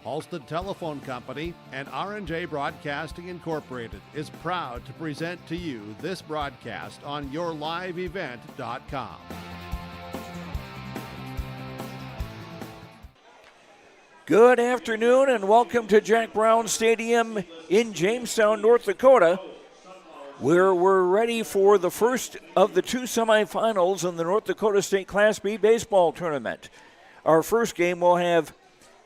Halstead Telephone Company and R&J Broadcasting Incorporated is proud to present to you this broadcast on yourliveevent.com. Good afternoon and welcome to Jack Brown Stadium in Jamestown, North Dakota, where we're ready for the first of the two semifinals in the North Dakota State Class B baseball tournament. Our first game will have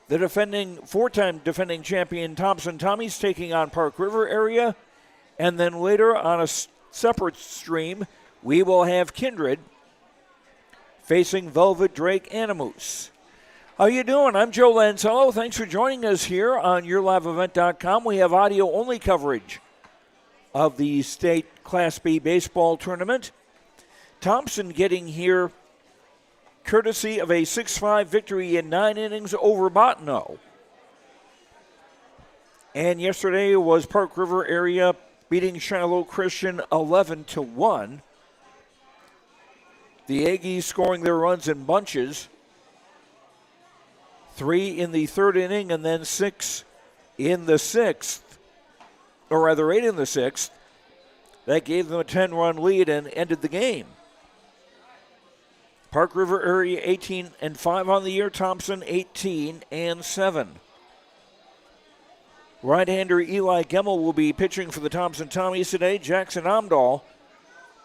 the four-time defending champion Thompson Tommies taking on Park River area, and then later on a separate stream, we will have Kindred facing Velvet Drake Animus. How you doing? I'm Joe Lancello. Thanks for joining us here on yourliveevent.com. We have audio-only coverage of the state Class B baseball tournament. Thompson getting here courtesy of a 6-5 victory in 9 innings over Bottineau. And yesterday was Park River area beating Shiloh Christian 11-1. The Aggies scoring their runs in bunches. 3 in the third inning and then 6 in the sixth, or rather 8 in the sixth. That gave them a 10-run lead and ended the game. Park River area 18-5 on the year, Thompson 18-7. Right-hander Eli Gemmel will be pitching for the Thompson Tommies today. Jackson Amdahl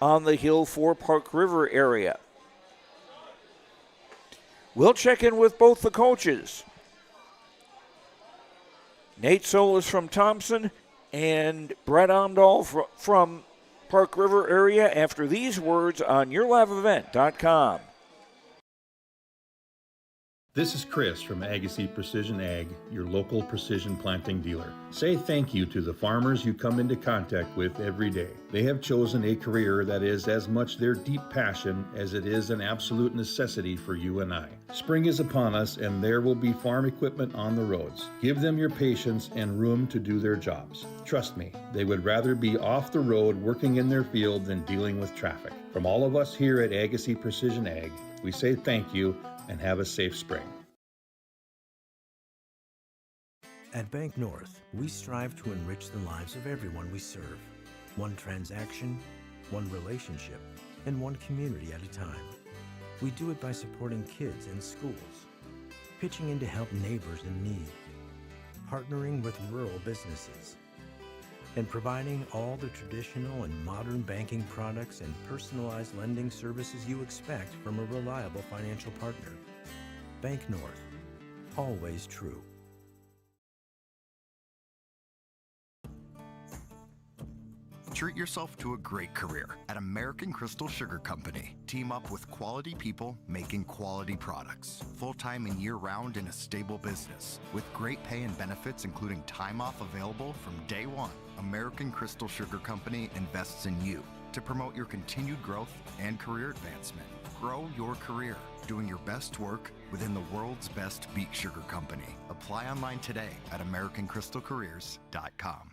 on the hill for Park River area. We'll check in with both the coaches. Nate Solis from Thompson and Brett Amdahl from Park River area after these words on yourliveevent.com. This is Chris from Agassiz Precision Ag, your local precision planting dealer. Say thank you to the farmers you come into contact with every day. They have chosen a career that is as much their deep passion as it is an absolute necessity for you and I. Spring is upon us and there will be farm equipment on the roads. Give them your patience and room to do their jobs. Trust me, they would rather be off the road working in their field than dealing with traffic. From all of us here at Agassiz Precision Ag, we say thank you and have a safe spring. At Bank North, we strive to enrich the lives of everyone we serve. One transaction, one relationship, and one community at a time. We do it by supporting kids and schools, pitching in to help neighbors in need, partnering with rural businesses, and providing all the traditional and modern banking products and personalized lending services you expect from a reliable financial partner. Bank North, always true. Treat yourself to a great career at American Crystal Sugar Company. Team up with quality people making quality products. Full-time and year-round in a stable business. With great pay and benefits including time off available from day one. American Crystal Sugar Company invests in you to promote your continued growth and career advancement. Grow your career doing your best work within the world's best beet sugar company. Apply online today at AmericanCrystalCareers.com.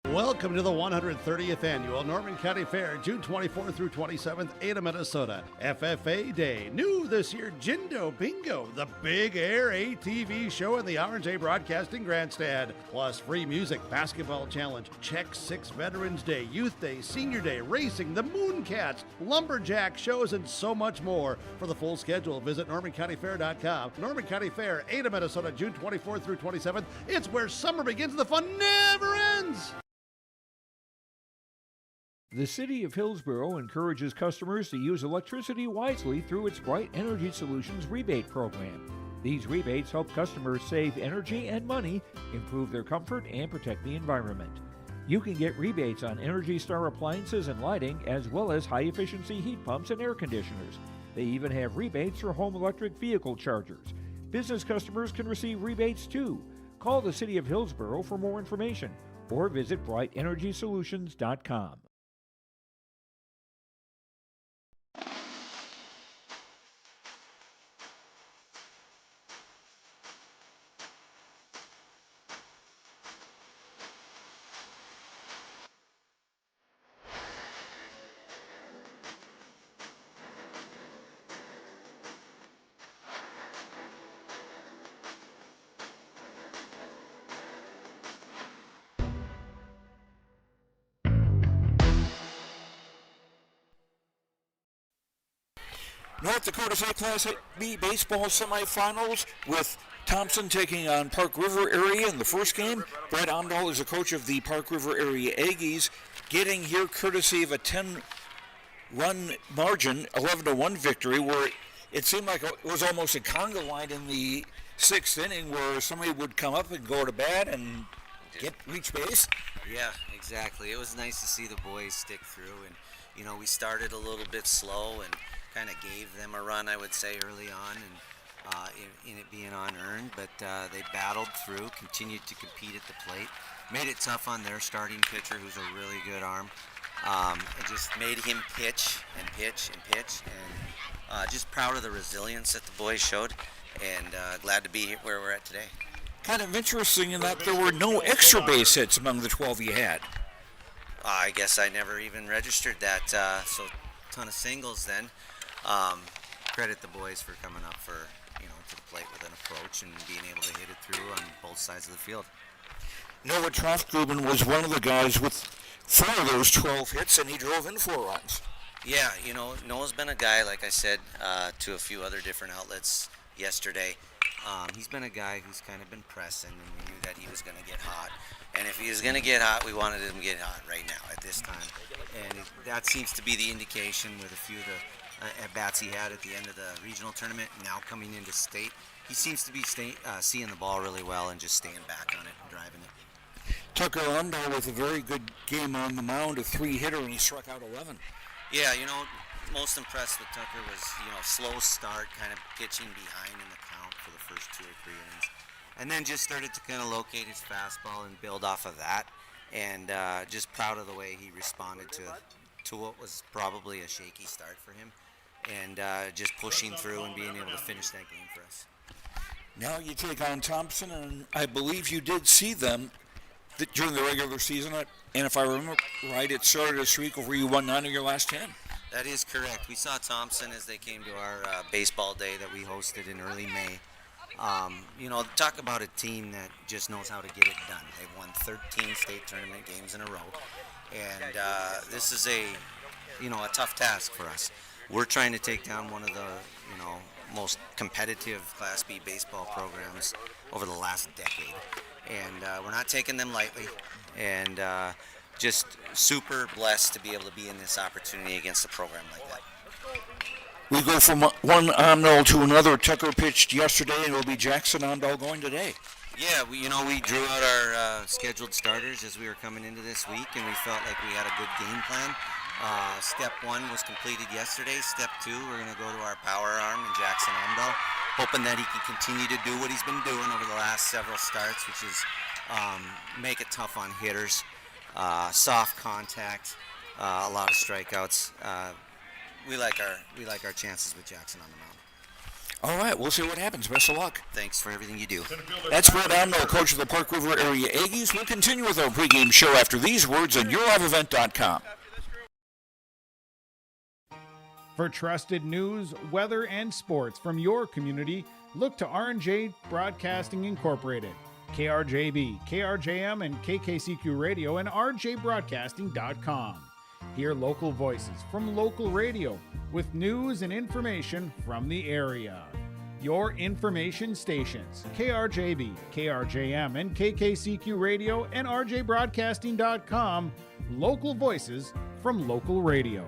Welcome to the 130th Annual Norman County Fair, June 24th through 27th, Ada, Minnesota. FFA Day. New this year, Jindo Bingo, the Big Air ATV show in the R&J Broadcasting Grandstand. Plus free music, basketball challenge, Check 6 Veterans Day, Youth Day, Senior Day, racing, the Mooncats, Lumberjack shows, and so much more. For the full schedule, visit NormanCountyFair.com. Norman County Fair, Ada, Minnesota, June 24th through 27th. It's where summer begins and the fun never ends. The City of Hillsborough encourages customers to use electricity wisely through its Bright Energy Solutions rebate program. These rebates help customers save energy and money, improve their comfort, and protect the environment. You can get rebates on Energy Star appliances and lighting, as well as high-efficiency heat pumps and air conditioners. They even have rebates for home electric vehicle chargers. Business customers can receive rebates too. Call the City of Hillsborough for more information or visit brightenergysolutions.com. North Dakota's A Class B baseball semifinals with Thompson taking on Park River Area in the first game. Brad Amdahl is the coach of the Park River Area Aggies, getting here courtesy of a 10-run margin, 11-1 victory, where it seemed like it was almost a conga line in the 6th inning where somebody would come up and go to bat and reach base. Yeah, exactly. It was nice to see the boys stick through, and we started a little bit slow and kind of gave them a run, I would say, early on, and in it being unearned, but they battled through, continued to compete at the plate, made it tough on their starting pitcher, who's a really good arm, and just made him pitch and pitch and pitch, and just proud of the resilience that the boys showed, and glad to be where we're at today. Kind of interesting in that there were no extra base hits among the 12 you had. I guess I never even registered that, so a ton of singles then. Credit the boys for coming up to the plate with an approach and being able to hit it through on both sides of the field. Noah Troftgruben was one of the guys with 4 of those 12 hits, and he drove in 4 runs. Yeah, Noah's been a guy, like I said, to a few other different outlets yesterday. He's been a guy who's kind of been pressing, and we knew that he was going to get hot. And if he was going to get hot, we wanted him to get hot right now at this time. And that seems to be the indication with a few of the at-bats he had at the end of the regional tournament, now coming into state. He seems to be seeing the ball really well and just staying back on it and driving it. Tucker Amdahl with a very good game on the mound, a 3-hitter, and he struck out 11. Yeah, most impressed with Tucker was, slow start, kind of pitching behind in the count for the first 2 or 3 innings. And then just started to kind of locate his fastball and build off of that. And just proud of the way he responded to what was probably a shaky start for him. And just pushing through and being able to finish that game for us. Now you take on Thompson, and I believe you did see them during the regular season. And if I remember right, it started a streak where you won 9 of your last 10. That is correct. We saw Thompson as they came to our baseball day that we hosted in early May. Talk about a team that just knows how to get it done. They've won 13 state tournament games in a row. And this is a tough task for us. We're trying to take down one of the, most competitive Class B baseball programs over the last decade. And we're not taking them lightly. And just super blessed to be able to be in this opportunity against a program like that. We go from one Amdahl to another. Tucker pitched yesterday, and it'll be Jackson Amdahl going today. Yeah, we drew out our scheduled starters as we were coming into this week, and we felt like we had a good game plan. Step 1 was completed yesterday. Step 2, we're going to go to our power arm in Jackson Amdahl, hoping that he can continue to do what he's been doing over the last several starts, which is make it tough on hitters, soft contact, a lot of strikeouts. We like our chances with Jackson on the mound. All right, we'll see what happens. Best of luck. Thanks for everything you do. That's Brad Amdahl, coach of the Park River Area Aggies. We'll continue with our pregame show after these words on YourLiveEvent.com. For trusted news, weather, and sports from your community, look to R&J Broadcasting Incorporated, KRJB, KRJM, and KKCQ Radio, and rjbroadcasting.com. Hear local voices from local radio with news and information from the area. Your information stations, KRJB, KRJM, and KKCQ Radio, and rjbroadcasting.com. Local voices from local radio.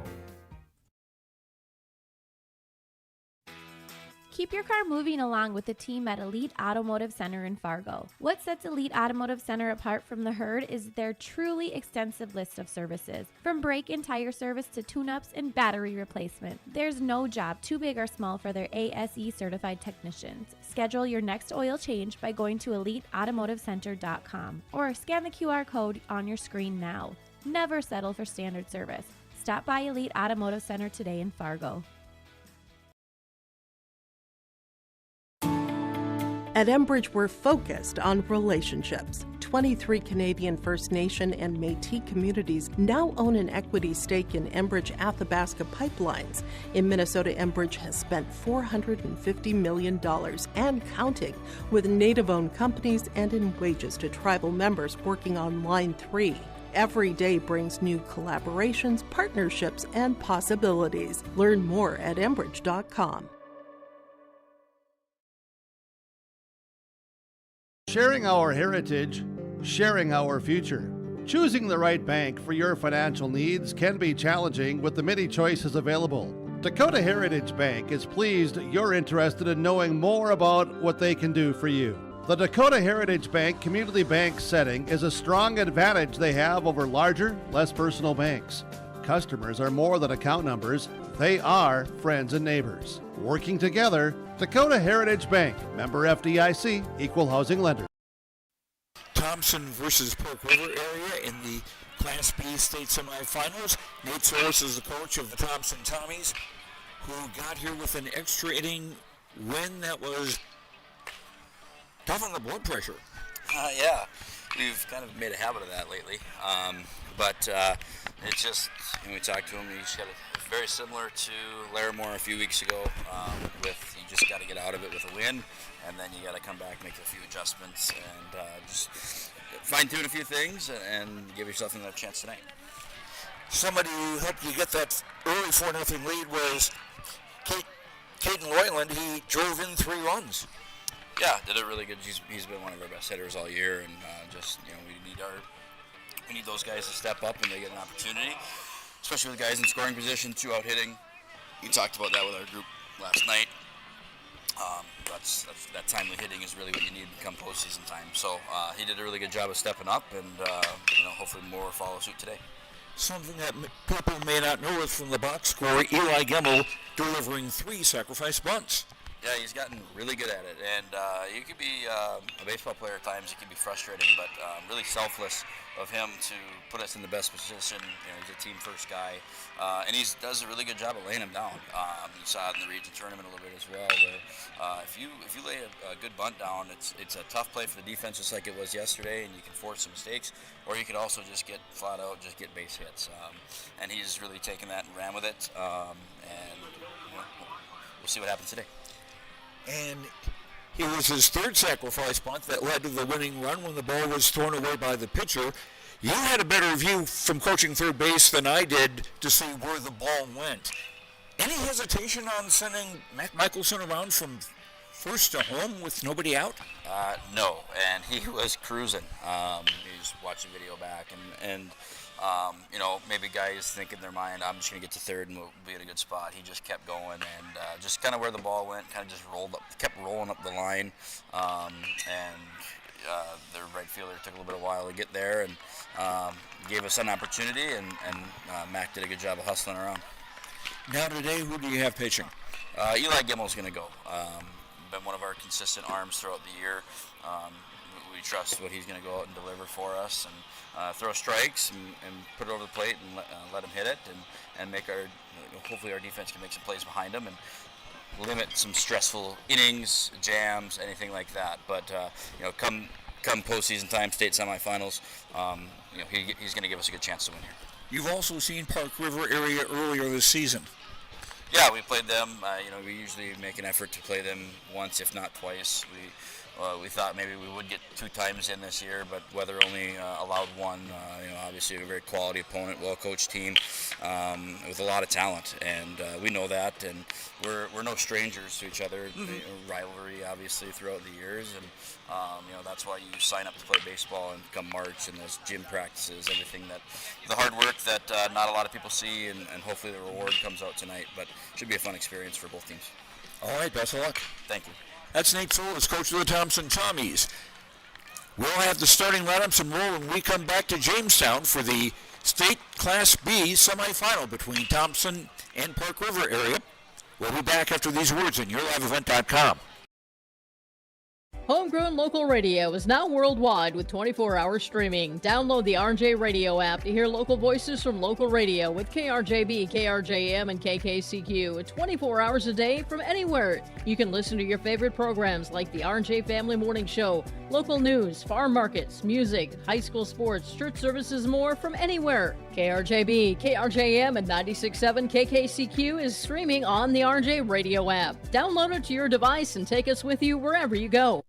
Keep your car moving along with the team at Elite Automotive Center in Fargo. What sets Elite Automotive Center apart from the herd is their truly extensive list of services. From brake and tire service to tune-ups and battery replacement, there's no job too big or small for their ASE certified technicians. Schedule your next oil change by going to EliteAutomotiveCenter.com or scan the QR code on your screen now. Never settle for standard service. Stop by Elite Automotive Center today in Fargo. At Enbridge, we're focused on relationships. 23 Canadian First Nation and Métis communities now own an equity stake in Enbridge Athabasca Pipelines. In Minnesota, Enbridge has spent $450 million and counting with Native-owned companies and in wages to tribal members working on Line 3. Every day brings new collaborations, partnerships, and possibilities. Learn more at Enbridge.com. Sharing our heritage, sharing our future. Choosing the right bank for your financial needs can be challenging with the many choices available. Dakota Heritage Bank is pleased you're interested in knowing more about what they can do for you. The Dakota Heritage Bank community bank setting is a strong advantage they have over larger, less personal banks. Customers are more than account numbers, they are friends and neighbors. Working together, Dakota Heritage Bank, member FDIC, equal housing lender. Thompson versus Park River area in the Class B state semifinals. Nate Soros is the coach of the Thompson Tommies, who got here with an extra inning win that was tough on the blood pressure. Yeah, we've kind of made a habit of that lately. But it's just, when we talked to him, he's got very similar to Larimore a few weeks ago. With you just got to get out of it with a win, and then you got to come back, make a few adjustments, and just fine-tune a few things, and give yourself another chance tonight. Somebody who helped you get that early 4-0 lead was Caden Royland. He drove in 3 runs. Yeah, did it really good. He's been one of our best hitters all year, and we need those guys to step up and they get an opportunity, especially with guys in scoring position, 2 out hitting. We talked about that with our group last night. That timely hitting is really what you need come postseason time. So he did a really good job of stepping up, and hopefully more follow suit today. Something that people may not know is from the box score, Eli Gemmel delivering 3 sacrifice bunts. Yeah, he's gotten really good at it, and you could be a baseball player at times. It can be frustrating, but really selfless of him to put us in the best position. He's a team-first guy, and he does a really good job of laying him down. You saw it in the region tournament a little bit as well. Where if you lay a good bunt down, it's a tough play for the defense, just like it was yesterday, and you can force some mistakes, or you could also just get flat out, just get base hits. And he's really taken that and ran with it, and we'll see what happens today. And it was his 3rd sacrifice bunt that led to the winning run when the ball was thrown away by the pitcher. You had a better view from coaching third base than I did to see where the ball went. Any hesitation on sending Matt Michelson around from first to home with nobody out? No, and he was cruising. He was watching video back, and maybe guys think in their mind, I'm just going to get to third and we'll be in a good spot. He just kept going, and just kind of where the ball went, kind of just kept rolling up the line, and the right fielder took a little bit of a while to get there, and gave us an opportunity, and Mac did a good job of hustling around. Now today, who do you have pitching? Eli Gimmel's going to go. Been one of our consistent arms throughout the year. We trust what he's going to go out and deliver for us, and throw strikes and put it over the plate and let him hit it, and make hopefully our defense can make some plays behind him and limit some stressful innings, jams, anything like that. But come postseason time, state semifinals, he's going to give us a good chance to win here. You've also seen Park River area earlier this season. Yeah, we played them. We usually make an effort to play them once, if not twice. We thought maybe we would get 2 times in this year, but weather only allowed 1. Obviously a very quality opponent, well-coached team with a lot of talent, and we know that, and we're no strangers to each other. Rivalry, obviously, throughout the years, and that's why you sign up to play baseball and come March and those gym practices, everything the hard work that not a lot of people see, and hopefully the reward comes out tonight. But it should be a fun experience for both teams. All right, best of luck. Thank you. That's Nate Solis, coach of the Thompson Tommies. We'll have the starting lineups and roll when we come back to Jamestown for the State Class B semifinal between Thompson and Park River area. We'll be back after these words on YourLiveEvent.com. Homegrown local radio is now worldwide with 24-hour streaming. Download the RJ Radio app to hear local voices from local radio with KRJB, KRJM, and KKCQ 24 hours a day from anywhere. You can listen to your favorite programs like the RJ Family Morning Show, local news, farm markets, music, high school sports, church services, more from anywhere. KRJB, KRJM, and 96.7 KKCQ is streaming on the RJ Radio app. Download it to your device and take us with you wherever you go.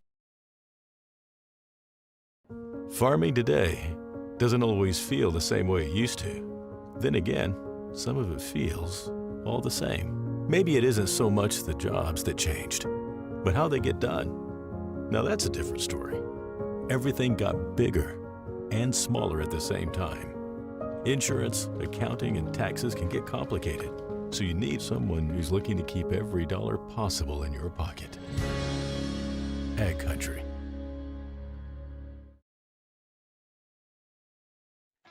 Farming today doesn't always feel the same way it used to. Then again, some of it feels all the same. Maybe it isn't so much the jobs that changed, but how they get done. Now that's a different story. Everything got bigger and smaller at the same time. Insurance, accounting, and taxes can get complicated, so you need someone who's looking to keep every dollar possible in your pocket. Ag Country.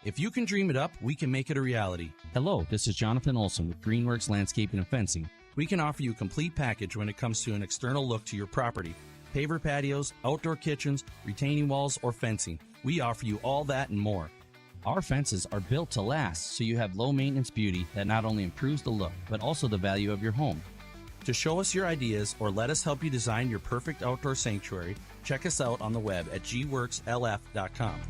If you can dream it up, we can make it a reality. Hello, this is Jonathan Olson with Greenworks Landscaping and Fencing. We can offer you a complete package when it comes to an external look to your property. Paver patios, outdoor kitchens, retaining walls, or fencing. We offer you all that and more. Our fences are built to last, so you have low maintenance beauty that not only improves the look, but also the value of your home. To show us your ideas or let us help you design your perfect outdoor sanctuary, check us out on the web at gworkslf.com.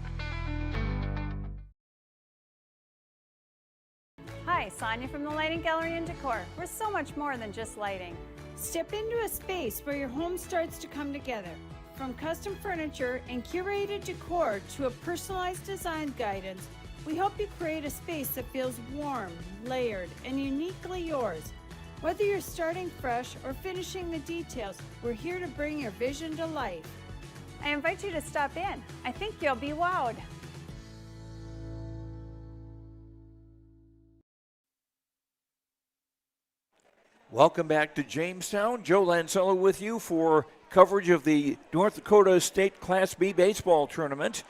Hi, Sonia from the Lighting Gallery and Decor. We're so much more than just lighting. Step into a space where your home starts to come together. From custom furniture and curated decor to a personalized design guidance, we help you create a space that feels warm, layered, and uniquely yours. Whether you're starting fresh or finishing the details, we're here to bring your vision to life. I invite you to stop in. I think you'll be wowed. Welcome back to Jamestown. Joe Lancello with you for coverage of the North Dakota State Class B baseball tournament.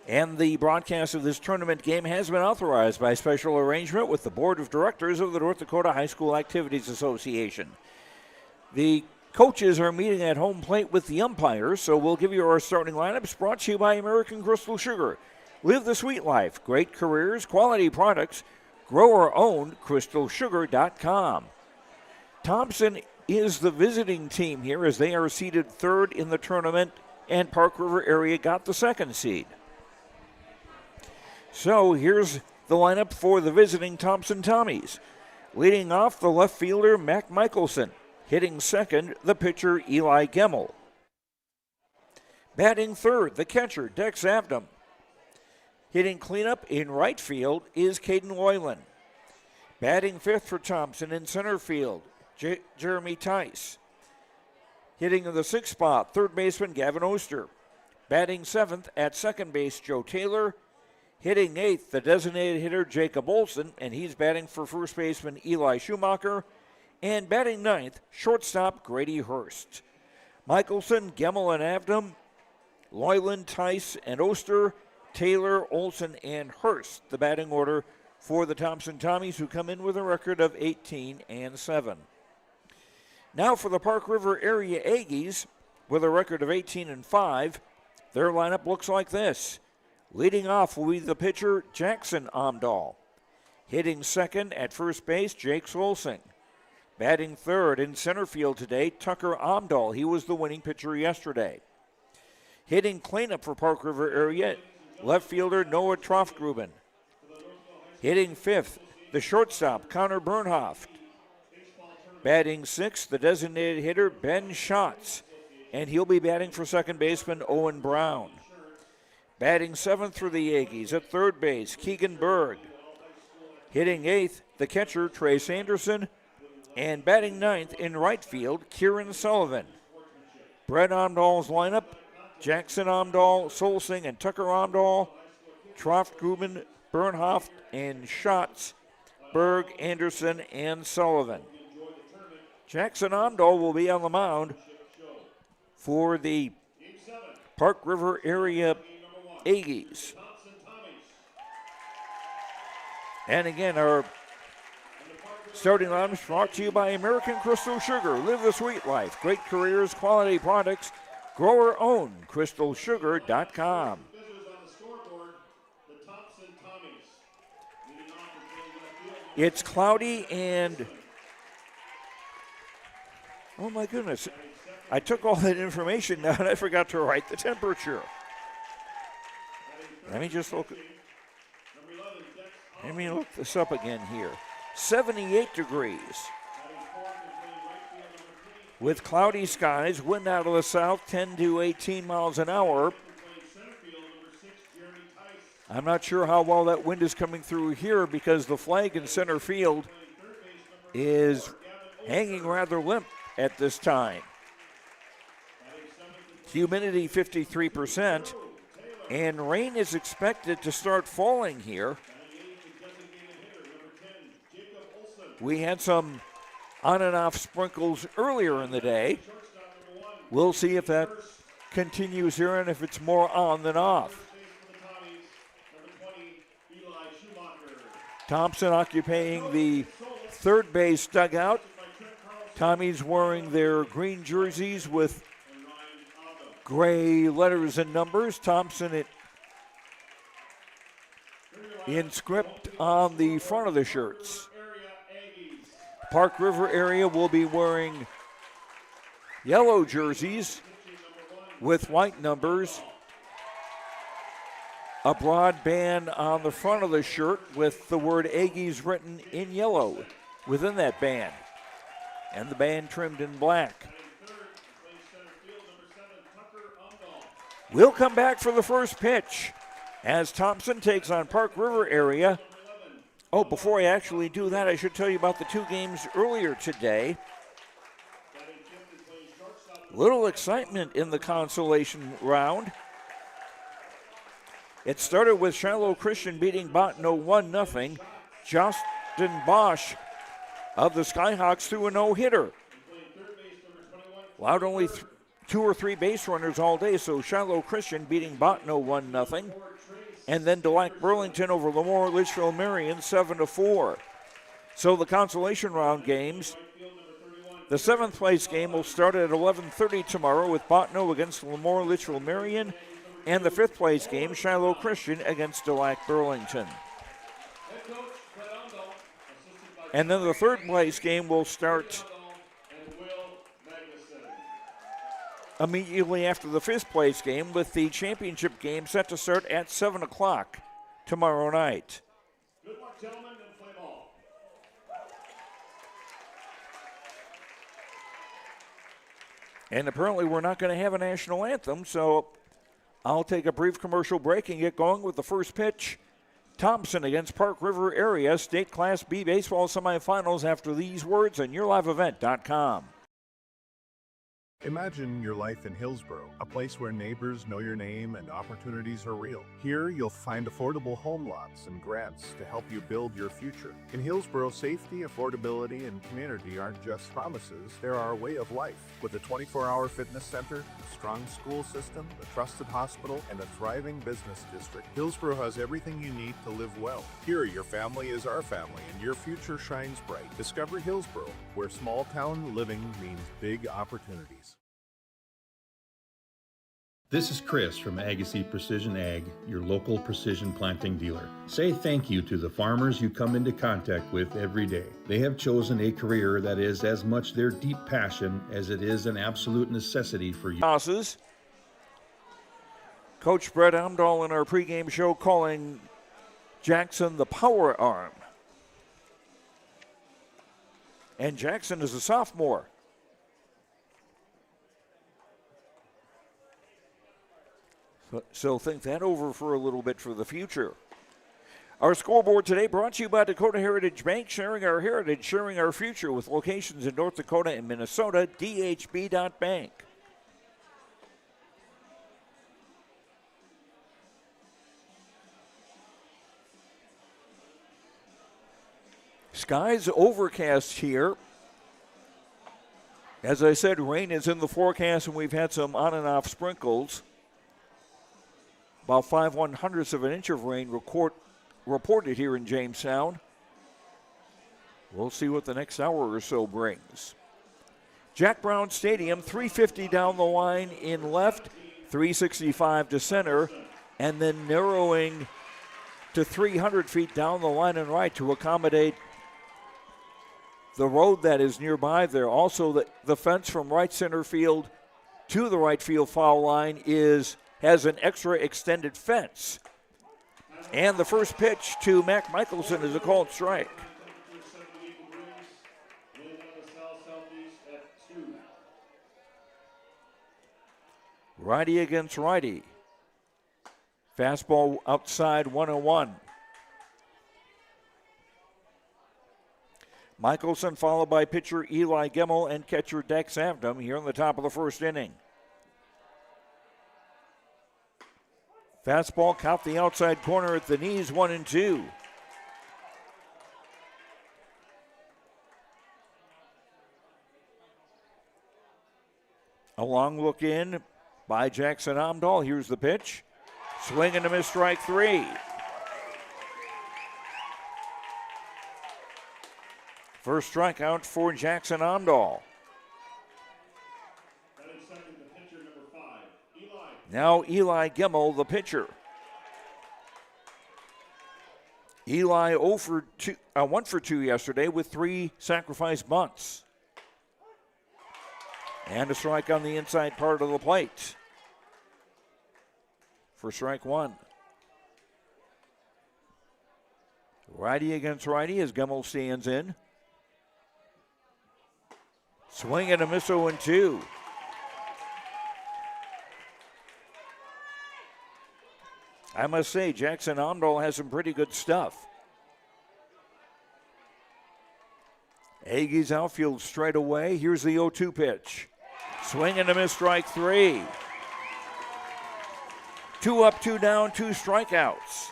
And the broadcast of this tournament game has been authorized by special arrangement with the Board of Directors of the North Dakota High School Activities Association. The coaches are meeting at home plate with the umpires, so we'll give you our starting lineups, brought to you by American Crystal Sugar. Live the sweet life, great careers, quality products. Grow our own, crystalsugar.com. Thompson is the visiting team here as they are seeded third in the tournament, and Park River area got the second seed. So here's the lineup for the visiting Thompson Tommies. Leading off, the left fielder, Mac Michelson. Hitting second, the pitcher, Eli Gemmel. Batting third, the catcher, Dex Avdom. Hitting cleanup in right field is Caden Loyland. Batting fifth for Thompson in center field, Jeremy Tice. Hitting in the sixth spot, third baseman Gavin Oster. Batting seventh at second base, Joe Taylor. Hitting eighth, the designated hitter Jacob Olson, and he's batting for first baseman Eli Schumacher. And batting ninth, shortstop Grady Hurst. Michelson, Gemmel, and Avdom, Loyland, Tice, and Oster, Taylor, Olson, and Hurst, the batting order for the Thompson Tommies, who come in with a record of 18-7. Now for the Park River area Aggies, with a record of 18-5, their lineup looks like this. Leading off will be the pitcher, Jackson Omdahl. Hitting second at first base, Jake Solsing. Batting third in center field today, Tucker Omdahl. He was the winning pitcher yesterday. Hitting cleanup for Park River area, left fielder Noah Troftgruben. Hitting fifth, the shortstop Connor Bernhoft. Batting sixth, the designated hitter Ben Schatz, and he'll be batting for second baseman Owen Brown. Batting seventh for the Aggies at third base, Keegan Berg. Hitting eighth, the catcher Trace Anderson, and batting ninth in right field, Kieran Sullivan. Brett Omdahl's lineup: Jackson Omdahl, Solsing, and Tucker Omdahl, Troftgruben, Bernhoft, and Schatz, Berg, Anderson, and Sullivan. Jackson Omdahl will be on the mound for the Park River area Aggies. And again, our starting lineup brought to you by American Crystal Sugar. Live the sweet life, great careers, quality products. Grow our own, crystalsugar.com. It's cloudy and, oh my goodness, I took all that information down and I forgot to write the temperature. Let me look this up again here. 78 degrees. With cloudy skies, wind out of the south, 10 to 18 miles an hour. I'm not sure how well that wind is coming through here because the flag in center field is hanging rather limp at this time. Humidity 53%, and rain is expected to start falling here. We had some on and off sprinkles earlier in the day. We'll see if that continues here and if it's more on than off. Thompson occupying the third base dugout. Tommy's wearing their green jerseys with gray letters and numbers. Thompson in script on the front of the shirts. Park River area will be wearing yellow jerseys with white numbers. A broad band on the front of the shirt with the word Aggies written in yellow within that band. And the band trimmed in black. We'll come back for the first pitch as Thompson takes on Park River area. Oh, before I actually do that, I should tell you about the two games earlier today. Little excitement in the consolation round. It started with Shiloh Christian beating Botno 1-0. Justin Bosch of the Skyhawks threw a no-hitter. Allowed only 2 or 3 base runners all day, so Shiloh Christian beating Botno 1-0. And then Delac Burlington over Lemoore Litchfield Marion 7-4. So the consolation round games. The 7th place game will start at 11:30 tomorrow with Botno against Lemoore Litchfield Marion. And the 5th place game, Shiloh Christian against Delac Burlington. And then the 3rd place game will start immediately after the 5th place game, with the championship game set to start at 7 o'clock tomorrow night. Good luck, gentlemen, and play ball. And apparently we're not going to have a national anthem, so I'll take a brief commercial break and get going with the first pitch. Thompson against Park River area State Class B baseball semifinals after these words on YourLiveEvent.com. Imagine your life in Hillsborough, a place where neighbors know your name and opportunities are real. Here, you'll find affordable home lots and grants to help you build your future. In Hillsborough, safety, affordability, and community aren't just promises, they're our way of life. With a 24-hour fitness center, a strong school system, a trusted hospital, and a thriving business district, Hillsborough has everything you need to live well. Here, your family is our family, and your future shines bright. Discover Hillsborough, where small-town living means big opportunities. This is Chris from Agassiz Precision Ag, your local precision planting dealer. Say thank you to the farmers you come into contact with every day. They have chosen a career that is as much their deep passion as it is an absolute necessity for you. Tosses. Coach Brett Amdahl in our pregame show calling Jackson the power arm. And Jackson is a sophomore. So think that over for a little bit for the future. Our scoreboard today brought to you by Dakota Heritage Bank, sharing our heritage, sharing our future with locations in North Dakota and Minnesota, dhb.bank. Skies overcast here. As I said, rain is in the forecast, and we've had some on and off sprinkles. About 5/100ths of an inch of rain reported here in Jamestown. We'll see what the next hour or so brings. Jack Brown Stadium, 350 down the line in left, 365 to center, and then narrowing to 300 feet down the line and right to accommodate the road that is nearby there. Also, the fence from right center field to the right field foul line has an extra extended fence. And the first pitch to Mac Michelson is a called strike. Righty against righty. Fastball outside, 1-1. Michelson followed by pitcher Eli Gemmel and catcher Dex Avdom here in the top of the first inning. Fastball caught the outside corner at the knees, 1-2. A long look in by Jackson Amdahl. Here's the pitch. Swing and a miss, strike 3. First strikeout for Jackson Amdahl. Now Eli Gemmel, the pitcher. Eli 1 for 2 yesterday with 3 sacrifice bunts. And a strike on the inside part of the plate for strike 1. Righty against righty as Gemmel stands in. Swing and a miss, 0-2. I must say, Jackson Amdahl has some pretty good stuff. Aggies outfield straight away. Here's the 0-2 pitch. Swing and a miss, strike 3. 2 up, 2 down, 2 strikeouts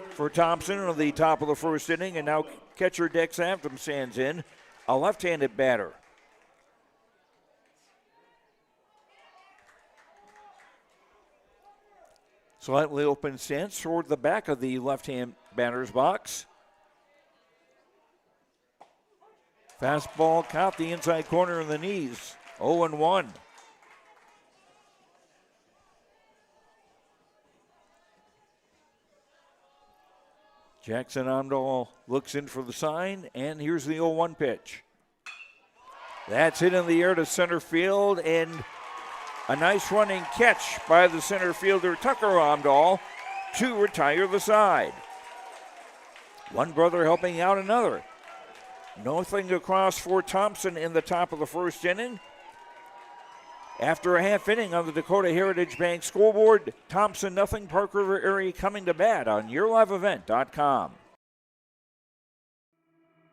for Thompson at the top of the first inning. And now catcher Dex Avdom stands in, a left-handed batter. Slightly open stance toward the back of the left-hand batter's box. Fastball caught the inside corner in the knees, 0-1. Jackson Amdahl looks in for the sign, and here's the 0-1 pitch. That's hit in the air to center field, and a nice running catch by the center fielder Tucker Amdahl to retire the side. One brother helping out another. Nothing across for Thompson in the top of the first inning. After a half inning on the Dakota Heritage Bank scoreboard, Thompson nothing, Park River area coming to bat on YourLiveEvent.com.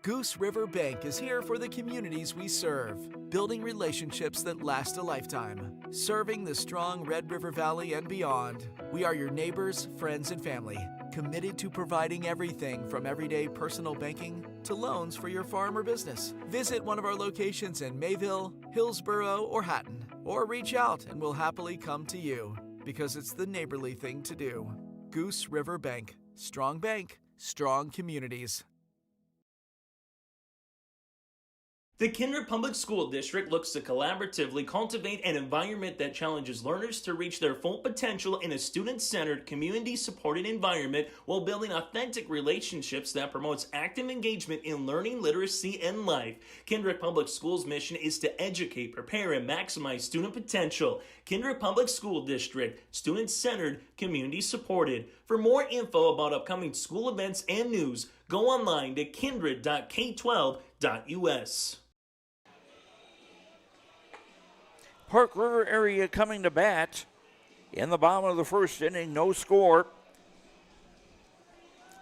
Goose River Bank is here for the communities we serve, building relationships that last a lifetime, serving the strong Red River Valley and beyond. We are your neighbors, friends, and family, committed to providing everything from everyday personal banking to loans for your farm or business. Visit one of our locations in Mayville, Hillsboro, or Hatton, or reach out and we'll happily come to you, because it's the neighborly thing to do. Goose River Bank, strong communities. The Kindred Public School District looks to collaboratively cultivate an environment that challenges learners to reach their full potential in a student-centered, community-supported environment while building authentic relationships that promotes active engagement in learning, literacy, and life. Kindred Public Schools' mission is to educate, prepare, and maximize student potential. Kindred Public School District, student-centered, community-supported. For more info about upcoming school events and news, go online to kindred.k12.us. Park River area coming to bat in the bottom of the first inning, no score.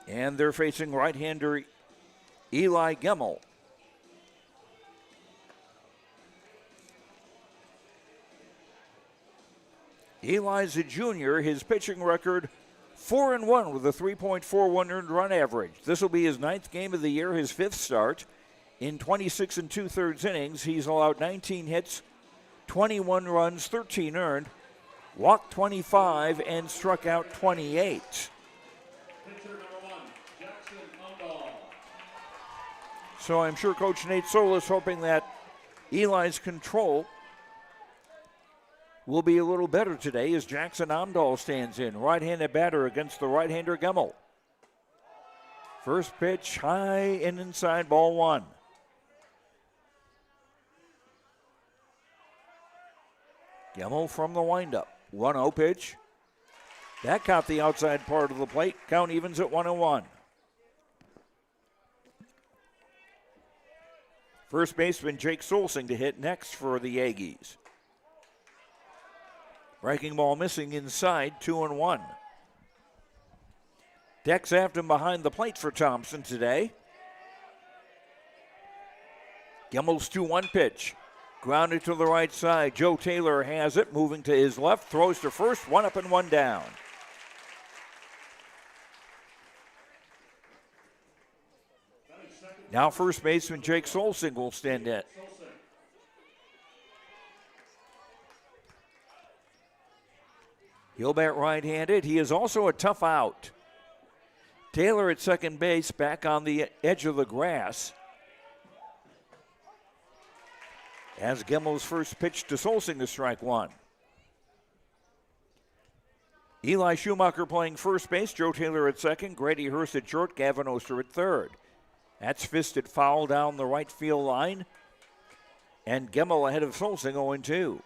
And they're facing right-hander Eli Gemmel. Eli's a junior. His pitching record 4-1 with a 3.41 earned run average. This will be his 9th game of the year, his 5th start. In 26 2/3 innings, he's allowed 19 hits, 21 runs, 13 earned, walked 25, and struck out 28. So I'm sure Coach Nate Solis hoping that Eli's control will be a little better today as Jackson Amdahl stands in. Right-handed batter against the right-hander Gemmel. First pitch high and inside, ball 1. Gemmel from the windup. 1-0 pitch. That caught the outside part of the plate. Count evens at 1-1. First baseman Jake Solsing to hit next for the Aggies. Breaking ball missing inside, 2-1. Dex Afton behind the plate for Thompson today. Gemmel's 2-1 pitch. Grounded to the right side. Joe Taylor has it, moving to his left. Throws to first, 1 up and 1 down. Now first baseman Jake Solsing will stand in. He'll bat right-handed. He is also a tough out. Taylor at second base, back on the edge of the grass. As Gemmel's first pitch to Solsing to strike 1. Eli Schumacher playing first base, Joe Taylor at second, Grady Hurst at short, Gavin Oster at third. That's fisted foul down the right field line. And Gemmel ahead of Solsing 0-2.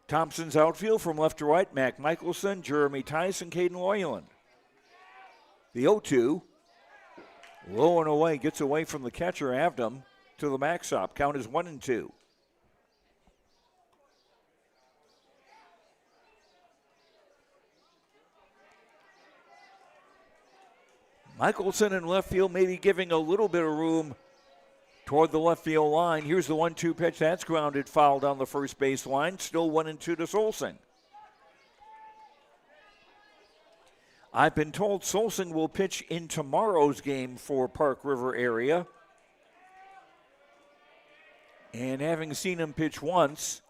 Thompson's outfield from left to right, Mac Michelson, Jeremy Tice, and Caden Loyland. The 0-2. Low and away, gets away from the catcher, Avdom, to the backstop. Count is 1-2. Michelson in left field maybe giving a little bit of room toward the left field line. Here's the 1-2 pitch. That's grounded foul down the first base line. Still 1-2 to Solsing. I've been told Solsing will pitch in tomorrow's game for Park River area. And having seen him pitch once,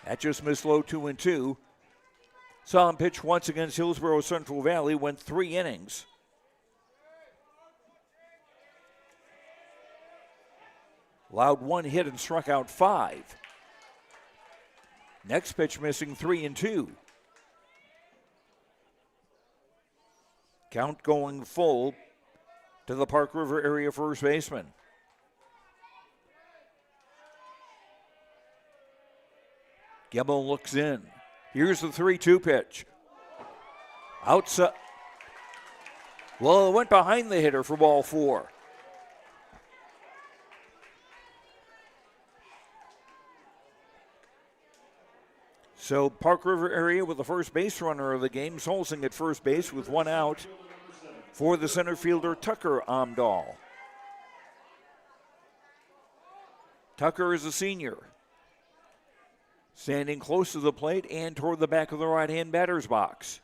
that just missed low 2-2. Saw him pitch once against Hillsborough Central Valley, went 3 innings. Allowed 1 hit and struck out 5. Next pitch missing 3-2. Count going full to the Park River area first baseman. Gemmel looks in. Here's the 3-2 pitch. Outside. Well, it went behind the hitter for ball 4. So Park River area with the first base runner of the game, Solsing at first base with 1 out for the center fielder Tucker Amdahl. Tucker is a senior, standing close to the plate and toward the back of the right-hand batter's box.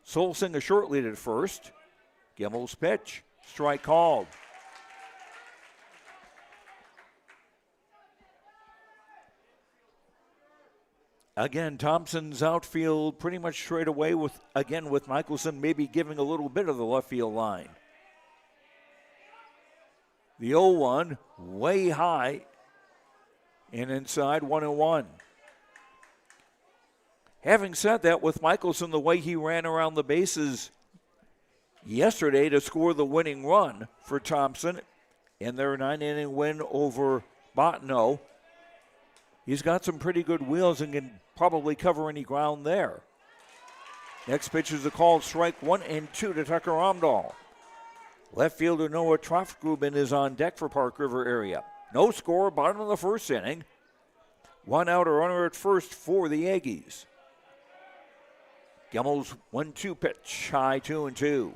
Solsing a short lead at first. Gemmel's pitch, strike called. Again, Thompson's outfield pretty much straight away with Michelson maybe giving a little bit of the left field line. The 0-1 way high and inside 1-1. Having said that, with Michelson, the way he ran around the bases yesterday to score the winning run for Thompson in their 9-inning win over Bottineau, he's got some pretty good wheels and can probably cover any ground there. Next pitch is a called strike 1-2 to Tucker Amdahl. Left fielder Noah Troftgruben is on deck for Park River area. No score, bottom of the first inning. 1 out, a runner at first for the Aggies. Gemmel's 1-2 pitch, high 2-2.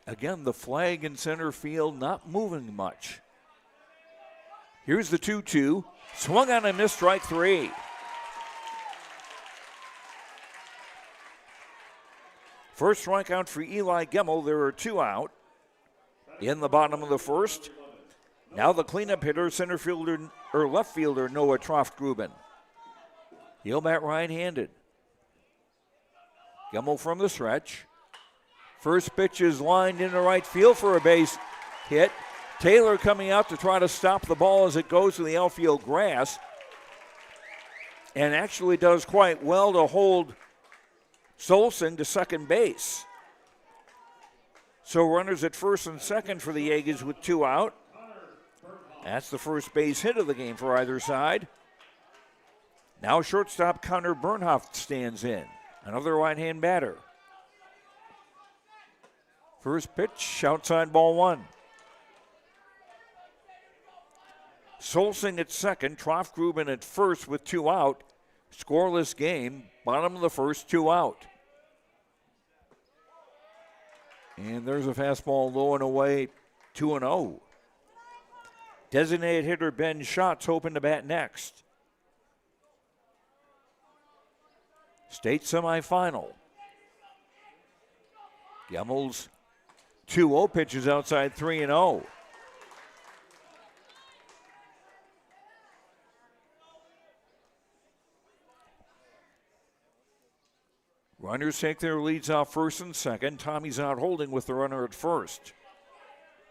Again, the flag in center field not moving much. Here's the 2-2. Swung on and missed, strike 3. First strikeout for Eli Gemmel. There are 2 out in the bottom of the first. Now the cleanup hitter, left fielder Noah Troftgruben. He'll bat right-handed. Gemmel from the stretch. First pitch is lined into right field for a base hit. Taylor coming out to try to stop the ball as it goes to the outfield grass. And actually does quite well to hold Solsing to second base. So runners at first and second for the Aggies with 2 out. That's the first base hit of the game for either side. Now shortstop Connor Bernhoft stands in. Another right-hand batter. First pitch, outside ball 1. Solsing at second, Troftgruben at first with 2 out. Scoreless game, bottom of the first, 2 out. And there's a fastball low and away, 2-0. Designated hitter Ben Schatz hoping to bat next. State semifinal. Gemmel's 2-0 pitches outside 3-0. Runners take their leads off first and second. Tommy's out holding with the runner at first.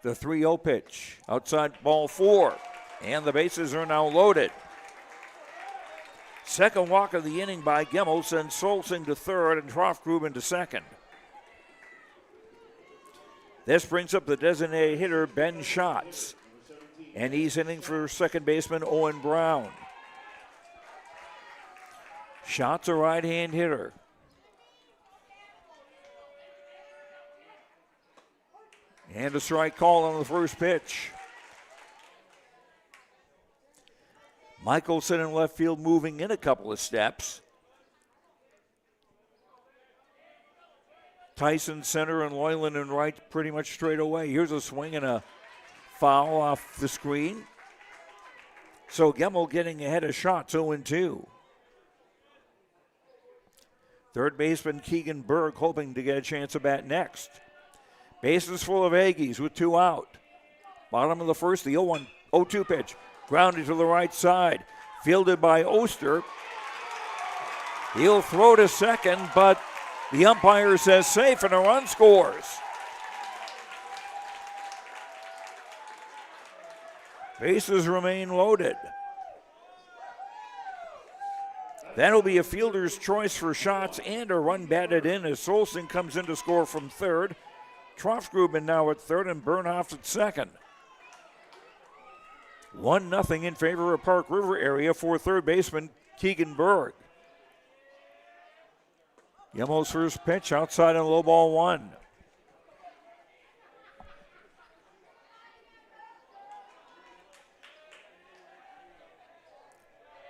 The 3-0 pitch. Outside ball 4. And the bases are now loaded. Second walk of the inning by Gemmel sends Solsing to third and Troftgruben to second. This brings up the designated hitter, Ben Schatz. And he's hitting for second baseman Owen Brown. Schatz, a right-hand hitter. And a strike call on the first pitch. Michelson in left field moving in a couple of steps. Tyson center and Loyland in right pretty much straight away. Here's a swing and a foul off the screen. So Gemmel getting ahead of Schatz, 0-2. Third baseman Keegan Berg hoping to get a chance of bat next. Bases full of Aggies with 2 out. Bottom of the first, the 0-2 pitch. Grounded to the right side. Fielded by Oster. He'll throw to second, but the umpire says safe and a run scores. Bases remain loaded. That'll be a fielder's choice for Schatz and a run batted in as Solsing comes in to score from third. Troftgruben now at third and Bernhoff at second. 1-0 in favor of Park River area for third baseman Keegan Berg. Gemmel's first pitch outside and low ball 1.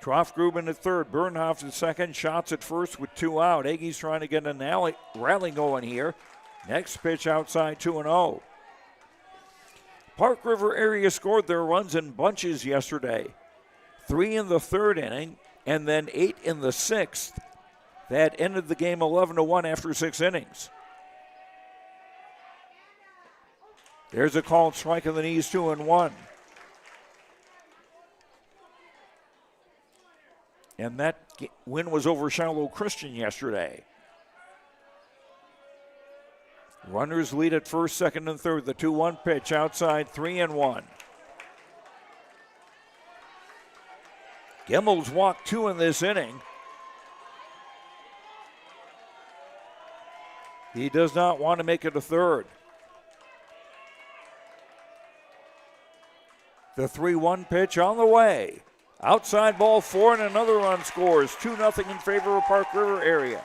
Troftgruben at third, Bernhoff at second, Schatz at first with 2 out. Aggies trying to get an rally going here. Next pitch outside 2-0. Park River area scored their runs in bunches yesterday. 3 in the third inning and then 8 in the sixth. That ended the game 11-1 after 6 innings. There's a called strike on the knees, 2-1. And that win was over Shiloh Christian yesterday. Runners lead at first, second, and third. The 2-1 pitch outside, 3-1. Gemmel's walked 2 in this inning. He does not want to make it a third. The 3-1 pitch on the way. Outside ball 4 and another run scores. 2-0 in favor of Park River area.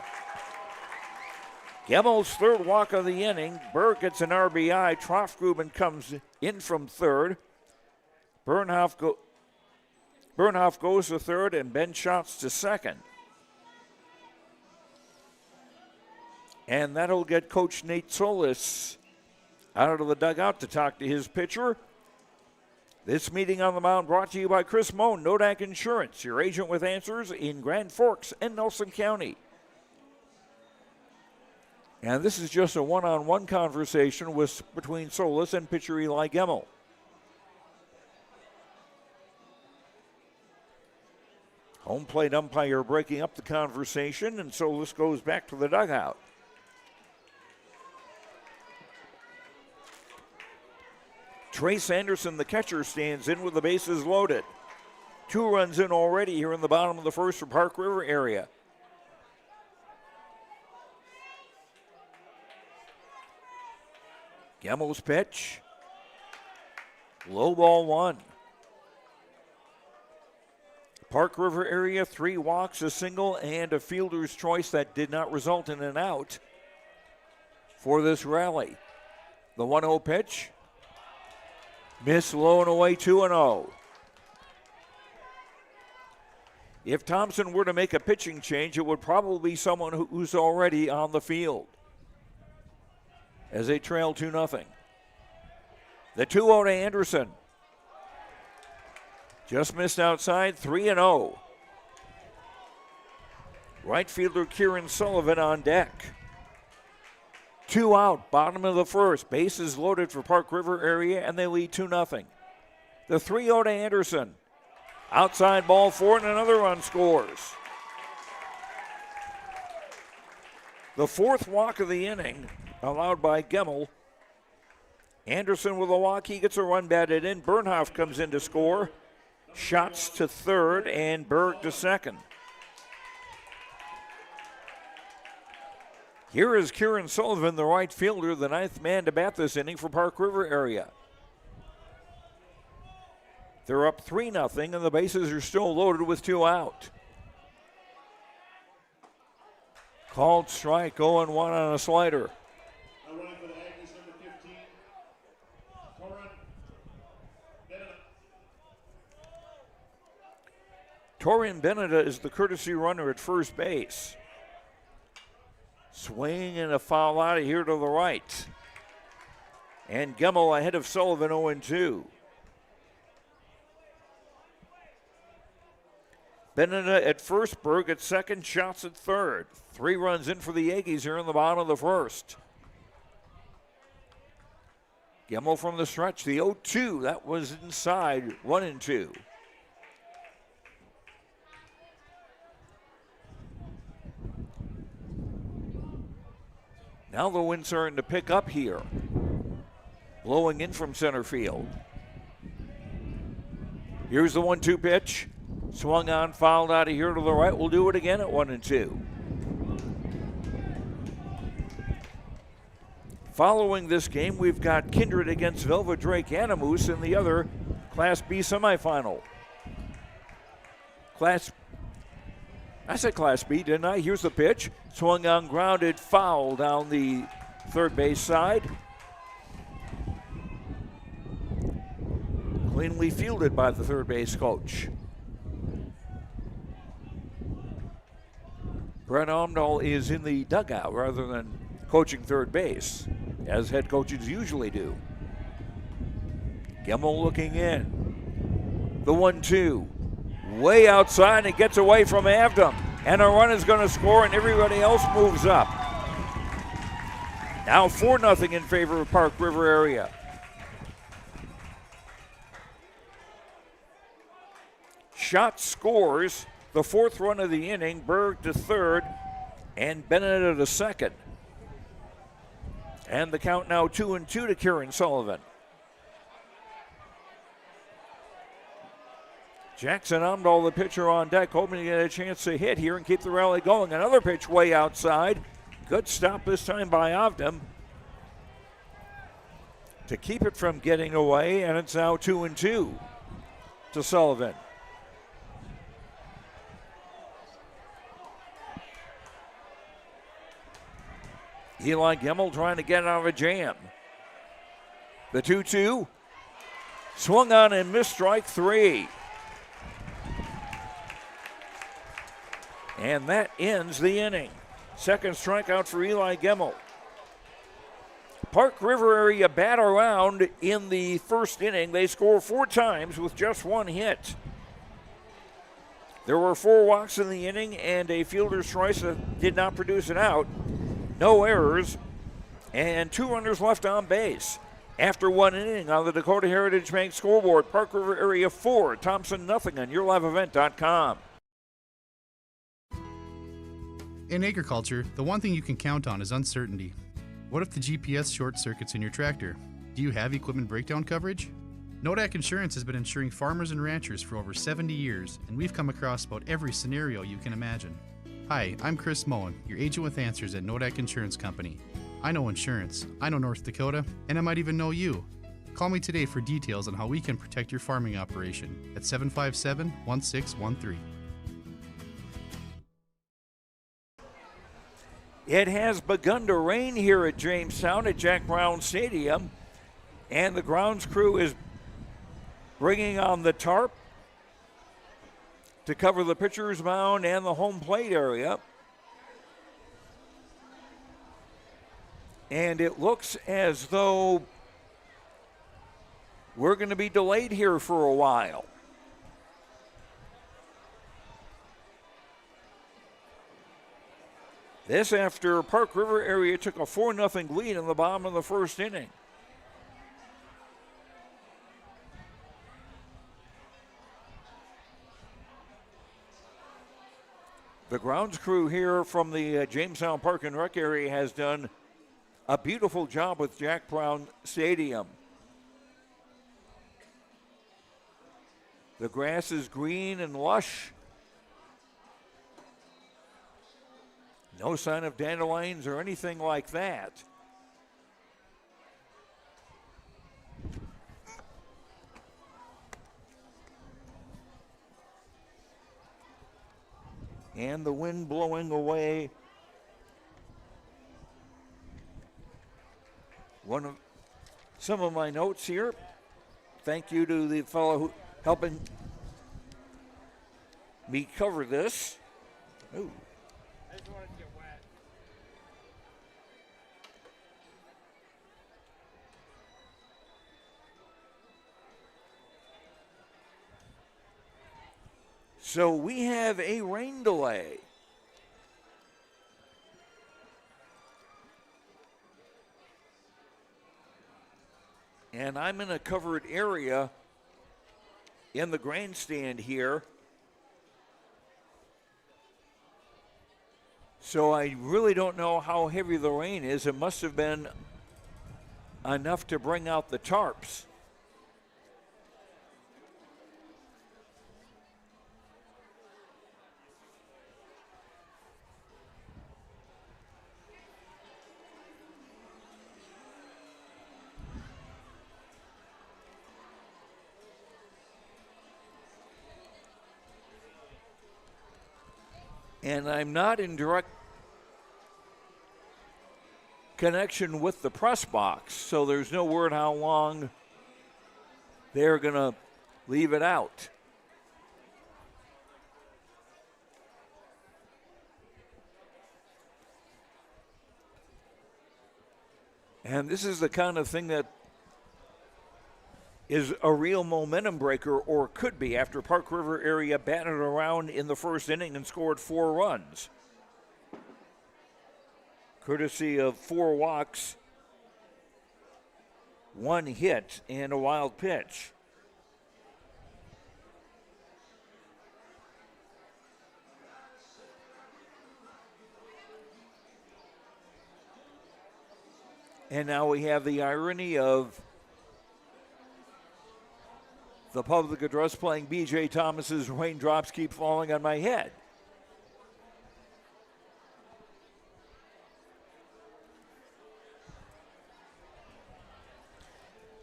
Gemmel's third walk of the inning. Berg gets an RBI. Troftgruben comes in from third. Bernhoff goes to third and Ben Schatz to second. And that'll get Coach Nate Solis out of the dugout to talk to his pitcher. This meeting on the mound brought to you by Chris Moan, Nodak Insurance, your agent with answers in Grand Forks and Nelson County. And this is just a one-on-one conversation between Solis and pitcher Eli Gemmel. Home plate umpire breaking up the conversation, and Solis goes back to the dugout. Trace Anderson, the catcher, stands in with the bases loaded. 2 runs in already here in the bottom of the first for Park River area. Gemmel's pitch. Low ball 1. Park River area, 3 walks, a single, and a fielder's choice that did not result in an out for this rally. The 1-0 pitch. Miss low and away, 2-0. If Thompson were to make a pitching change, it would probably be someone who's already on the field. As they trail 2-0. The 2-0 to Anderson. Just missed outside, 3-0. Right fielder Kieran Sullivan on deck. 2 out, bottom of the first. Bases loaded for Park River area, and they lead 2-0. The 3-0 to Anderson. Outside ball 4, and another run scores. The 4th walk of the inning allowed by Gemmel. Anderson with a walk, he gets a run batted in. Bernhoff comes in to score. Shots to 3rd and Berg to 2nd. Here is Kieran Sullivan, the right fielder, the 9th man to bat this inning for Park River area. They're up 3-0, and the bases are still loaded with 2 out. Called strike, 0-1 on a slider. Torian Beneda is the courtesy runner at first base. Swing and a foul out of here to the right. And Gemmel ahead of Sullivan, 0-2. Beneda at first, Berg at second, shots at third. 3 runs in for the Aggies here in the bottom of the first. Gemmel from the stretch, the 0-2, that was inside, 1-2. Now the wind's starting to pick up here. Blowing in from center field. Here's the 1-2 pitch. Swung on, fouled out of here to the right. We'll do it again at 1-2. Following this game, we've got Kindred against Velva Drake Animus in the other Class B semifinal. I said Class B, didn't I? Here's the pitch. Swung on, grounded, foul down the third base side. Cleanly fielded by the third base coach. Brett Omdahl is in the dugout rather than coaching third base, as head coaches usually do. Gemmel looking in. The 1-2. Way outside, and it gets away from Avdom. And a run is going to score, and everybody else moves up. Now 4-0 in favor of Park River area. Schott scores the 4th run of the inning. Berg to 3rd, and Beneda to 2nd. And the count now 2-2 to Kieran Sullivan. Jackson Omdahl, the pitcher on deck, hoping to get a chance to hit here and keep the rally going. Another pitch way outside. Good stop this time by Avdom to keep it from getting away, and it's now 2-2 to Sullivan. Eli Gemmel trying to get out of a jam. The 2-2. Swung on and missed, strike 3. And that ends the inning. Second strikeout for Eli Gemmel. Park River area bat around in the first inning. They score 4 times with just 1 hit. There were 4 walks in the inning and a fielder's choice that did not produce an out. No errors and 2 runners left on base. After 1 inning on the Dakota Heritage Bank scoreboard, Park River area 4, Thompson nothing on YourLiveEvent.com. In agriculture, the one thing you can count on is uncertainty. What if the GPS short circuits in your tractor? Do you have equipment breakdown coverage? Nodak Insurance has been insuring farmers and ranchers for over 70 years, and we've come across about every scenario you can imagine. Hi, I'm Chris Moen, your agent with answers at Nodak Insurance Company. I know insurance, I know North Dakota, and I might even know you. Call me today for details on how we can protect your farming operation at 757-1613. It has begun to rain here at Jamestown at Jack Brown Stadium, and the grounds crew is bringing on the tarp to cover the pitcher's mound and the home plate area. And it looks as though we're going to be delayed here for a while. This after Park River area took a 4-0 lead in the bottom of the first inning. The grounds crew here from the Jamestown Park and Rec area has done a beautiful job with Jack Brown Stadium. The grass is green and lush. No sign of dandelions or anything like that. And the wind blowing away. Some of my notes here. Thank you to the fellow who helping me cover this. Ooh. So we have a rain delay. And I'm in a covered area in the grandstand here. So I really don't know how heavy the rain is. It must have been enough to bring out the tarps. And I'm not in direct connection with the press box, so there's no word how long they're going to leave it out. And this is the kind of thing that is a real momentum breaker, or could be, after Park River area batted around in the first inning and scored 4 runs. Courtesy of 4 walks, 1 hit, and a wild pitch. And now we have the irony of the public address playing B.J. Thomas's Raindrops Keep Falling on My Head.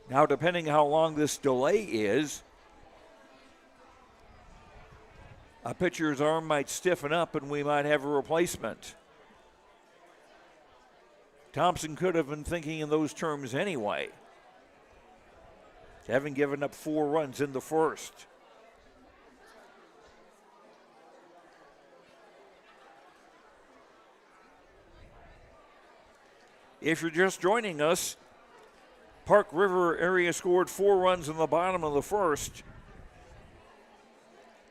Now, depending how long this delay is, a pitcher's arm might stiffen up and we might have a replacement. Thompson could have been thinking in those terms anyway, having given up 4 runs in the first. If you're just joining us, Park River area scored 4 runs in the bottom of the first.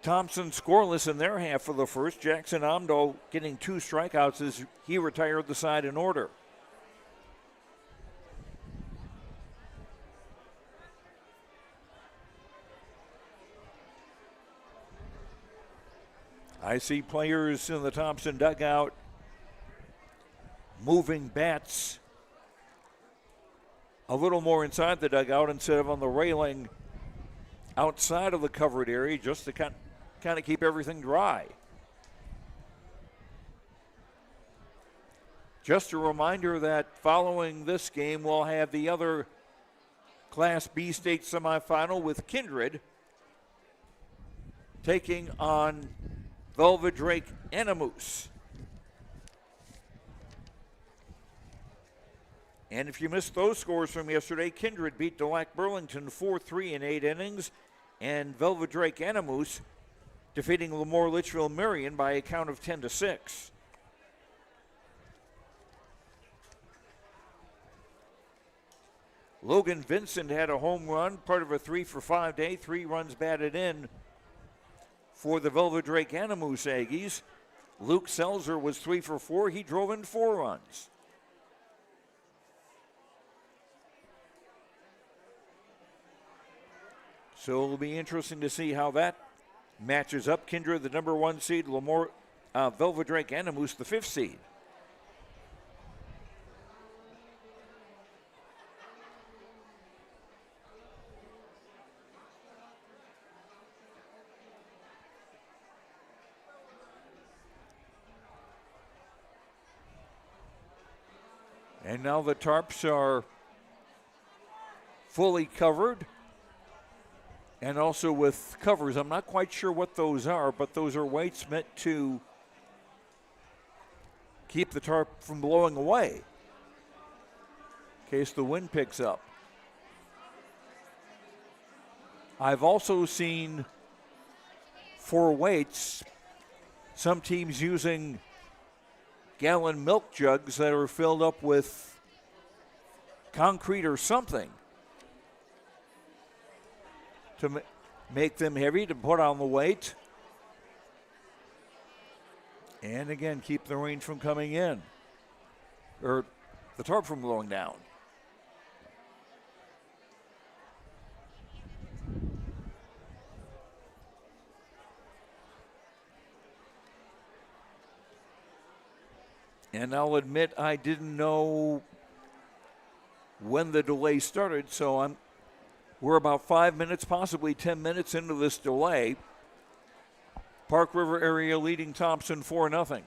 Thompson scoreless in their half of the first. Jackson Amdo getting 2 strikeouts as he retired the side in order. I see players in the Thompson dugout moving bats a little more inside the dugout instead of on the railing outside of the covered area, just to kind of keep everything dry. Just a reminder that following this game, we'll have the other Class B state semifinal with Kindred taking on Velvet Drake Animus. And if you missed those scores from yesterday, Kindred beat Delac Burlington 4-3 in 8 innings, and Velvet Drake Animus defeating Lemoore Litchfield Marion by a count of 10-6. Logan Vincent had a home run, part of a 3-for-5 day, 3 runs batted in for the Velvet Drake Animus Aggies. Luke Selzer was 3-for-4. He drove in 4 runs. So it'll be interesting to see how that matches up. Kindred, the number 1 seed, Lemoore, Velvet Drake Animus, the 5th seed. And now the tarps are fully covered and also with covers. I'm not quite sure what those are, but those are weights meant to keep the tarp from blowing away in case the wind picks up. I've also seen for weights some teams using gallon milk jugs that are filled up with concrete or something to make them heavy to put on the weight. And again, keep the rain from coming in, or the tarp from blowing down. And I'll admit I didn't know when the delay started, so we're about 5 minutes, possibly 10 minutes into this delay. Park River area leading Thompson 4-0.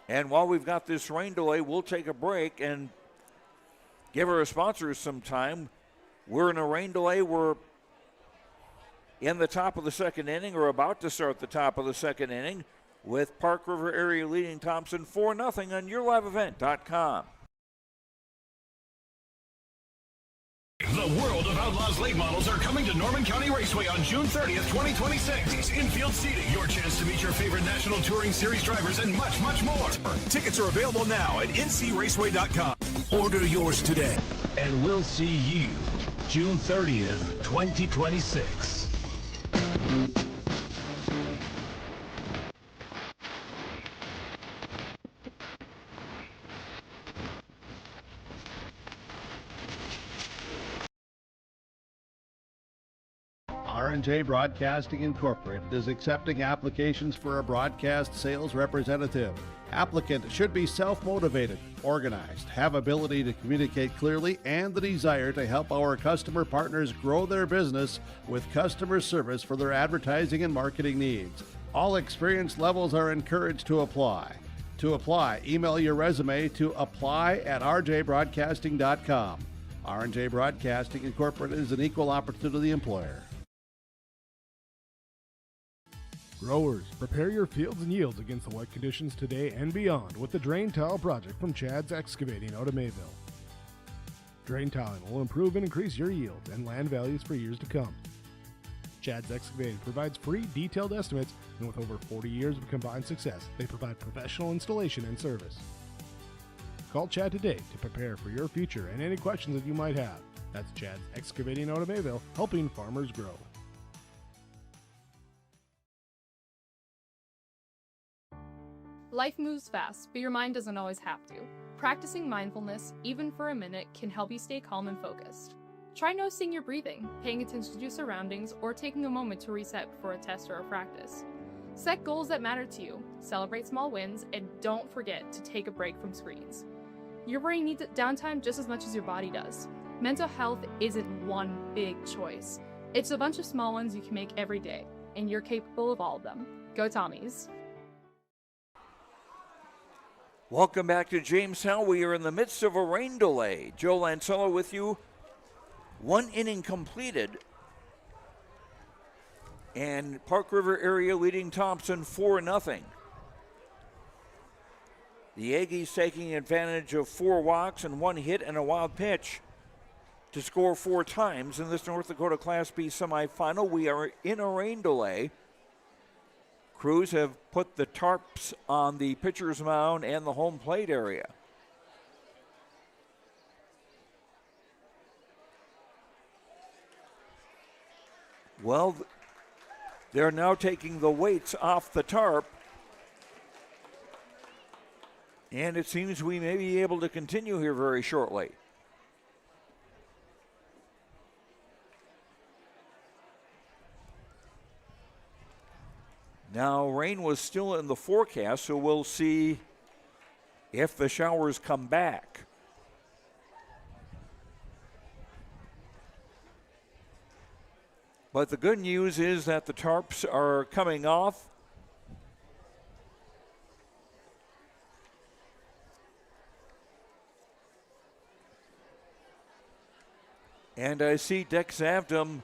And while we've got this rain delay, we'll take a break and give our sponsors some time. We're in a rain delay. We're in the top of the second inning, or about to start the top of the second inning, with Park River area leading Thompson 4-0 on YourLiveEvent.com. The World of Outlaws late models are coming to Norman County Raceway on June 30th, 2026. Infield seating, your chance to meet your favorite National Touring Series drivers, and much, much more. Tickets are available now at ncraceway.com. Order yours today, and we'll see you June 30th, 2026. R&J Broadcasting Incorporated is accepting applications for a broadcast sales representative. Applicant should be self-motivated, organized, have ability to communicate clearly, and the desire to help our customer partners grow their business with customer service for their advertising and marketing needs. All experience levels are encouraged to apply. To apply, email your resume to apply@rjbroadcasting.com. R&J Broadcasting Incorporated is an equal opportunity employer. Growers, prepare your fields and yields against the wet conditions today and beyond with the Drain Tile Project from Chad's Excavating out of Mayville. Drain tiling will improve and increase your yields and land values for years to come. Chad's Excavating provides free detailed estimates, and with over 40 years of combined success, they provide professional installation and service. Call Chad today to prepare for your future and any questions that you might have. That's Chad's Excavating out of Mayville, helping farmers grow. Life moves fast, but your mind doesn't always have to. Practicing mindfulness, even for a minute, can help you stay calm and focused. Try noticing your breathing, paying attention to your surroundings, or taking a moment to reset before a test or a practice. Set goals that matter to you, celebrate small wins, and don't forget to take a break from screens. Your brain needs downtime just as much as your body does. Mental health isn't one big choice. It's a bunch of small ones you can make every day, and you're capable of all of them. Go Tommies! Welcome back to Jamestown. We are in the midst of a rain delay. Joe Lancello with you. 1 inning completed. And Park River area leading Thompson 4-0. The Aggies taking advantage of 4 walks and 1 hit and a wild pitch to score 4 times in this North Dakota Class B semifinal. We are in a rain delay. Crews have put the tarps on the pitcher's mound and the home plate area. Well, they're now taking the weights off the tarp, and it seems we may be able to continue here very shortly. Now, rain was still in the forecast, so we'll see if the showers come back. But the good news is that the tarps are coming off. And I see Dex Avdom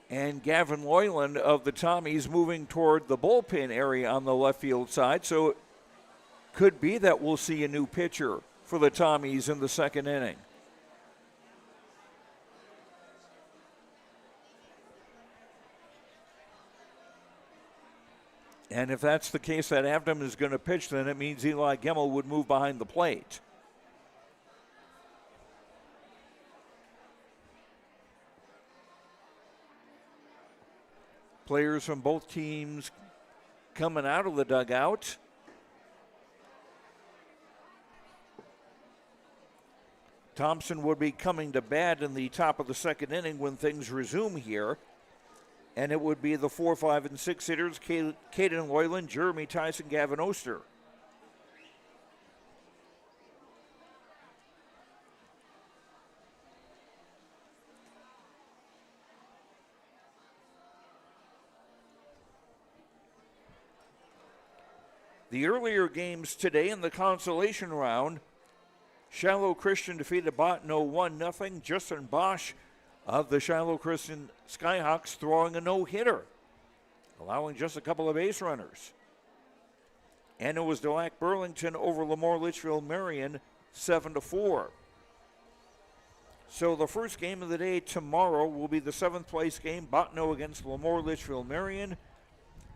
and Gavin Loyland of the Tommies moving toward the bullpen area on the left field side. So it could be that we'll see a new pitcher for the Tommies in the second inning. And if that's the case that Avdom is going to pitch, then it means Eli Gemmel would move behind the plate. Players from both teams coming out of the dugout. Thompson would be coming to bat in the top of the second inning when things resume here. And it would be the 4, 5, and 6 hitters, Caden Loyland, Jeremy Tyson, Gavin Oster. The earlier games today in the consolation round, Shiloh Christian defeated Bottineau 1-0. Justin Bosch of the Shiloh Christian Skyhawks throwing a no-hitter, allowing just a couple of base runners. And it was Delac Burlington over Lemoore Litchfield Marion 7-4. So the first game of the day tomorrow will be the 7th place game, Bottineau against Lemoore Litchfield Marion.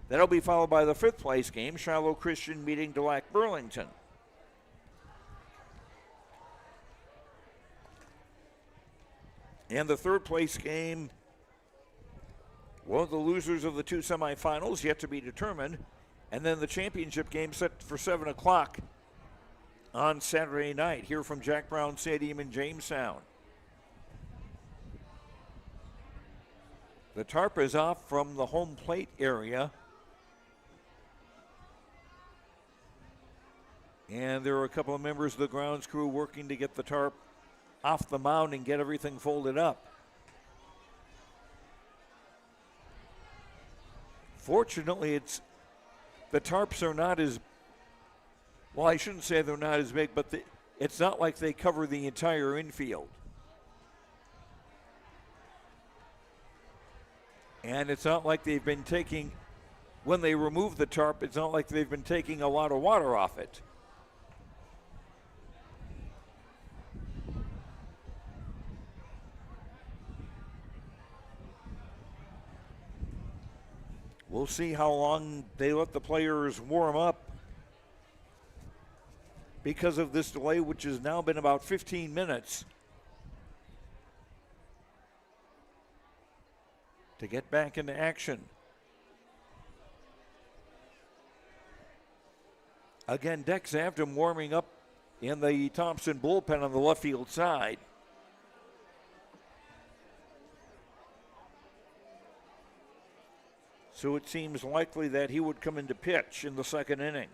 That'll be followed by the 5th place game, Shiloh Christian meeting Delac Burlington. And the 3rd place game, well, the losers of the 2 semifinals yet to be determined. And then the championship game set for 7 o'clock on Saturday night here from Jack Brown Stadium in Jamestown. The tarp is off from the home plate area. And there are a couple of members of the grounds crew working to get the tarp off the mound and get everything folded up. Fortunately, the tarps are not as, well, I shouldn't say they're not as big, but it's not like they cover the entire infield. And it's not like they've been taking, when they remove the tarp, it's not like they've been taking a lot of water off it. We'll see how long they let the players warm up because of this delay, which has now been about 15 minutes to get back into action. Again, Dex Avdom warming up in the Thompson bullpen on the left field side. So it seems likely that he would come into pitch in the second inning.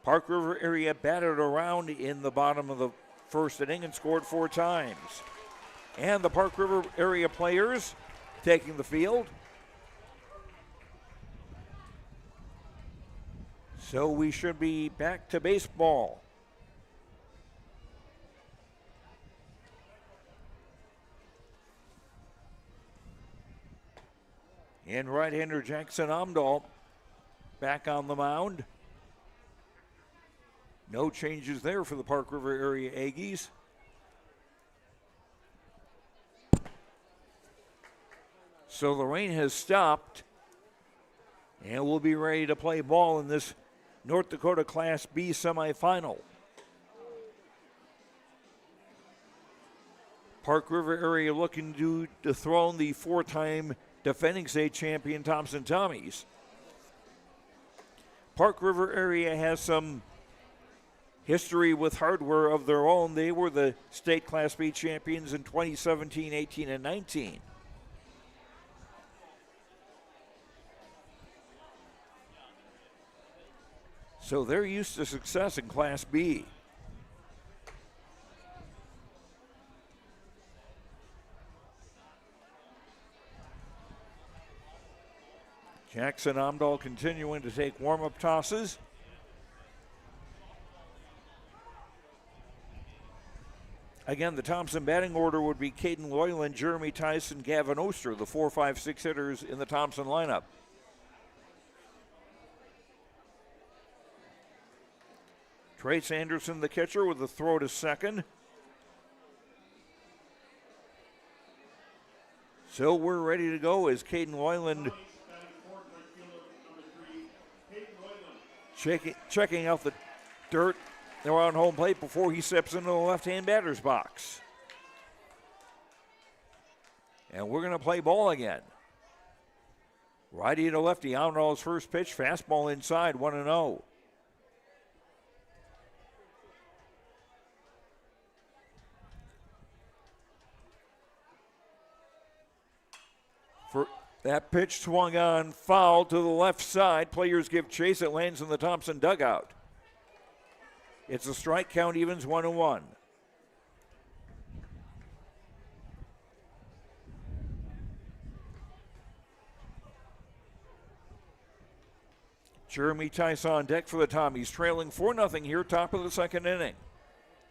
Park River area batted around in the bottom of the first inning and scored 4 times. And the Park River area players taking the field. So we should be back to baseball. And right-hander Jackson Omdahl back on the mound. No changes there for the Park River area Aggies. So the rain has stopped, and we'll be ready to play ball in this North Dakota Class B semifinal. Park River area looking to dethrone the four-time defending state champion Thompson Tommies. Park River area has some history with hardware of their own. They were the state Class B champions in 2017, 18, and 19. So they're used to success in Class B. Jackson Omdahl continuing to take warm-up tosses. Again, the Thompson batting order would be Caden Loyland, Jeremy Tyson, Gavin Oster, the 4, 5, 6 hitters in the Thompson lineup. Trace Anderson, the catcher, with the throw to second. So we're ready to go as Caden Loyland checking out the dirt around home plate before he steps into the left-hand batter's box. And we're going to play ball again. Righty to lefty, Omdahl's first pitch, fastball inside, 1-0. That pitch swung on, foul to the left side. Players give chase. It lands in the Thompson dugout. It's a strike count, evens 1-1. Jeremy Tice on deck for the Tommies, trailing 4-0 here, top of the second inning.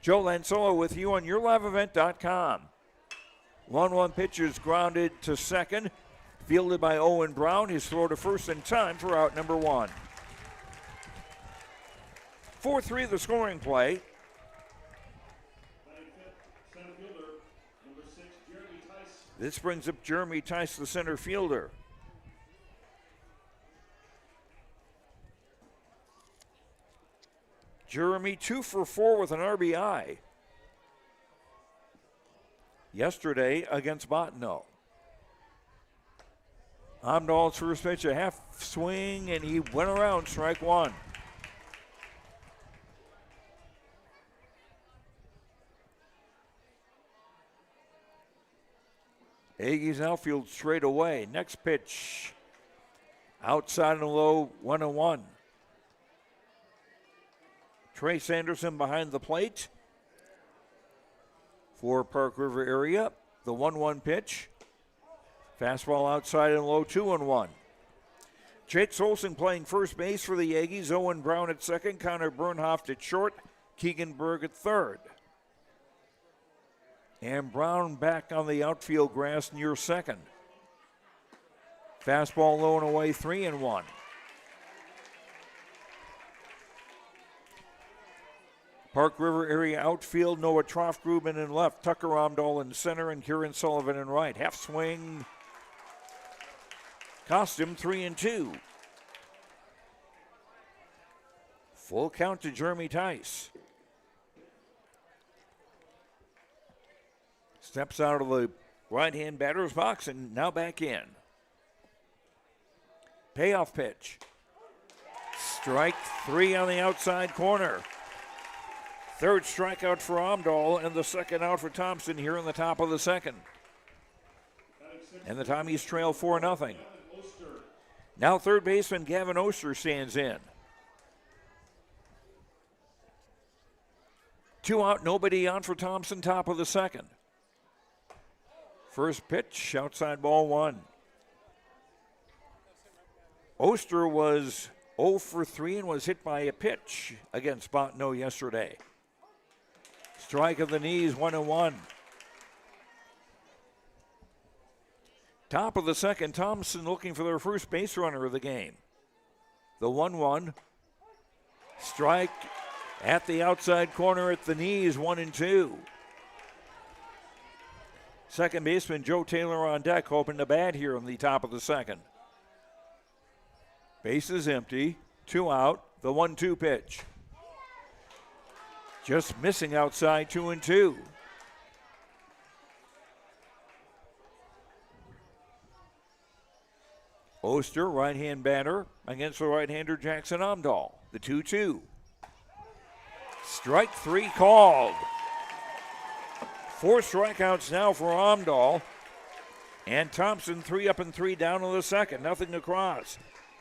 Joe Lanzola with you on YourLiveEvent.com. 1-1 pitch is grounded to second. Fielded by Owen Brown. His throw to first in time for out number 1. 4-3 the scoring play. This brings up Jeremy Tice, the center fielder. Jeremy 2 for 4 with an RBI yesterday against Bottineau. Omdahl's first pitch, a half swing, and he went around, strike 1. Aggies outfield straight away. Next pitch, outside and low, 1-1. Trace Anderson behind the plate for Park River area. The 1-1 pitch. Fastball outside and low, 2-1. Jake Solson playing first base for the Aggies. Owen Brown at second. Connor Bernhoft at short. Keegan Berg at third. And Brown back on the outfield grass near second. Fastball low and away, 3-1. Park River area outfield, Noah Troftgruben in left, Tucker Omdahl in center, and Kieran Sullivan in right. Half swing. Cost him 3-2. Full count to Jeremy Tice. Steps out of the right-hand batter's box and now back in. Payoff pitch. Strike 3 on the outside corner. Third strikeout for Omdahl and the second out for Thompson here in the top of the second. And the Tommies trail 4-0. Now third baseman Gavin Oster stands in. 2 out, nobody on for Thompson, top of the second. First pitch, outside ball 1. Oster was 0 for 3 and was hit by a pitch against Bottineau yesterday. Strike of the knees, 1-1. Top of the second, Thompson looking for their first base runner of the game. The 1-1. Strike At the outside corner at the knees, 1-2. Second baseman Joe Taylor on deck, hoping to bat here in the top of the second. Base is empty, 2 out, the 1-2 pitch. Just missing outside, 2-2. Oster, right-hand batter, against the right-hander Jackson Amdahl. The 2-2. Strike 3 called. 4 strikeouts now for Amdahl. And Thompson 3 up and 3 down in the second, nothing across.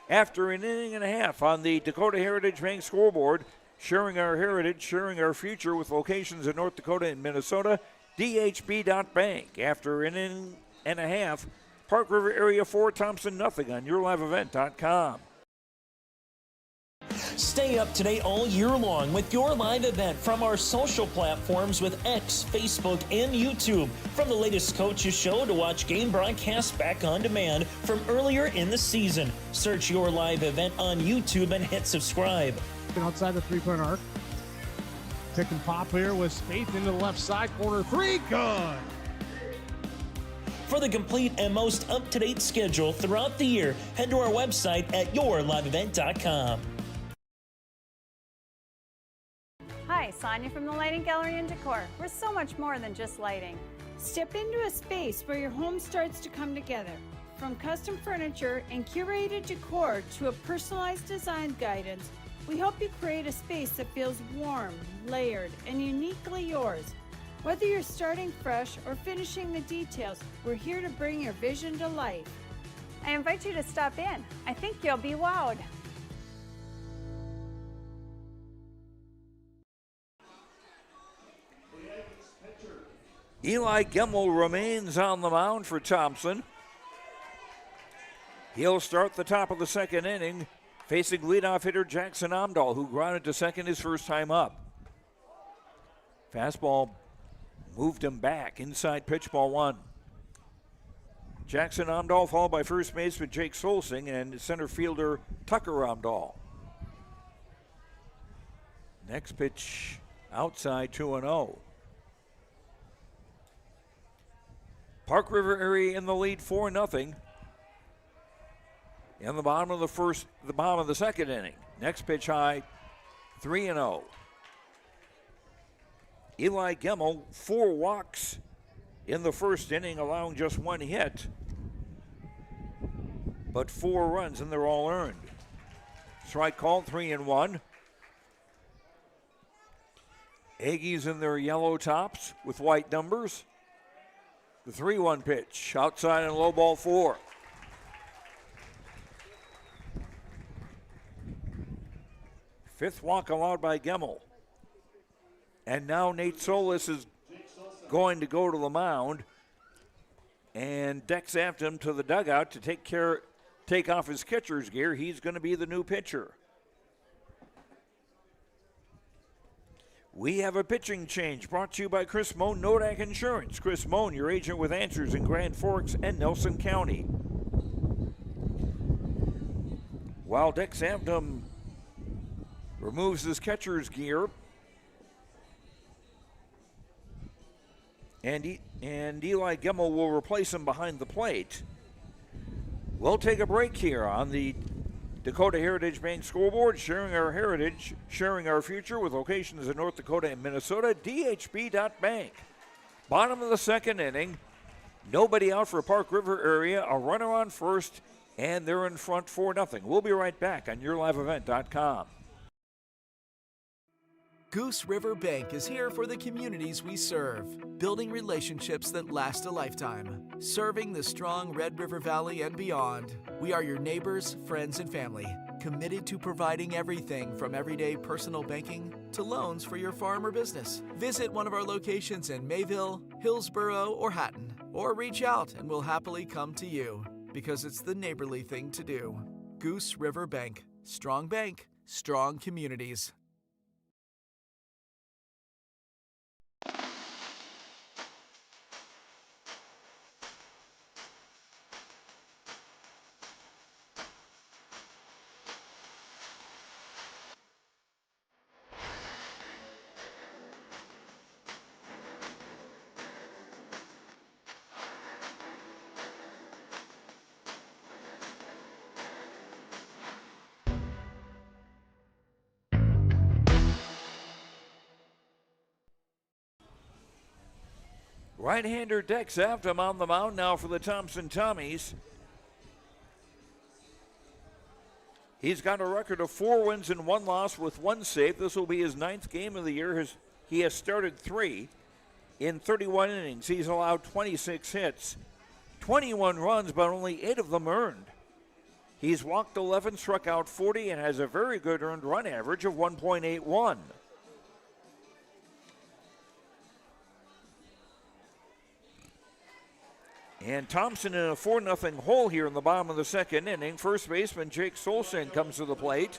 After an inning and a half on the Dakota Heritage Bank scoreboard, sharing our heritage, sharing our future with locations in North Dakota and Minnesota, DHB.bank. After an inning and a half, Park River Area 4, Thompson nothing on yourliveevent.com. Stay up to date all year long with your live event from our social platforms with X, Facebook, and YouTube. From the latest coaches show to watch game broadcasts back on demand from earlier in the season. Search your live event on YouTube and hit subscribe. Outside the three-point arc. Pick and pop here with Spaeth into the left side corner. 3, good. For the complete and most up-to-date schedule throughout the year, head to our website at yourliveevent.com. Hi, Sonia from the Lighting Gallery and Decor. We're so much more than just lighting. Step into a space where your home starts to come together. From custom furniture and curated decor to a personalized design guidance, we help you create a space that feels warm, layered, and uniquely yours. Whether you're starting fresh or finishing the details, we're here to bring your vision to life. I invite you to stop in. I think you'll be wowed. Eli Gemmel remains on the mound for Thompson. He'll start the top of the second inning, facing leadoff hitter Jackson Amdahl, who grounded to second his first time up. Fastball moved him back, inside pitch, ball 1. Jackson Amdahl followed by first baseman Jake Solsing and center fielder Tucker Amdahl. Next pitch outside, 2-0. Park River Area in the lead, 4-0. In the bottom of the second inning. Next pitch high, 3-0. Eli Gemmel, 4 walks in the first inning, allowing just 1 hit, but 4 runs, and they're all earned. Strike called, 3-1. Aggies in their yellow tops with white numbers. The 3-1 pitch, outside and low, ball 4. Fifth walk allowed by Gemmel. And now Nate Solis is going to go to the mound. And Dex after him to the dugout to take off his catcher's gear. He's going to be the new pitcher. We have a pitching change brought to you by Chris Moan, Nodak Insurance. Chris Moan, your agent with answers in Grand Forks and Nelson County. While Dex Amdam removes his catcher's gear, and Eli Gemmel will replace him behind the plate. We'll take a break here on the Dakota Heritage Bank scoreboard, sharing our heritage, sharing our future with locations in North Dakota and Minnesota, DHB.bank. Bottom of the second inning, nobody out for Park River Area, a runner on first, and they're in front 4-0. We'll be right back on yourliveevent.com. Goose River Bank is here for the communities we serve, building relationships that last a lifetime. Serving the strong Red River Valley and beyond, we are your neighbors, friends, and family, committed to providing everything from everyday personal banking to loans for your farm or business. Visit one of our locations in Mayville, Hillsboro, or Hatton, or reach out and we'll happily come to you, because it's the neighborly thing to do. Goose River Bank. Strong bank, strong communities. Right-hander Dex Avdom on the mound now for the Thompson Tommies. He's got a record of 4 wins and 1 loss with 1 save. This will be his 9th game of the year. He has started 3 in 31 innings. He's allowed 26 hits, 21 runs, but only 8 of them earned. He's walked 11, struck out 40, and has a very good earned run average of 1.81. And Thompson in a 4-0 hole here in the bottom of the 2nd inning. First baseman Jake Solsing comes to the plate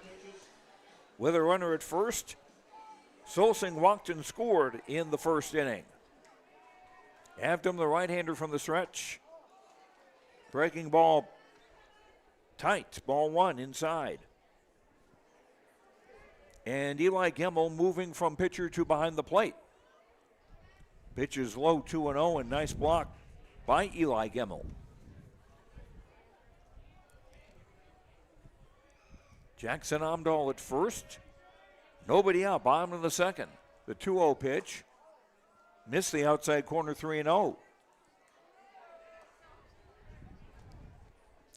with a runner at first. Solsing walked and scored in the 1st inning. Avdom, the right-hander from the stretch. Breaking ball tight, ball 1 inside. And Eli Gemmel moving from pitcher to behind the plate. Pitch is low, 2-0, and nice block by Eli Gemmel. Jackson Amdahl at first. Nobody out, bottom of the 2nd. The 2-0 pitch. Missed the outside corner, 3-0.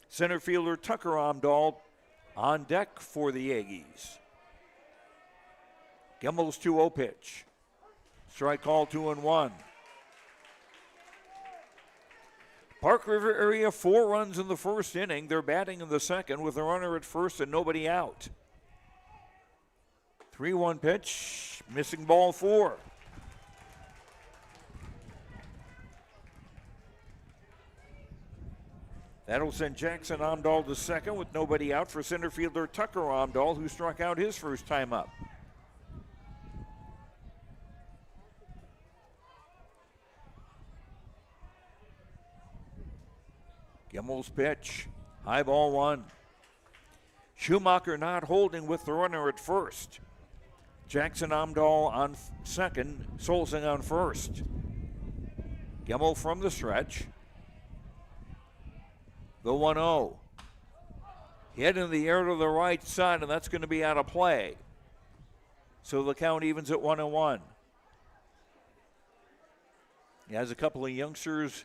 Center fielder Tucker Amdahl on deck for the Aggies. Gemmel's 2-0 pitch. Strike call, 2-1. Park River area, 4 runs in the 1st inning. They're batting in the 2nd with a runner at first and nobody out. 3-1 pitch, missing ball 4. That'll send Jackson Amdahl to second with nobody out for center fielder Tucker Amdahl, who struck out his first time up. Gemmel's pitch, high ball 1. Schumacher not holding with the runner at first. Jackson Amdahl on second, Solsing on first. Gemmel from the stretch. The 1-0. Hit in the air to the right side, and that's going to be out of play. So the count evens at 1-1. He has a couple of youngsters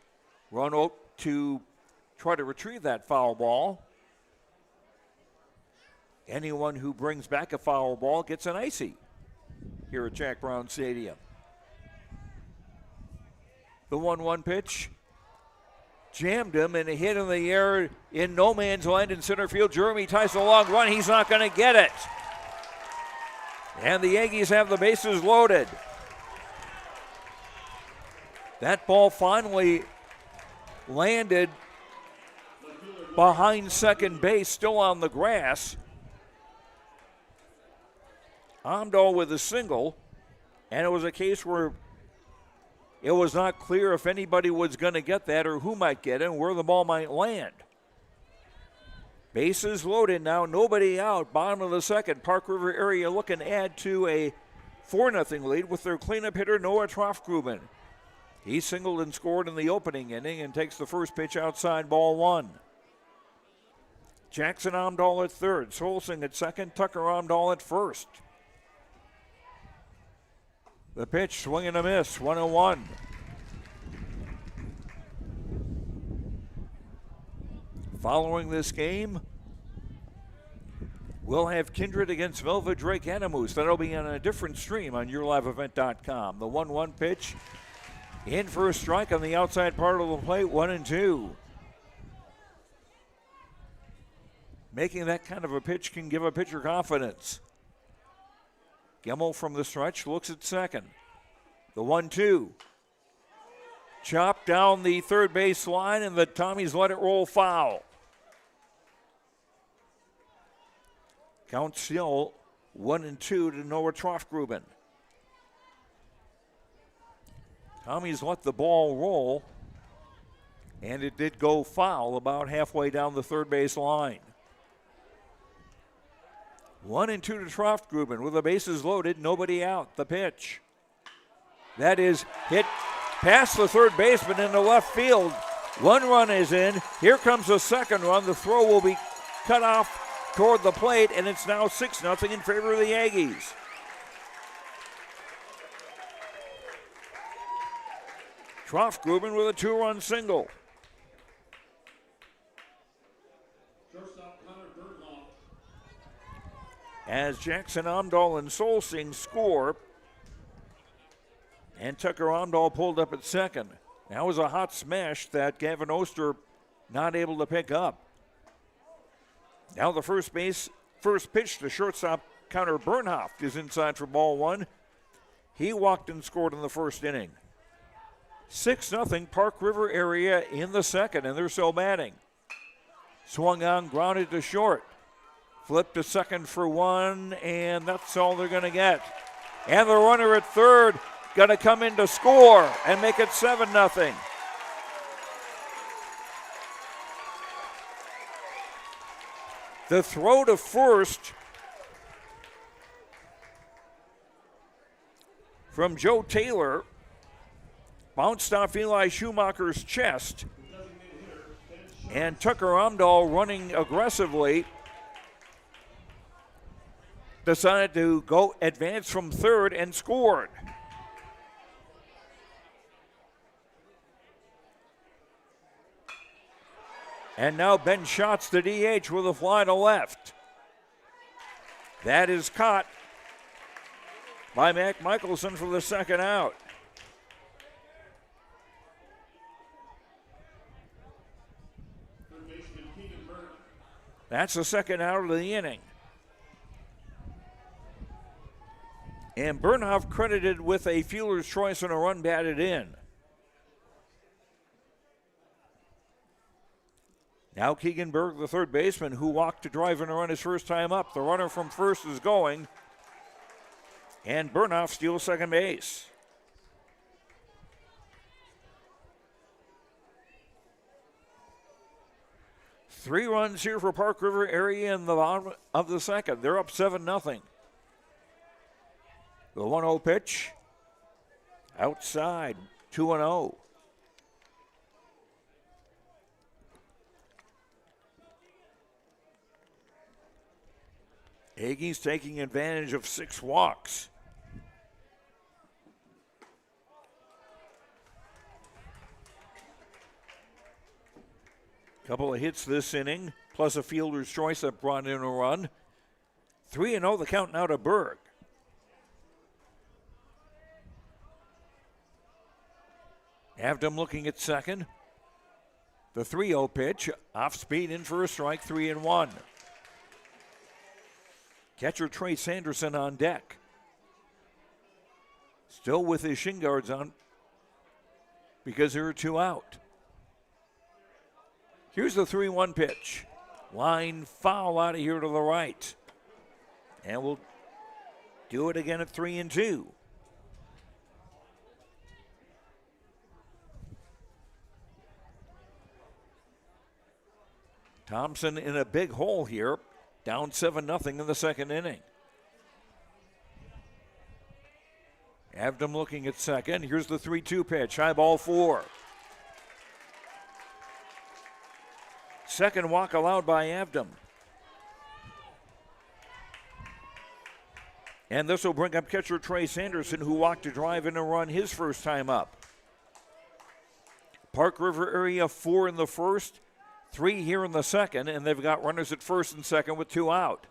run out to try to retrieve that foul ball. Anyone who brings back a foul ball gets an icy here at Jack Brown Stadium. The 1-1 pitch jammed him, and a hit in the air in no man's land in center field. Jeremy Tice a long run. He's not going to get it. And the Aggies have the bases loaded. That ball finally landed behind second base, still on the grass. Amdahl with a single, and it was a case where it was not clear if anybody was going to get that or who might get it and where the ball might land. Bases loaded now, nobody out, bottom of the 2nd. Park River area looking to add to a 4-0 lead with their cleanup hitter Noah Troftgruben. He singled and scored in the opening inning and takes the first pitch outside, ball 1. Jackson Amdahl at third, Solsing at second, Tucker Amdahl at first. The pitch, swing and a miss, 1-1. Following this game, we'll have Kindred against Velvet Drake Animus. That'll be on a different stream on YourLiveEvent.com. The 1-1 pitch, in for a strike on the outside part of the plate, 1-2. Making that kind of a pitch can give a pitcher confidence. Gemmel from the stretch looks at second. The 1-2. Chopped down the third base line, and the Tommies let it roll foul. Count still 1-2 to Noah Troftgruben. Tommies let the ball roll, and it did go foul about halfway down the third base line. 1-2 to Troftgruben with the bases loaded, nobody out. The pitch. That is hit past the third baseman into left field. 1 run is in. Here comes the second run. The throw will be cut off toward the plate, and it's now 6-0 in favor of the Aggies. Schroffgruben with a 2-run single. As Jackson Omdahl and Solsing score, and Tucker Omdahl pulled up at second. That was a hot smash that Gavin Oster not able to pick up. Now the first pitch to shortstop Connor Bernhoft is inside for ball one. He walked and scored in the first inning. 6-0 Park River area in the second, and they're still batting. Swung on, grounded to short. Flipped to second for one, and that's all they're going to get. And the runner at third going to come in to score and make it 7-0. The throw to first from Joe Taylor bounced off Eli Schumacher's chest, and Tucker Omdahl, running aggressively, decided to go advance from third and scored. And now Ben Schatz, the DH, with a fly to left. That is caught by Mac Michelson for the second out. That's the second out of the inning. And Bernhoft credited with a fielder's choice and a run batted in. Now Keegan Berg, the third baseman, who walked to drive and run his first time up. The runner from first is going. And Bernhoft steals second base. Three runs here for Park River area in the bottom of the second. They're up 7-0. The 1-0 pitch. Outside, 2-0. Aggies taking advantage of 6 walks. Couple of hits this inning, plus a fielder's choice that brought in a run. 3-0 the count now to Berg. Avdom looking at second. The 3-0 pitch, off speed in for a strike, 3-1. Catcher Trey Sanderson on deck. Still with his shin guards on because there are 2 out. Here's the 3-1 pitch. Line foul out of here to the right. And we'll do it again at 3-2. Thompson in a big hole here. Down 7-0 in the second inning. Avdom looking at second. Here's the 3-2 pitch. High ball 4. Second walk allowed by Avdom. And this will bring up catcher Trey Sanderson, who walked to drive in a run his first time up. Park River area 4 in the first. 3 here in the second, and they've got runners at first and second with 2 out.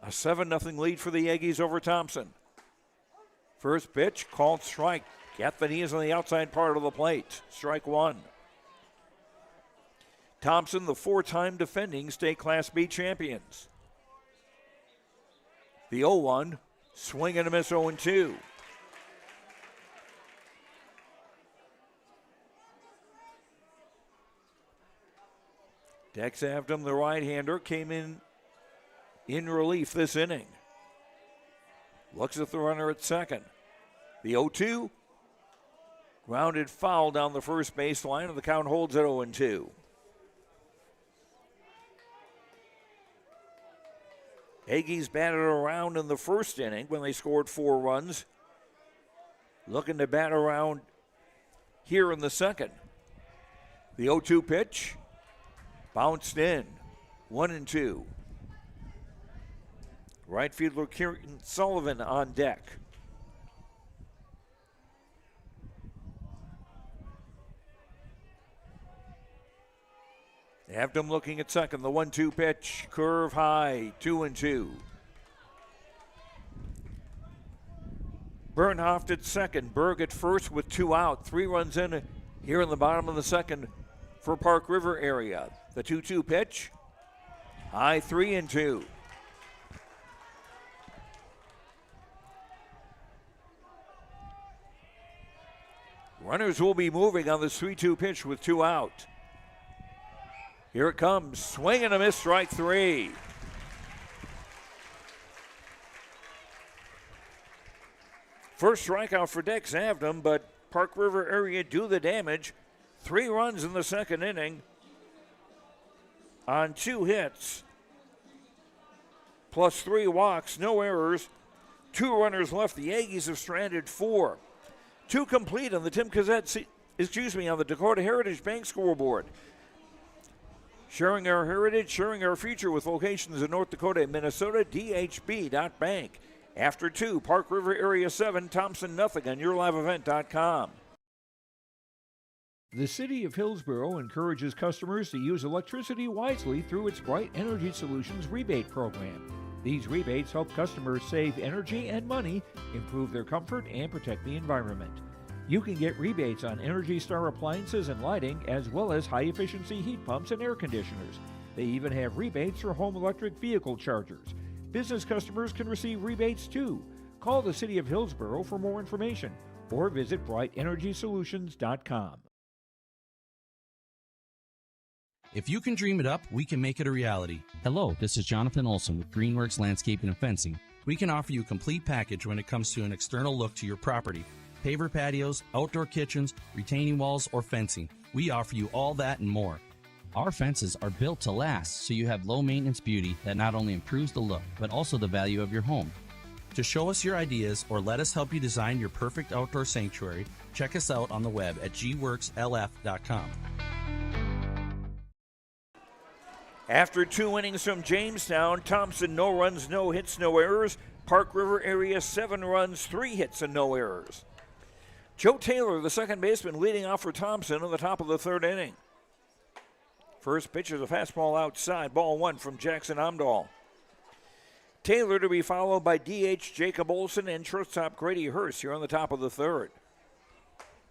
A 7-0 lead for the Aggies over Thompson. First pitch, called strike. Got the knees on the outside part of the plate. Strike 1. Thompson, the 4-time defending state Class B champions. The 0-1, swing and a miss, 0-2. Dex Avdom, the right-hander, came in relief this inning. Looks at the runner at second. The 0-2, grounded foul down the first baseline, and the count holds at 0-2. Aggies batted around in the first inning when they scored 4 runs. Looking to bat around here in the second. The 0-2 pitch. Bounced in, 1-2. Right fielder Kieran Sullivan on deck. Avdom looking at second. The 1-2 pitch. Curve high. 2-2. Bernhoft at second. Berg at first with 2 out. 3 runs in here in the bottom of the second for Park River area. The 2-2 pitch. High. 3-2. Runners will be moving on this 3-2 pitch with 2 out. Here it comes. Swing and a miss, strike 3. First strikeout for Dex Avdom, but Park River area do the damage. 3 runs in the second inning on 2 hits, plus 3 walks, no errors. 2 runners left. The Aggies have stranded 4. 2 complete on the on the Dakota Heritage Bank scoreboard. Sharing our heritage, sharing our future with locations in North Dakota and Minnesota, dhb.bank. After 2, Park River Area 7, Thompson nothing on yourliveevent.com. The City of Hillsboro encourages customers to use electricity wisely through its Bright Energy Solutions rebate program. These rebates help customers save energy and money, improve their comfort, and protect the environment. You can get rebates on Energy Star appliances and lighting, as well as high-efficiency heat pumps and air conditioners. They even have rebates for home electric vehicle chargers. Business customers can receive rebates too. Call the City of Hillsboro for more information or visit brightenergysolutions.com. If you can dream it up, we can make it a reality. Hello, this is Jonathan Olson with Greenworks Landscaping and Fencing. We can offer you a complete package when it comes to an external look to your property. Paver patios, outdoor kitchens, retaining walls, or fencing. We offer you all that and more. Our fences are built to last, so you have low maintenance beauty that not only improves the look, but also the value of your home. To show us your ideas or let us help you design your perfect outdoor sanctuary, check us out on the web at gworkslf.com. After 2 innings from Jamestown, Thompson no runs, no hits, no errors. Park River area 7 runs, 3 hits, and no errors. Joe Taylor, the second baseman, leading off for Thompson in the top of the 3rd inning. First pitch is a fastball outside, ball 1 from Jackson Amdahl. Taylor to be followed by DH Jacob Olson and shortstop Grady Hurst here on the top of the 3rd.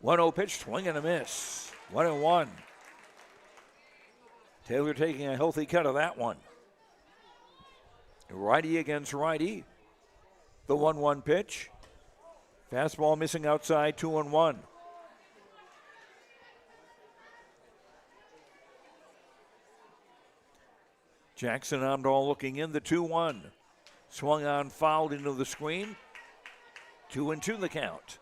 1-0 pitch, swing and a miss. 1-1. Taylor taking a healthy cut of that one. Righty against righty. The 1-1 pitch. Fastball missing outside, 2-1. Jackson Amdahl looking in, the 2-1. Swung on, fouled into the screen. 2-2 the count.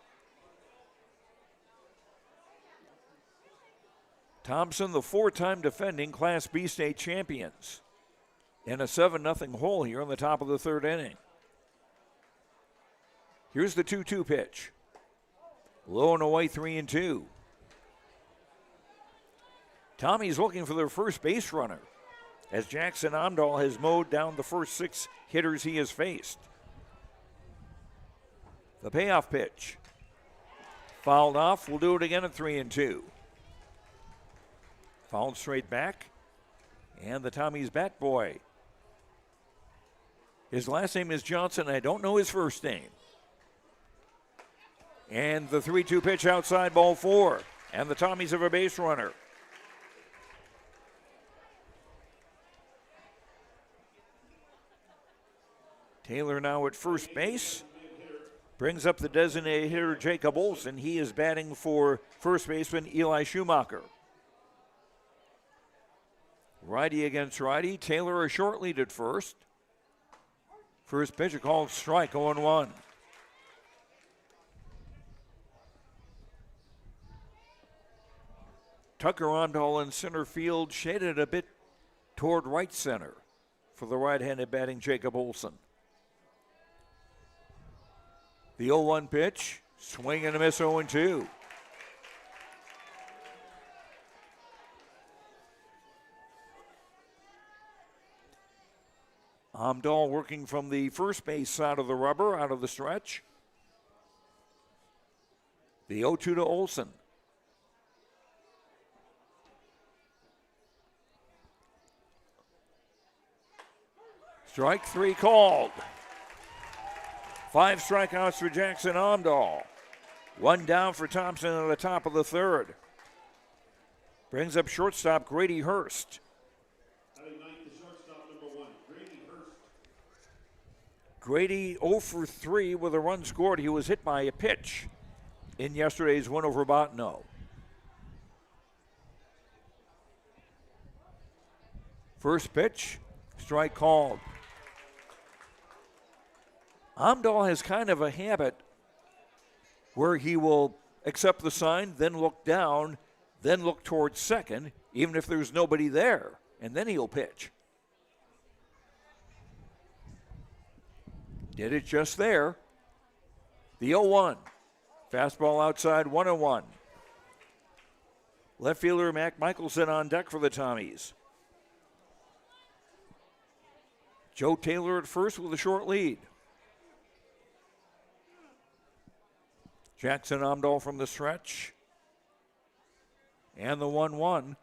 Thompson, the 4-time defending Class B state champions, in a 7-0 hole here on the top of the 3rd inning. Here's the 2-2 pitch. Low and away, 3-2. Tommy's looking for their first base runner, as Jackson Amdahl has mowed down the first 6 hitters he has faced. The payoff pitch. Fouled off. We'll do it again at 3-2. Fouled straight back. And the Tommy's bat boy. His last name is Johnson. I don't know his first name. And the 3-2 pitch outside, ball 4. And the Tommies have a base runner. Taylor now at first base. Brings up the designated hitter, Jacob Olson. He is batting for first baseman Eli Schumacher. Righty against righty. Taylor a short lead at first. First pitch, a called strike, 0-1. Tucker Amdahl in center field, shaded a bit toward right center for the right-handed batting Jacob Olson. The 0-1 pitch, swing and a miss, 0-2. Amdahl working from the first base side of the rubber, out of the stretch. The 0-2 to Olson. Strike 3 called. 5 strikeouts for Jackson Omdahl. 1 down for Thompson at the top of the third. Brings up shortstop Grady Hurst. Grady 0 for 3 with a run scored. He was hit by a pitch in yesterday's win over Bottineau. First pitch, strike called. Omdahl has kind of a habit where he will accept the sign, then look down, then look towards second, even if there's nobody there, and then he'll pitch. Did it just there. The 0-1. Fastball outside, 1-1. Left fielder Mac Michelson on deck for the Tommies. Joe Taylor at first with a short lead. Jackson Omdahl from the stretch. And the 1-1.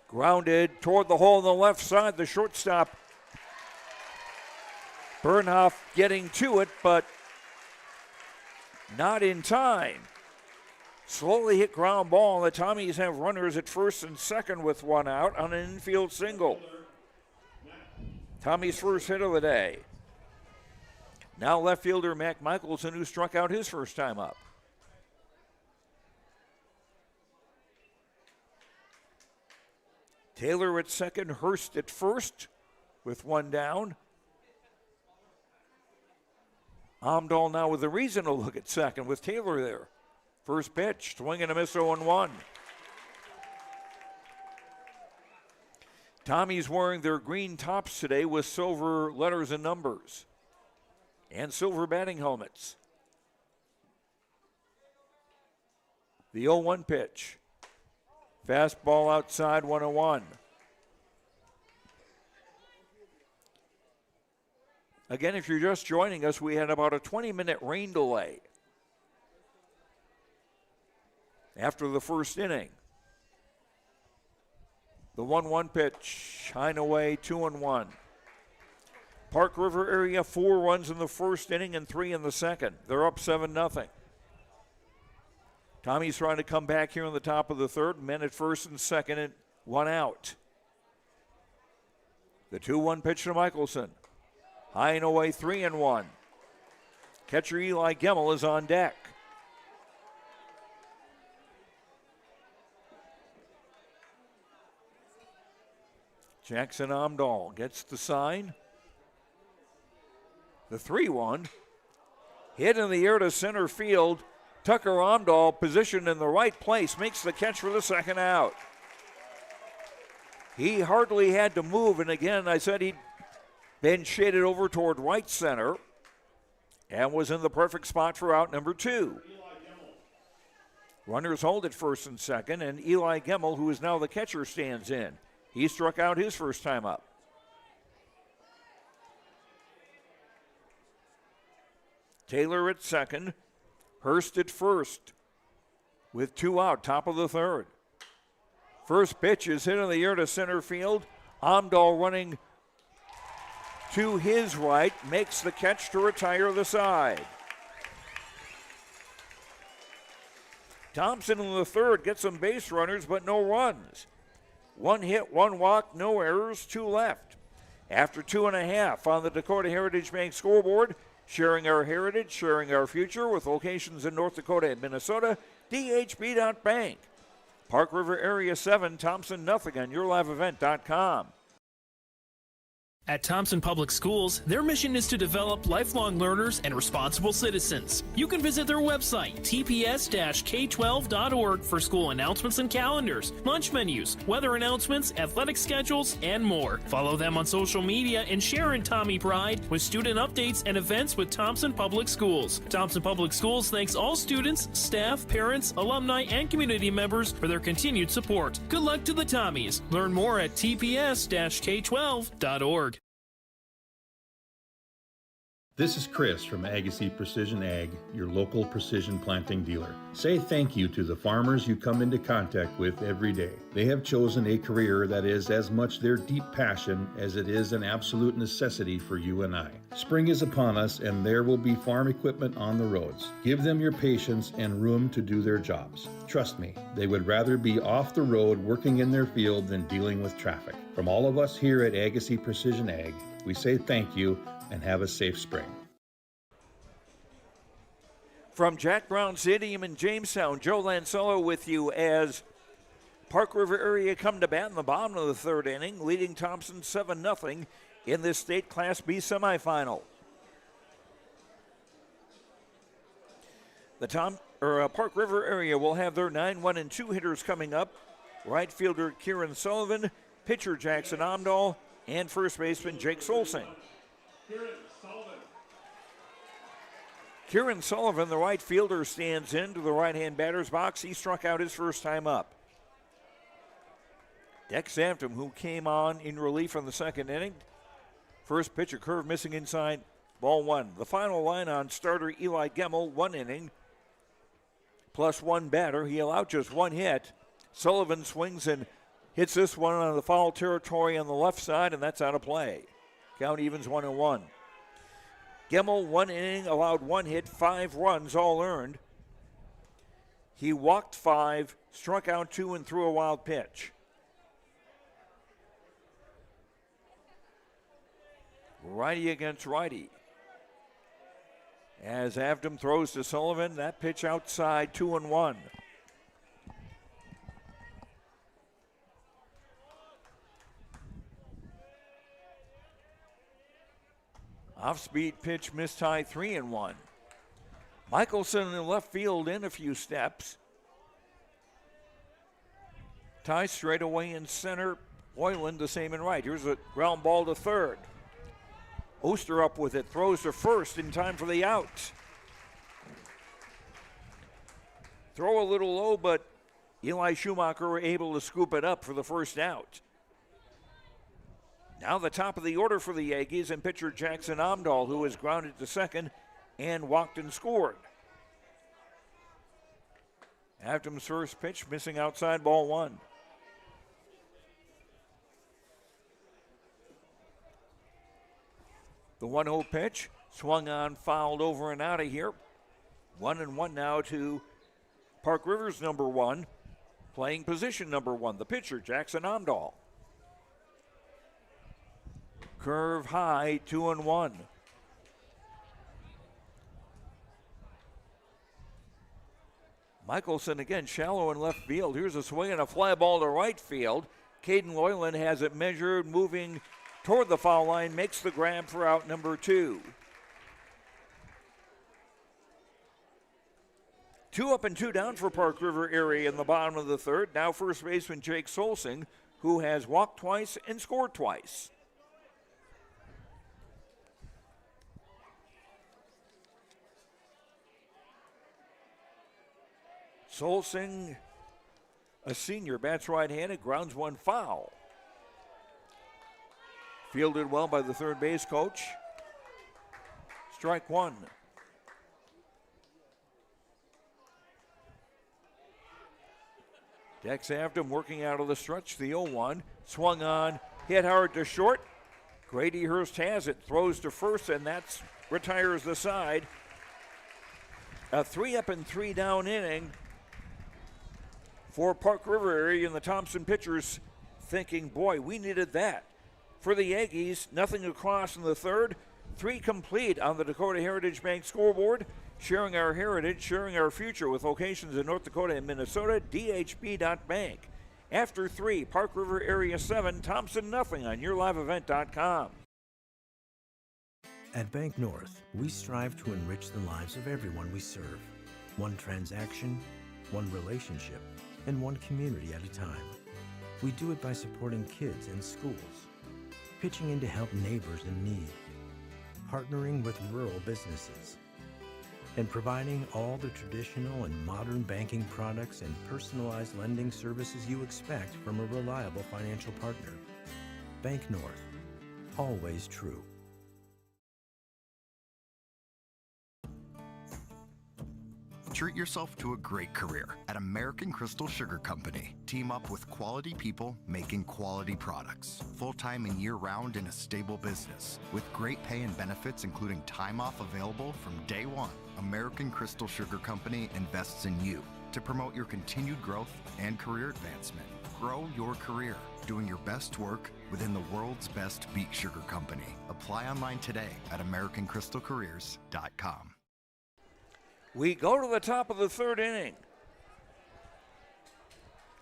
Grounded toward the hole on the left side. The shortstop, Bernhoff, getting to it, but not in time. Slowly hit ground ball. The Tommies have runners at first and second with 1 out on an infield single. Tommy's first hit of the day. Now left fielder Mac Michelson, who struck out his first time up. Taylor at second, Hurst at first with 1 down. Omdahl now with a reason to look at second with Taylor there. First pitch, swing and a miss, 0-1. Tommy's wearing their green tops today with silver letters and numbers and silver batting helmets. The 0-1 pitch. Fastball outside, 1-1. Again, if you're just joining us, we had about a 20-minute rain delay after the first inning. The 1-1 pitch, high and away, 2-1. Park River area, 4 runs in the first inning and 3 in the second. They're up 7-0. Tommy's trying to come back here in the top of the third. Men at first and second and 1 out. The 2-1 pitch to Michelson. High and away, 3-1. Catcher Eli Gemmel is on deck. Jackson Omdahl gets the sign. The 3-1. Hit in the air to center field. Tucker Omdahl, positioned in the right place, makes the catch for the second out. He hardly had to move, and again, I said he'd been shaded over toward right center and was in the perfect spot for out number 2. Runners hold at first and second, and Eli Gemmel, who is now the catcher, stands in. He struck out his first time up. Taylor at second, Hurst at first with 2 out, top of the third. First pitch is hit in the air to center field. Omdahl running to his right, makes the catch to retire the side. Thompson in the third gets some base runners, but no runs. 1 hit, 1 walk, no errors, 2 left. After 2.5 on the Dakota Heritage Bank scoreboard, sharing our heritage, sharing our future with locations in North Dakota and Minnesota, DHB.Bank. Park River Area 7, Thompson nothing on YourLiveEvent.com. At Thompson Public Schools, their mission is to develop lifelong learners and responsible citizens. You can visit their website, tps-k12.org, for school announcements and calendars, lunch menus, weather announcements, athletic schedules, and more. Follow them on social media and share in Tommy Pride with student updates and events with Thompson Public Schools. Thompson Public Schools thanks all students, staff, parents, alumni, and community members for their continued support. Good luck to the Tommies. Learn more at tps-k12.org. This is Chris from Agassiz Precision Ag, your local precision planting dealer. Say thank you to the farmers you come into contact with every day. They have chosen a career that is as much their deep passion as it is an absolute necessity for you and I. Spring is upon us and there will be farm equipment on the roads. Give them your patience and room to do their jobs. Trust me, they would rather be off the road working in their field than dealing with traffic. From all of us here at Agassiz Precision Ag, we say thank you and have a safe spring. From Jack Brown Stadium in Jamestown, Joe Lancello with you as Park River area come to bat in the bottom of the third inning, leading Thompson 7-0 in this state Class B semifinal. The Park River area will have their 9-1 and 2 hitters coming up. Right fielder Kieran Sullivan, pitcher Jackson Omdahl, and first baseman Jake Solsing. Kieran Sullivan, the right fielder, stands into the right-hand batter's box. He struck out his first time up. Dex Ampton, who came on in relief from the second inning. First pitch, a curve missing inside, ball one. The final line on starter Eli Gemmel, 1 inning, plus 1 batter. He allowed just 1 hit. Sullivan swings and hits this one on the foul territory on the left side, and that's out of play. Count evens 1-1. Gemmel, 1 inning, allowed 1 hit, 5 runs, all earned. He walked 5, struck out 2, and threw a wild pitch. Righty against righty. As Avdom throws to Sullivan, that pitch outside, 2-1. Off-speed pitch missed high, 3-1. Michelson in left field in a few steps. Ty straight away in center. Oyland the same in right. Here's a ground ball to third. Oster up with it, throws to first in time for the out. Throw a little low, but Eli Schumacher able to scoop it up for the first out. Now the top of the order for the Aggies and pitcher Jackson Omdahl, who is grounded to second and walked and scored. Avdom's first pitch missing outside, ball 1. The 1-0 pitch swung on, fouled over and out of here. 1-1 now to Park River's number 1, playing position number 1, the pitcher Jackson Omdahl. Curve high, 2-1. Michelson again shallow in left field. Here's a swing and a fly ball to right field. Caden Oyland has it measured, moving toward the foul line, makes the grab for out number 2. 2 up and 2 down for Park River area in the bottom of the third. Now first baseman Jake Solsing, who has walked twice and scored twice. Solsing, a senior, bats right-handed, grounds 1 foul. Fielded well by the third base coach. Strike 1. Dex Avdom working out of the stretch, the 0-1. Swung on, hit hard to short. Grady Hurst has it, throws to first, and that retires the side. A 3 up and 3 down inning for Park River area, and the Thompson pitchers thinking, boy, we needed that. For the Aggies, nothing across in the third. 3 complete on the Dakota Heritage Bank scoreboard. Sharing our heritage, sharing our future with locations in North Dakota and Minnesota, dhb.bank. After 3, Park River area 7, Thompson nothing on yourliveevent.com. At Bank North, we strive to enrich the lives of everyone we serve. One transaction, one relationship, and one community at a time. We do it by supporting kids and schools, pitching in to help neighbors in need, partnering with rural businesses, and providing all the traditional and modern banking products and personalized lending services you expect from a reliable financial partner. Bank North, always true. Treat yourself to a great career at American Crystal Sugar Company. Team up with quality people making quality products. Full-time and year-round in a stable business. With great pay and benefits including time off available from day one. American Crystal Sugar Company invests in you to promote your continued growth and career advancement. Grow your career, doing your best work within the world's best beet sugar company. Apply online today at AmericanCrystalCareers.com. We go to the top of the third inning.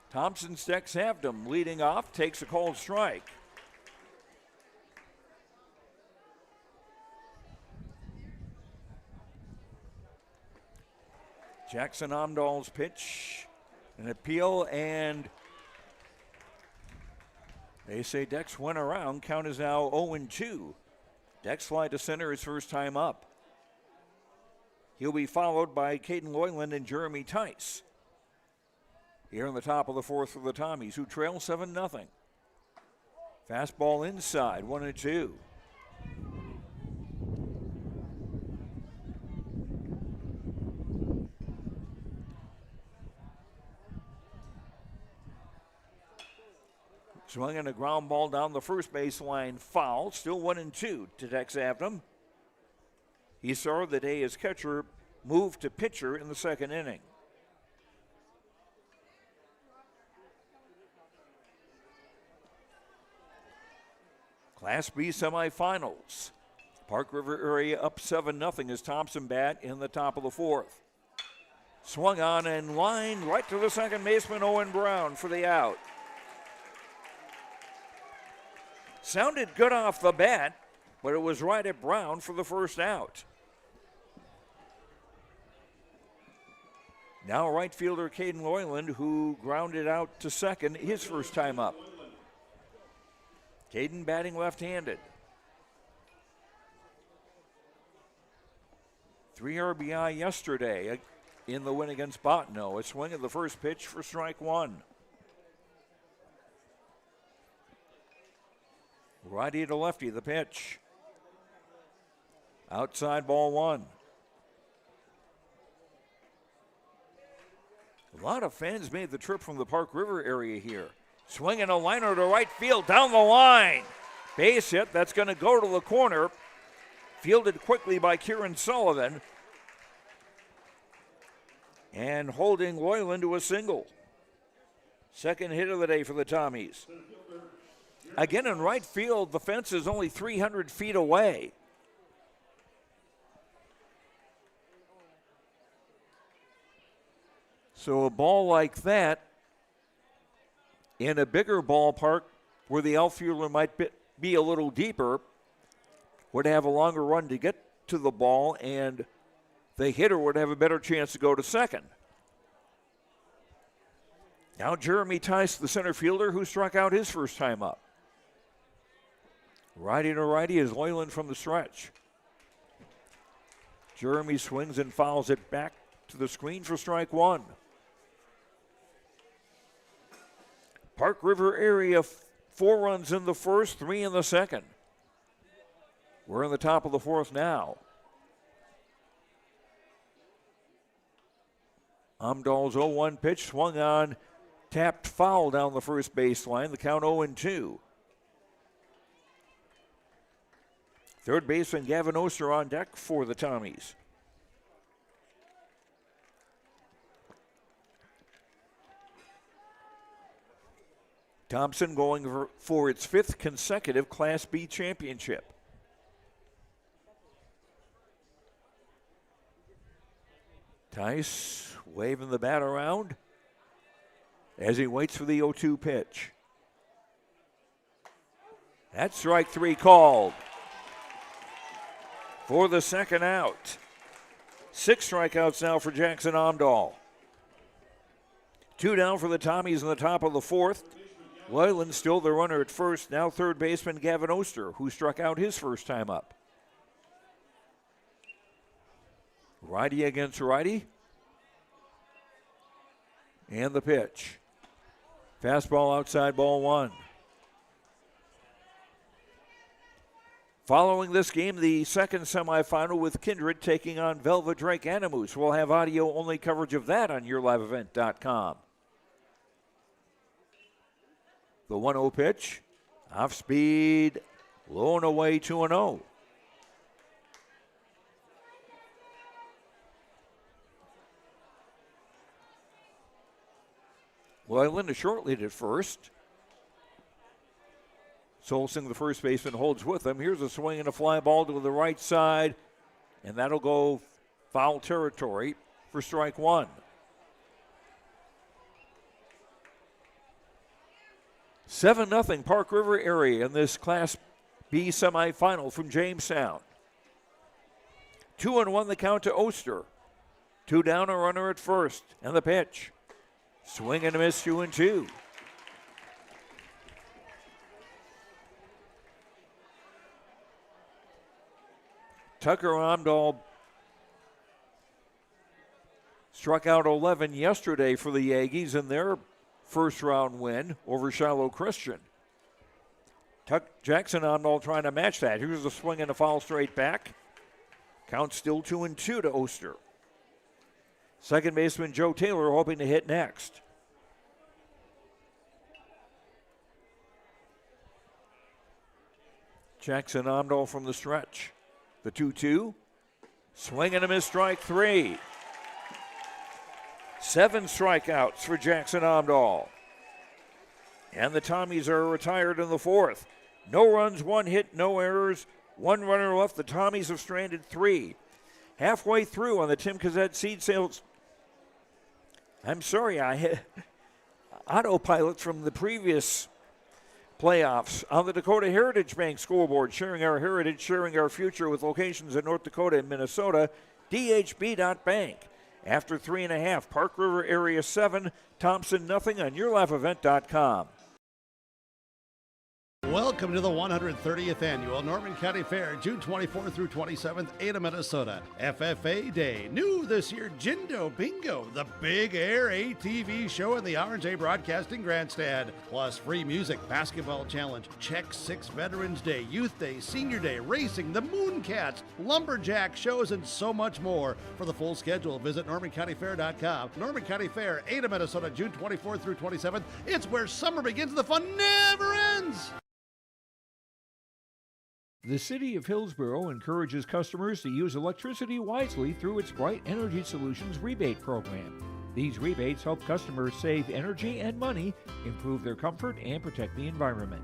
Thompson Steck Savdom leading off, takes a called strike. Jackson Omdahl's pitch, an appeal, and they say Dex went around. Count is now 0-2. Dex fly to center his first time up. He'll be followed by Caden Loyland and Jeremy Tice. Here in the top of the fourth for the Tommies, who trail 7-0. Fastball inside, 1-2. Swinging a ground ball down the first baseline, foul. Still 1-2 to Dex Avdom. He started the day as catcher, moved to pitcher in the second inning. Class B semifinals. Park River area up 7-0 as Thompson bat in the top of the fourth. Swung on and lined right to the second baseman, Owen Brown, for the out. Sounded good off the bat, but it was right at Brown for the first out. Now right fielder Caden Loyland, who grounded out to second his first time up. Caden batting left-handed. 3 RBI yesterday in the win against Bottineau. A swing at the first pitch for strike one. Righty to lefty, the pitch. Outside ball one. A lot of fans made the trip from the Park River area here. Swinging a liner to right field, down the line. Base hit, that's going to go to the corner. Fielded quickly by Kieran Sullivan. And holding Loyland to a single. Second hit of the day for the Tommies. Again in right field, the fence is only 300 feet away. So a ball like that in a bigger ballpark where the outfielder might be a little deeper would have a longer run to get to the ball, and the hitter would have a better chance to go to second. Now Jeremy Tice, the center fielder, who struck out his first time up. Righty to righty is Loyland from the stretch. Jeremy swings and fouls it back to the screen for strike one. Park River area, 4 runs in the first, 3 in the second. We're in the top of the fourth now. Omdahl's 0-1 pitch swung on, tapped foul down the first baseline. The count 0-2. Third baseman Gavin Oster on deck for the Tommies. Thompson going for its 5th consecutive Class B championship. Tice waving the bat around as he waits for the 0-2 pitch. That's strike 3 called for the second out. 6 strikeouts now for Jackson Omdahl. 2 down for the Tommies in the top of the fourth. Loyland still the runner at first. Now third baseman Gavin Oster, who struck out his first time up. Righty against righty. And the pitch. Fastball outside ball one. Following this game, the second semifinal with Kindred taking on Velva Drake Animus. We'll have audio-only coverage of that on yourliveevent.com. The 1-0 pitch, off speed, low and away, 2-0. Loyland a short lead at first. Solsing, the first baseman, holds with him. Here's a swing and a fly ball to the right side, and that'll go foul territory for strike one. 7-0 Park River area in this Class B semifinal from Jamestown. 2-1 the count to Oster. 2 down, a runner at first, and the pitch. Swing and a miss, 2-2. Tucker Omdahl struck out 11 yesterday for the Aggies in their first round win over Shiloh Christian. Jackson Omdahl trying to match that. Here's a swing and a foul straight back. Count still 2-2 to Oster. Second baseman Joe Taylor hoping to hit next. Jackson Omdahl from the stretch. The 2-2. Swing and a miss, strike 3. 7 strikeouts for Jackson Omdahl. And the Tommies are retired in the fourth. No runs, 1 hit, no errors, 1 runner left. The Tommies have stranded 3. Halfway through on the Tim Cazette seed sales. I'm sorry, I had autopilot from the previous playoffs on the Dakota Heritage Bank scoreboard, sharing our heritage, sharing our future with locations in North Dakota and Minnesota. DHB.bank. After 3.5, Park River area 7, Thompson nothing on yourliveevent.com. Welcome to the 130th Annual Norman County Fair, June 24th through 27th, Ada, Minnesota. FFA Day. New this year, Jindo Bingo, the Big Air ATV show in the RJ Broadcasting Grandstand. Plus free music, basketball challenge, Check 6 Veterans Day, Youth Day, Senior Day, racing, the Mooncats, lumberjack shows, and so much more. For the full schedule, visit NormanCountyFair.com. Norman County Fair, Ada, Minnesota, June 24th through 27th. It's where summer begins and the fun never ends. The City of Hillsborough encourages customers to use electricity wisely through its Bright Energy Solutions rebate program. These rebates help customers save energy and money, improve their comfort, and protect the environment.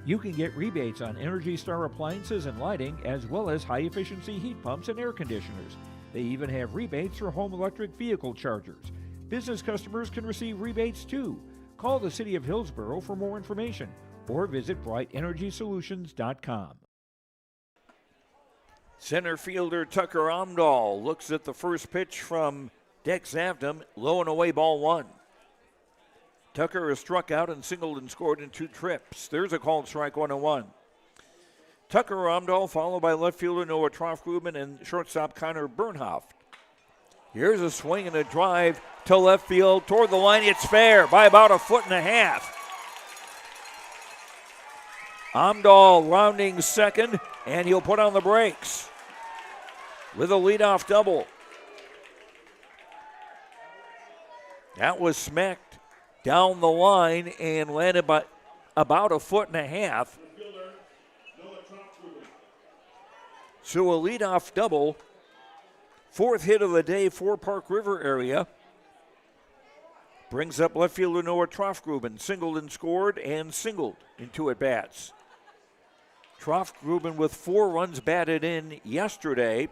You can get rebates on Energy Star appliances and lighting, as well as high-efficiency heat pumps and air conditioners. They even have rebates for home electric vehicle chargers. Business customers can receive rebates too. Call the City of Hillsborough for more information or visit brightenergysolutions.com. Center fielder Tucker Omdahl looks at the first pitch from Dex Avdom, low and away, ball 1. Tucker has struck out and singled and scored in 2 trips. There's a called strike, 1-1. Tucker Omdahl followed by left fielder Noah Troffgruben and shortstop Connor Bernhoft. Here's a swing and a drive to left field toward the line. It's fair by about 1.5 feet. Omdahl rounding second, and he'll put on the brakes with a leadoff double. That was smacked down the line and landed by about 1.5 feet. So a leadoff double, 4th hit of the day for Park River area. Brings up left fielder Noah Troffgruben, singled and scored and singled in 2 at-bats. Troffgruben with 4 runs batted in yesterday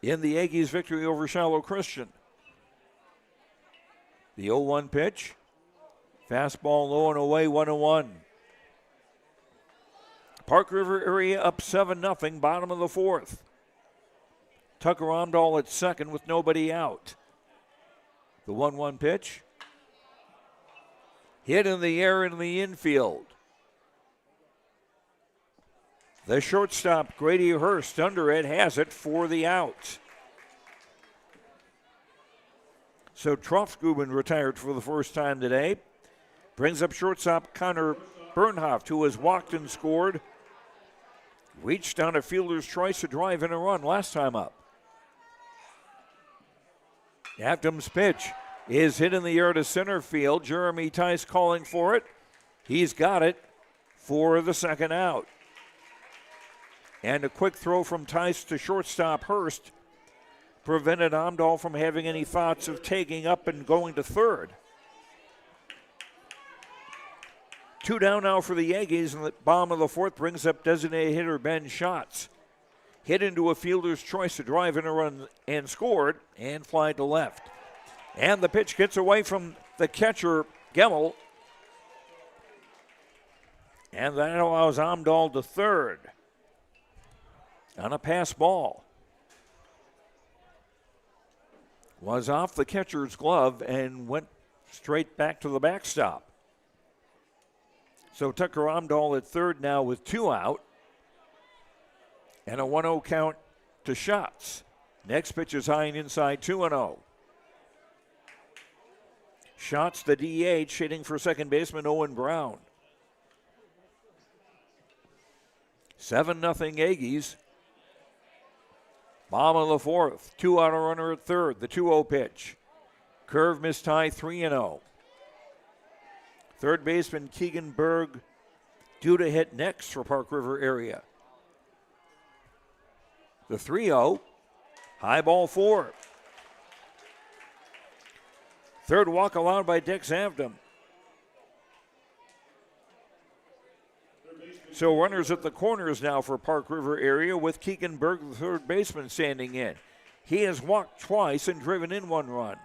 in the Aggies' victory over Shiloh Christian. The 0-1 pitch. Fastball low and away, 1-1. Park River area up 7-0, bottom of the 4th. Tucker Omdahl at second with nobody out. The 1-1 pitch. Hit in the air in the infield. The shortstop, Grady Hurst, under it, has it for the out. So Troffgruben retired for the first time today. Brings up shortstop Connor Bernhoft, who has walked and scored reached on a fielder's choice to drive in a run last time up. Avdam's pitch is hit in the air to center field. Jeremy Tice calling for it. He's got it for the second out. And a quick throw from Tice to shortstop Hurst prevented Amdahl from having any thoughts of taking up and going to third. 2 down now for the Yankees, and the bottom of the fourth brings up designated hitter Ben Schatz. Hit into a fielder's choice to drive in a run and scored, and fly to left. And the pitch gets away from the catcher, Gemmel. And that allows Amdahl to third on a pass ball. Was off the catcher's glove and went straight back to the backstop. So Tucker Amdahl at third now with 2 out. And a 1-0 count to Schatz. Next pitch is high and inside, 2-0. Schatz, the DH, hitting for second baseman Owen Brown. 7-0 Aggies. Bottom of the fourth. 2 out runner at third. The 2-0 pitch. Curve missed high, 3-0. Third baseman Keegan Berg due to hit next for Park River area. The 3-0. High ball 4. Third walk allowed by Dex Avdam. So runners at the corners now for Park River area with Keegan Berg, the third baseman, standing in. He has walked twice and driven in 1 run.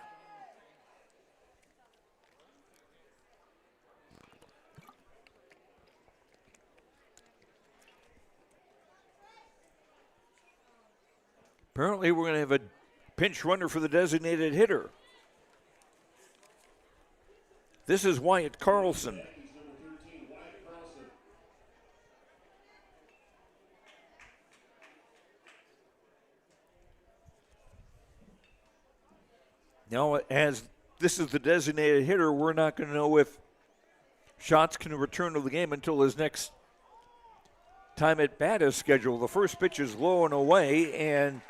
Apparently we're going to have a pinch runner for the designated hitter. This is Wyatt Carlson. Now, as this is the designated hitter, we're not going to know if Schatz can return to the game until his next time at bat is scheduled. The first pitch is low and away, and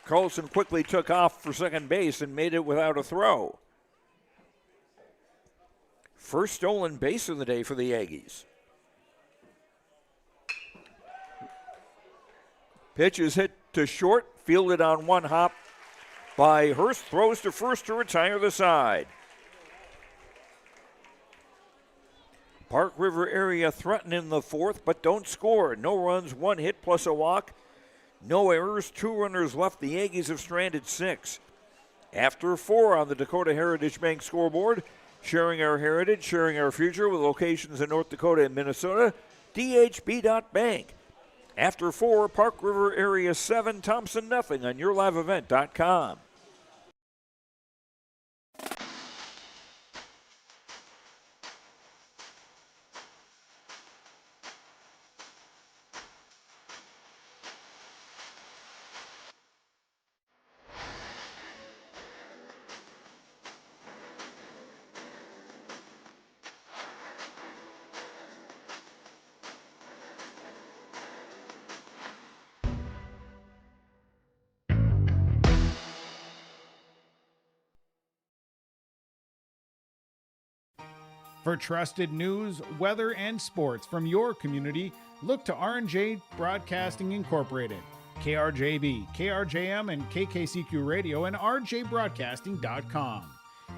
Carlson quickly took off for second base and made it without a throw. First stolen base of the day for the Aggies. Pitch is hit to short, fielded on 1 hop by Hurst, throws to first to retire the side. Park River area threaten in the fourth, but don't score. No runs, 1 hit plus a walk. No errors, 2 runners left. The Aggies have stranded 6. After 4 on the Dakota Heritage Bank scoreboard, sharing our heritage, sharing our future with locations in North Dakota and Minnesota, dhb.bank. After 4, Park River area 7, Thompson nothing on yourliveevent.com. For trusted news, weather, and sports from your community, look to R&J Broadcasting Incorporated, KRJB, KRJM, and KKCQ Radio, and rjbroadcasting.com.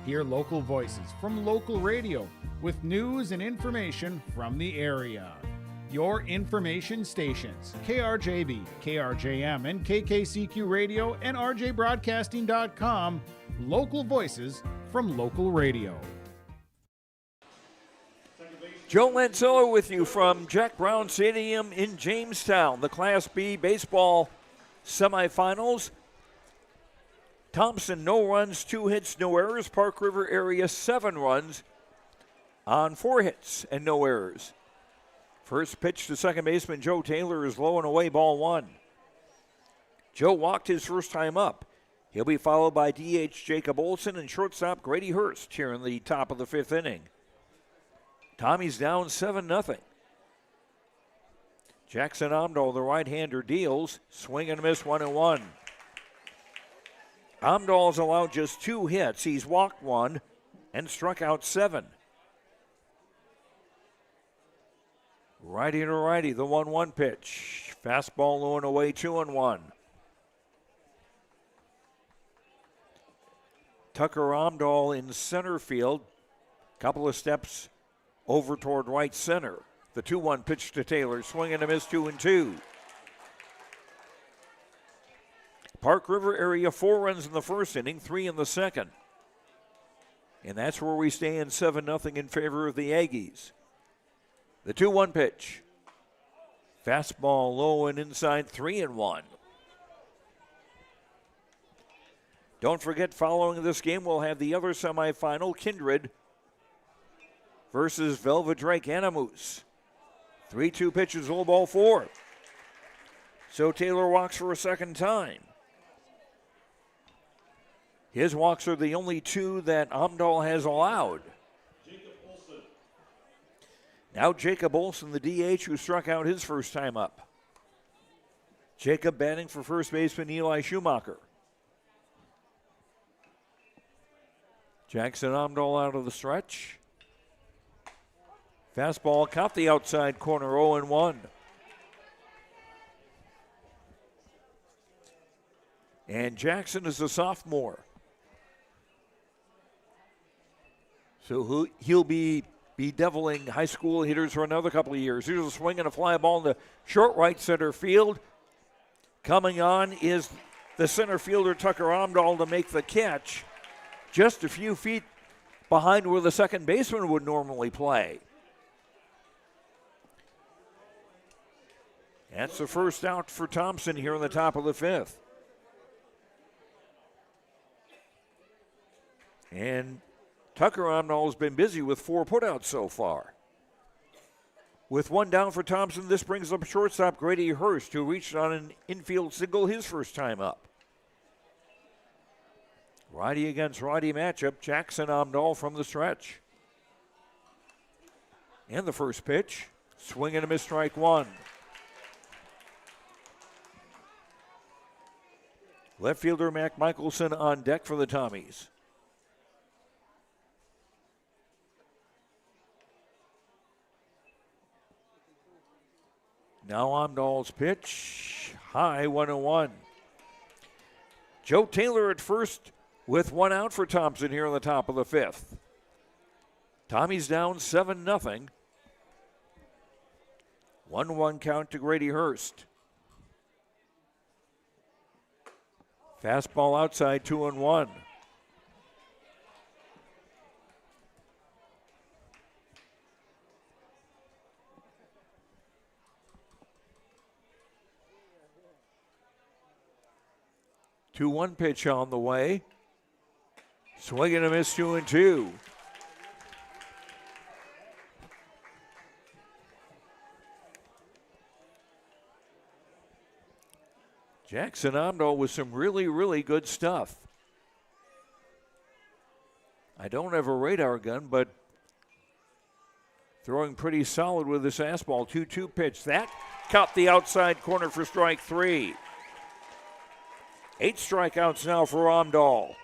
Hear local voices from local radio with news and information from the area. Your information stations, KRJB, KRJM, and KKCQ Radio, and rjbroadcasting.com. Local voices from local radio. Joe Lanzillo with you from Jack Brown Stadium in Jamestown. The Class B baseball semifinals. Thompson, no runs, 2 hits, no errors. Park River area, 7 runs on 4 hits and no errors. First pitch to second baseman Joe Taylor is low and away, ball 1. Joe walked his first time up. He'll be followed by DH Jacob Olson and shortstop Grady Hurst here in the top of the 5th inning. Tommy's down 7-0. Jackson Amdahl, the right-hander, deals. Swing and a miss, 1-1. Amdahl's allowed just 2 hits. He's walked 1 and struck out 7. Righty to righty, the 1-1 pitch. Fastball low and away, 2-1. Tucker Amdahl in center field. Couple of steps over toward right center. The 2-1 pitch to Taylor. Swing and a miss, 2-2. Park River area, 4 runs in the first inning, 3 in the second. And that's where we stand 7-0 in favor of the Aggies. The 2-1 pitch. Fastball low and inside, 3-1. Don't forget, following this game, we'll have the other semifinal, Kindred versus Velvet Drake Anamoose. 3-2 pitches, low ball 4. So Taylor walks for a second time. His walks are the only 2 that Amdahl has allowed. Now Jacob Olson, the DH, who struck out his first time up. Jacob batting for first baseman Eli Schumacher. Jackson Amdahl out of the stretch. Fastball caught the outside corner, 0-1. And Jackson is a sophomore. So he'll be bedeviling high school hitters for another couple of years. Here's a swing and a fly ball in the short right center field. Coming on is the center fielder Tucker Amdahl to make the catch. Just a few feet behind where the second baseman would normally play. That's the first out for Thompson here in the top of the 5th. And Tucker Amdahl has been busy with 4 putouts so far. With 1 down for Thompson, this brings up shortstop Grady Hurst, who reached on an infield single his first time up. Righty against righty matchup, Jackson Amdahl from the stretch. And the first pitch, swing and a miss, strike 1. Left fielder Mac Michelson on deck for the Tommies. Now Amdahl's pitch, high, 1-1. Joe Taylor at first with 1 out for Thompson here in the top of the 5th. Tommy's down 7-0. 1-1 count to Grady Hurst. Fastball outside, 2-1. Two-one pitch on the way. Swing and a miss, 2-2. Jackson Amdahl with some really, really good stuff. I don't have a radar gun, but throwing pretty solid with this fastball. 2-2 pitch. That caught the outside corner for strike 3. 8 strikeouts now for Amdahl.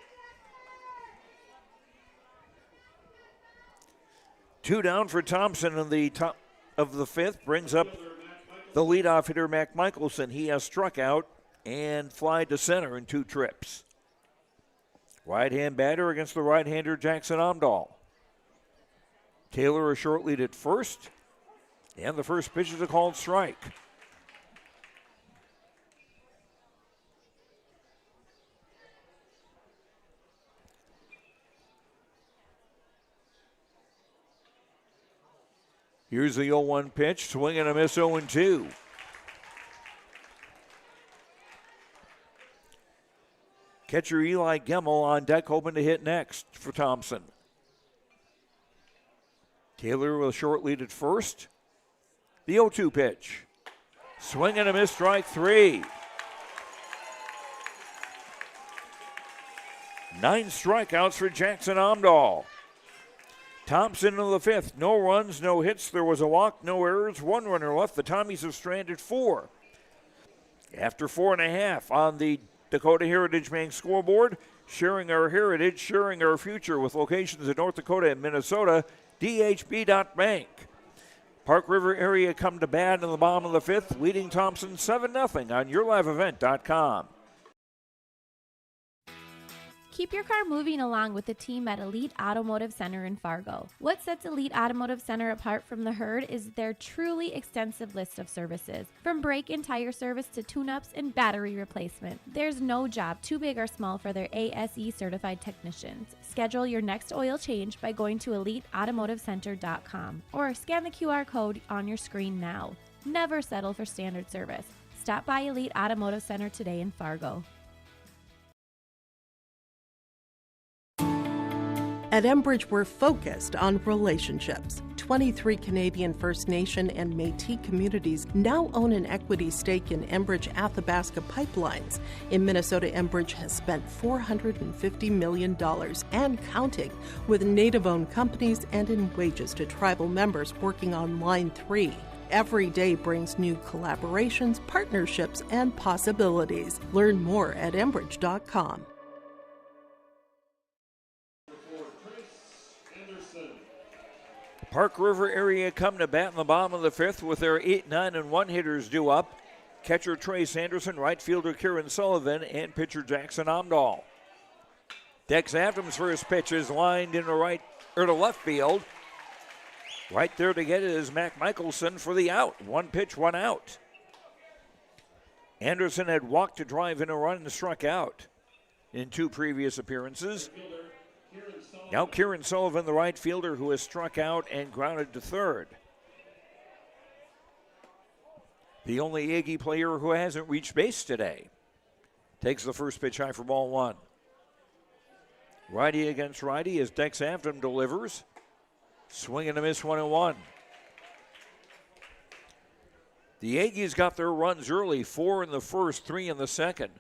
2 down for Thompson in the top of the 5th. Brings up the leadoff hitter, Mac Michelson. He has struck out and fly to center in 2 trips. Right-hand batter against the right-hander, Jackson Amdahl. Taylor a short lead at first, and the first pitch is a called strike. Here's the 0-1 pitch, swing and a miss, 0-2. Catcher Eli Gemmel on deck, hoping to hit next for Thompson. Taylor with a short lead at first. The 0-2 pitch. Swing and a miss, strike 3. 9 strikeouts for Jackson Amdahl. Thompson in the fifth. No runs, no hits. There was a walk, no errors. One runner left. The Tommies have stranded 4. After 4.5 on the Dakota Heritage Bank scoreboard, sharing our heritage, sharing our future with locations in North Dakota and Minnesota, dhb.bank. Park River area come to bat in the bottom of the fifth, leading Thompson 7-0 on yourliveevent.com. Keep your car moving along with the team at Elite Automotive Center in Fargo. What sets Elite Automotive Center apart from the herd is their truly extensive list of services. From brake and tire service to tune-ups and battery replacement, there's no job too big or small for their ASE certified technicians. Schedule your next oil change by going to EliteAutomotiveCenter.com or scan the QR code on your screen now. Never settle for standard service. Stop by Elite Automotive Center today in Fargo. At Enbridge, we're focused on relationships. 23 Canadian First Nation and Métis communities now own an equity stake in Enbridge Athabasca Pipelines. In Minnesota, Enbridge has spent $450 million and counting with Native-owned companies and in wages to tribal members working on Line 3. Every day brings new collaborations, partnerships, and possibilities. Learn more at Enbridge.com. Park River area come to bat in the bottom of the fifth with their 8, 9, and 1 hitters due up. Catcher Trace Anderson, right fielder Kieran Sullivan, and pitcher Jackson Omdahl. Dex Adams' first pitch is lined into left field. Right there to get it is Mac Michelson for the out. 1 pitch, 1 out. Anderson had walked to drive in a run and struck out in 2 previous appearances. Now Kieran Sullivan, the right fielder, who has struck out and grounded to third. The only Aggie player who hasn't reached base today. Takes the first pitch high for ball 1. Righty against righty as Dex Avdom delivers. Swing and a miss, 1-1. The Aggies got their runs early, 4 in the first, 3 in the second.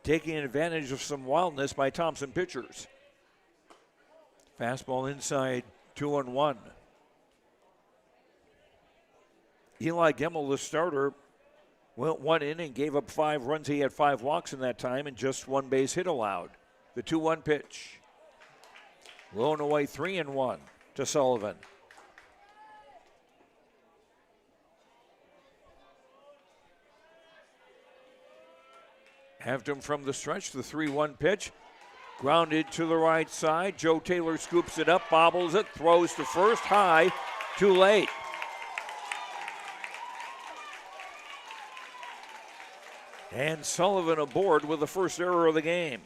Taking advantage of some wildness by Thompson pitchers. Fastball inside, 2-1. Eli Gemmel, the starter, went 1 inning, gave up 5 runs. He had 5 walks in that time and just 1 base hit allowed. The 2-1 pitch. Low and away, 3-1 to Sullivan. Avdom from the stretch, the 3-1 pitch. Grounded to the right side. Joe Taylor scoops it up, bobbles it, throws to first, high, too late. And Sullivan aboard with the first error of the game.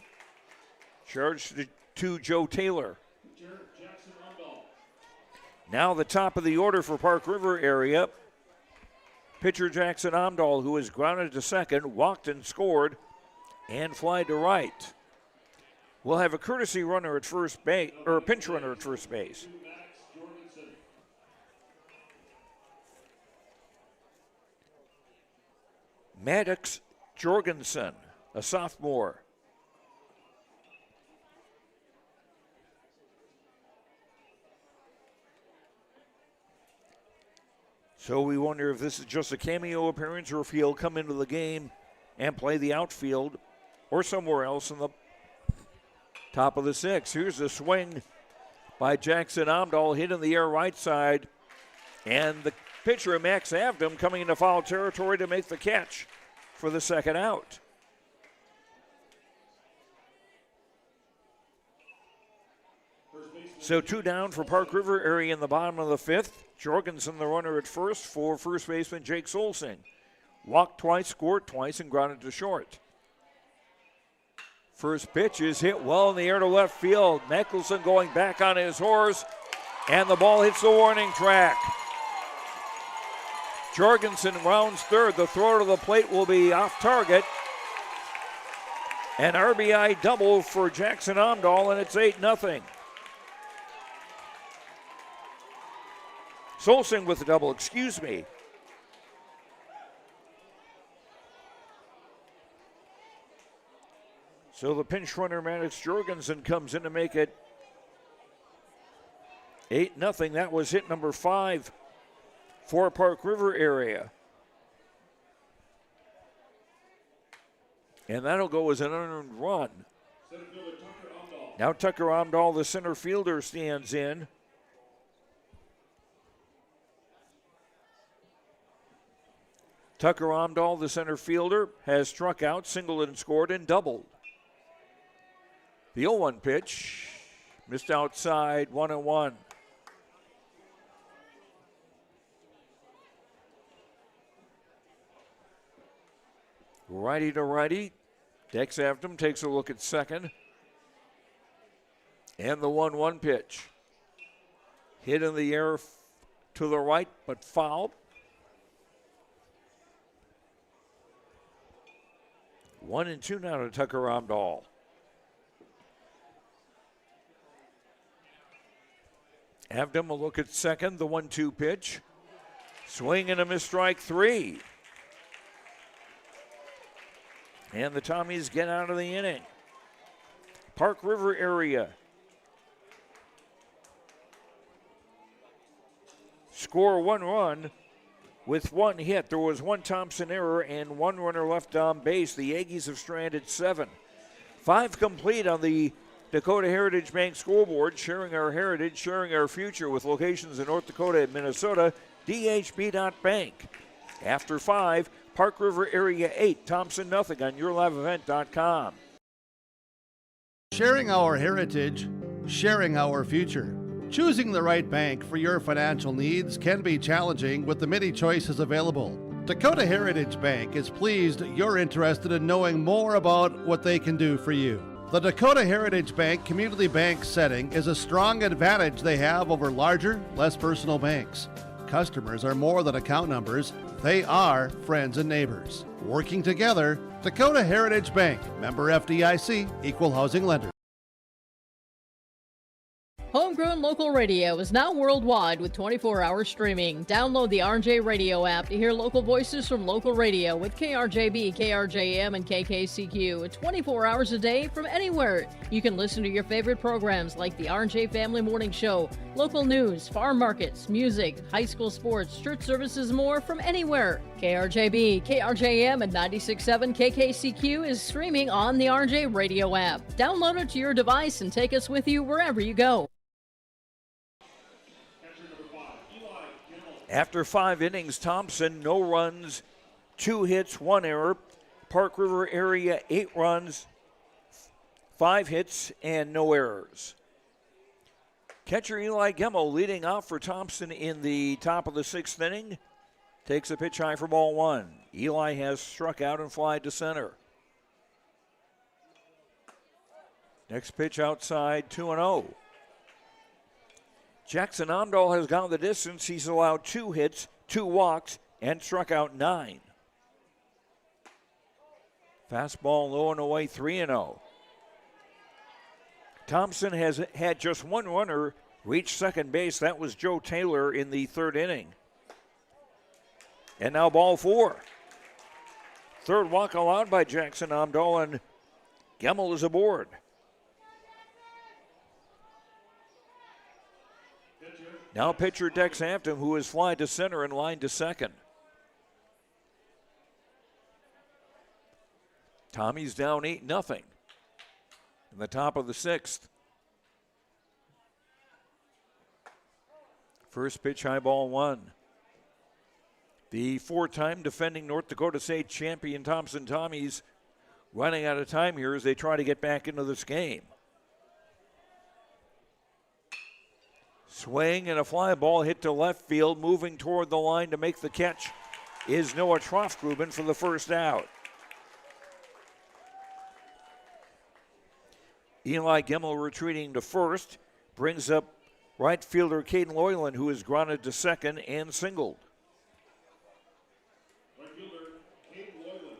Charged to Joe Taylor. Now the top of the order for Park River area. Pitcher Jackson Omdahl, who is grounded to second, walked and scored, and fly to right. We'll have a courtesy runner at first base, or a pinch runner at first base. Maddox Jorgensen, a sophomore. So we wonder if this is just a cameo appearance or if he'll come into the game and play the outfield or somewhere else in the top of the 6th. Here's the swing by Jackson Omdahl, hit in the air right side. And the pitcher, Max Avdom, coming into foul territory to make the catch for the second out. So 2 down for Park River area in the bottom of the 5th. Jorgensen, the runner at first for first baseman Jake Solsing. Walked twice, scored twice, and grounded to short. First pitch is hit well in the air to left field. Mickelson going back on his horse, and the ball hits the warning track. Jorgensen rounds third. The throw to the plate will be off target. An RBI double for Jackson Omdahl, and it's 8-0. Solsing with the double, excuse me. So the pinch runner, Maddox Jorgensen, comes in to make it 8-0. That was hit number 5 for Park River area. And that'll go as an unearned run. Now Tucker Omdahl, the center fielder, stands in. Tucker Omdahl, the center fielder, has struck out, singled and scored, and doubled. The 0-1 pitch, missed outside, 1-1. Righty to righty. Dex Avdom takes a look at second. And the 1-1 pitch. Hit in the air to the right, but foul. 1-2 now to Tucker Omdahl. Avdom a look at second, the 1-2 pitch. Swing and a miss, strike 3. And the Tommies get out of the inning. Park River area. Score 1 run with 1 hit. There was 1 Thompson error and 1 runner left on base. The Aggies have stranded 7. 5 complete on the Dakota Heritage Bank scoreboard. Sharing our heritage, sharing our future with locations in North Dakota and Minnesota. DHB.bank. After 5, Park River area 8, Thompson nothing on yourliveevent.com. Sharing our heritage, sharing our future. Choosing the right bank for your financial needs can be challenging with the many choices available. Dakota Heritage Bank is pleased you're interested in knowing more about what they can do for you. The Dakota Heritage Bank community bank setting is a strong advantage they have over larger, less personal banks. Customers are more than account numbers. They are friends and neighbors. Working together, Dakota Heritage Bank, member FDIC, equal housing lender. Homegrown local radio is now worldwide with 24-hour streaming. Download the RJ Radio app to hear local voices from local radio with KRJB, KRJM, and KKCQ 24 hours a day from anywhere. You can listen to your favorite programs like the RJ Family Morning Show, local news, farm markets, music, high school sports, church services, more from anywhere. KRJB, KRJM, and 96.7 KKCQ is streaming on the RJ Radio app. Download it to your device and take us with you wherever you go. After 5 innings, Thompson, no runs, 2 hits, 1 error. Park River area, 8 runs, 5 hits, and no errors. Catcher Eli Gemmel leading off for Thompson in the top of the 6th inning. Takes a pitch high for ball 1. Eli has struck out and flied to center. Next pitch outside, 2-0. Jackson Omdahl has gone the distance. He's allowed 2 hits, 2 walks, and struck out 9. Fastball low and away, 3-0. Thompson has had just 1 runner reach second base. That was Joe Taylor in the 3rd inning. And now ball 4. 3rd walk allowed by Jackson Omdahl, and Gemmel is aboard. Now pitcher Dex Hampton, who has fly to center and line to second. Tommy's down 8-0 in the top of the 6th. First pitch, high ball 1. The 4-time defending North Dakota State champion Thompson Tommies running out of time here as they try to get back into this game. Swing and a fly ball hit to left field. Moving toward the line to make the catch is Noah Troftgruben for the first out. Eli Gemmel retreating to first. Brings up right fielder Caden Loyland, who has grounded to second and singled.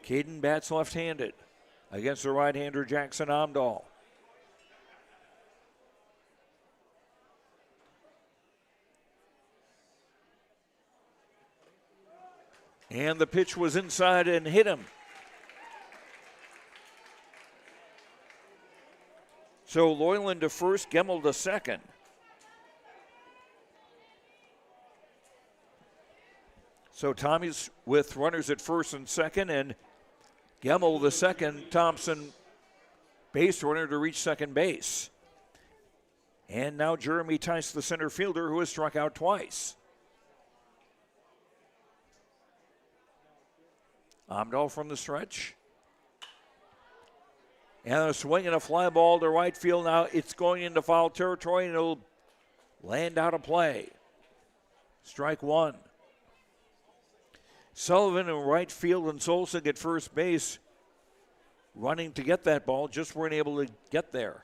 Caden bats left-handed against the right-hander Jackson Omdahl. And the pitch was inside and hit him. So Loyland to first, Gemmel to second. So Tommy's with runners at first and second, and Gemmel, the second Thompson base runner, to reach second base. And now Jeremy Tice, the center fielder, who has struck out twice. Amdahl from the stretch. And a swing and a fly ball to right field. Now it's going into foul territory, and it'll land out of play. Strike one. Sullivan in right field and Solsick at first base running to get that ball, just weren't able to get there.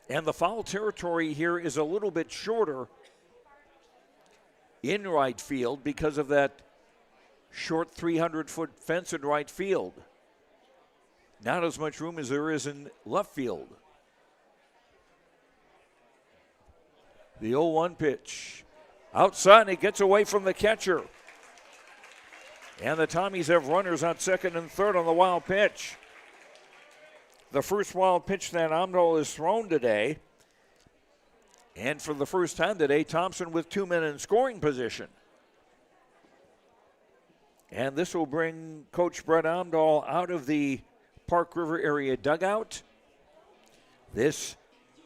And the foul territory here is a little bit shorter in right field because of that short 300-foot fence in right field. Not as much room as there is in left field. The 0-1 pitch. Outside, it gets away from the catcher. And the Tommies have runners on second and third on the wild pitch. The first wild pitch that Amdahl has thrown today. And for the first time today, Thompson with 2 men in scoring position. And this will bring Coach Brett Amdahl out of the Park River area dugout. This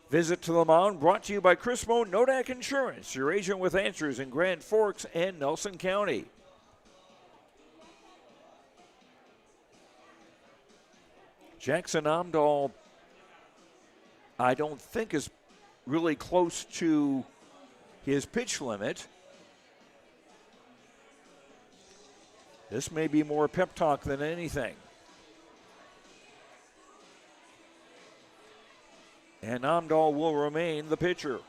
visit to the mound brought to you by Crismo Nodak Insurance, your agent with answers in Grand Forks and Nelson County. Jackson Amdahl, I don't think, is really close to his pitch limit. This may be more pep talk than anything. And Amdahl will remain the pitcher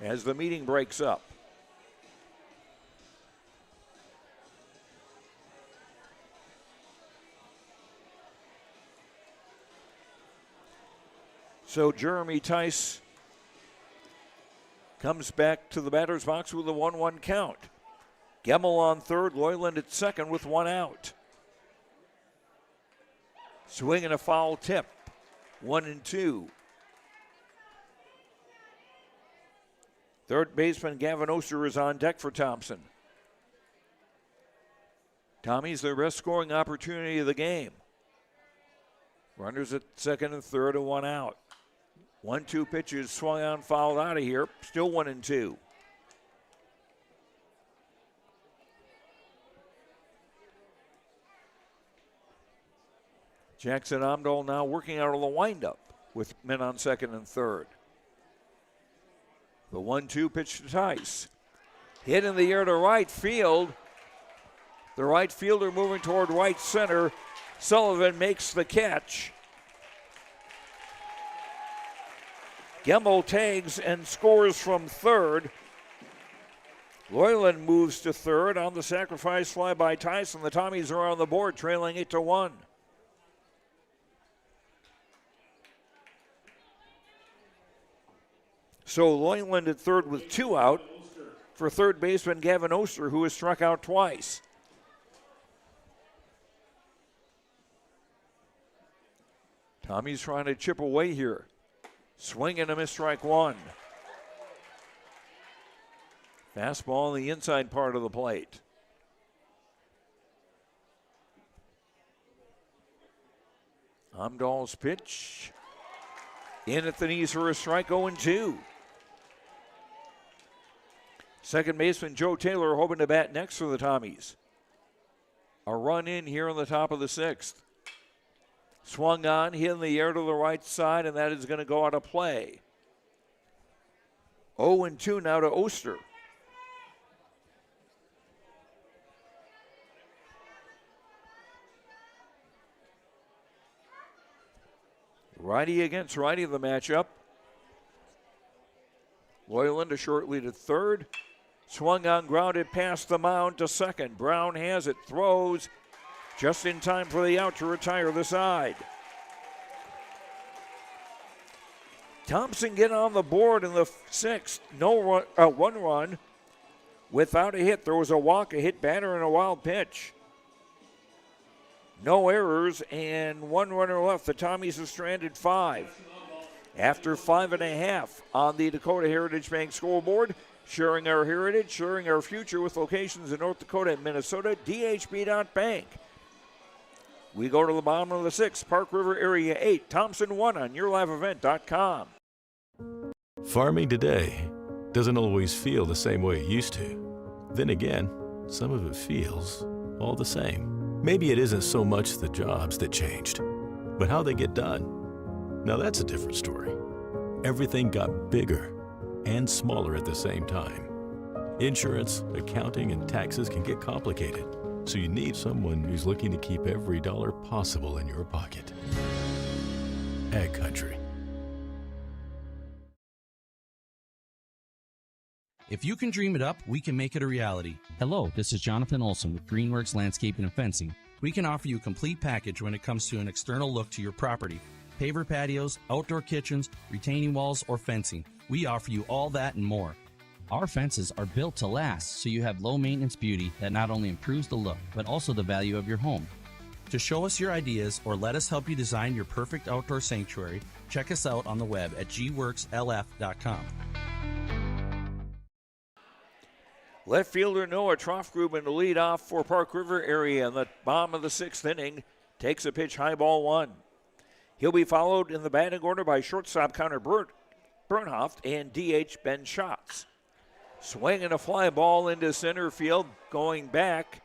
as the meeting breaks up. So Jeremy Tice comes back to the batter's box with a 1-1 count. Gemmel on third, Loyland at second with one out. Swing and a foul tip, 1-2. Third baseman Gavin Oster is on deck for Thompson. Tommy's their best scoring opportunity of the game. Runners at second and third and one out. 1-2 pitches swung on, fouled out of here. Still 1-2. Jackson Amdahl now working out of the windup with men on second and third. The 1-2 pitch to Tice. Hit in the air to right field. The right fielder moving toward right center. Sullivan makes the catch. Gemmel tags and scores from third. Loyland moves to third on the sacrifice fly by Tyson. The Tommies are on the board, trailing 8-1. So Loyland at third with two out for third baseman Gavin Oster, who has struck out twice. Tommy's trying to chip away here. Swing and a miss, strike one. Fastball on the inside part of the plate. Amdahl's pitch. In at the knees for a strike, 0-2. Second baseman Joe Taylor hoping to bat next for the Tommies. A run in here in the top of the sixth. Swung on, hit in the air to the right side, and that is going to go out of play. 0-2 now to Oster. Righty against righty, the matchup. Loyland a short lead at third. Swung on, grounded past the mound to second. Brown has it, throws just in time for the out to retire the side. Thompson getting on the board in the sixth. One run without a hit. There was a walk, a hit batter, and a wild pitch. No errors and one runner left. The Tommies have stranded 5. After 5.5 on the Dakota Heritage Bank scoreboard, Sharing our heritage, sharing our future with locations in North Dakota and Minnesota, DHB.bank. We go to the bottom of the 6th, Park River Area 8, Thompson 1 on YourLiveEvent.com. Farming today doesn't always feel the same way it used to. Then again, some of it feels all the same. Maybe it isn't so much the jobs that changed, but how they get done. Now that's a different story. Everything got bigger and smaller at the same time. Insurance, accounting, and taxes can get complicated, so you need someone who's looking to keep every dollar possible in your pocket. Ag Country. If you can dream it up, we can make it a reality. Hello, this is Jonathan Olson with Greenworks Landscaping and Fencing. We can offer you a complete package when it comes to an external look to your property. Paver patios, outdoor kitchens, retaining walls, or fencing. We offer you all that and more. Our fences are built to last, so you have low maintenance beauty that not only improves the look, but also the value of your home. To show us your ideas or let us help you design your perfect outdoor sanctuary, check us out on the web at gworkslf.com. Left fielder Noah Troffgruben to lead off for Park River Area in the bottom of the 6th inning. Takes a pitch, high ball 1. He'll be followed in the batting order by shortstop Connor Bernhoft and DH Ben Schatz. Swinging a fly ball into center field. Going back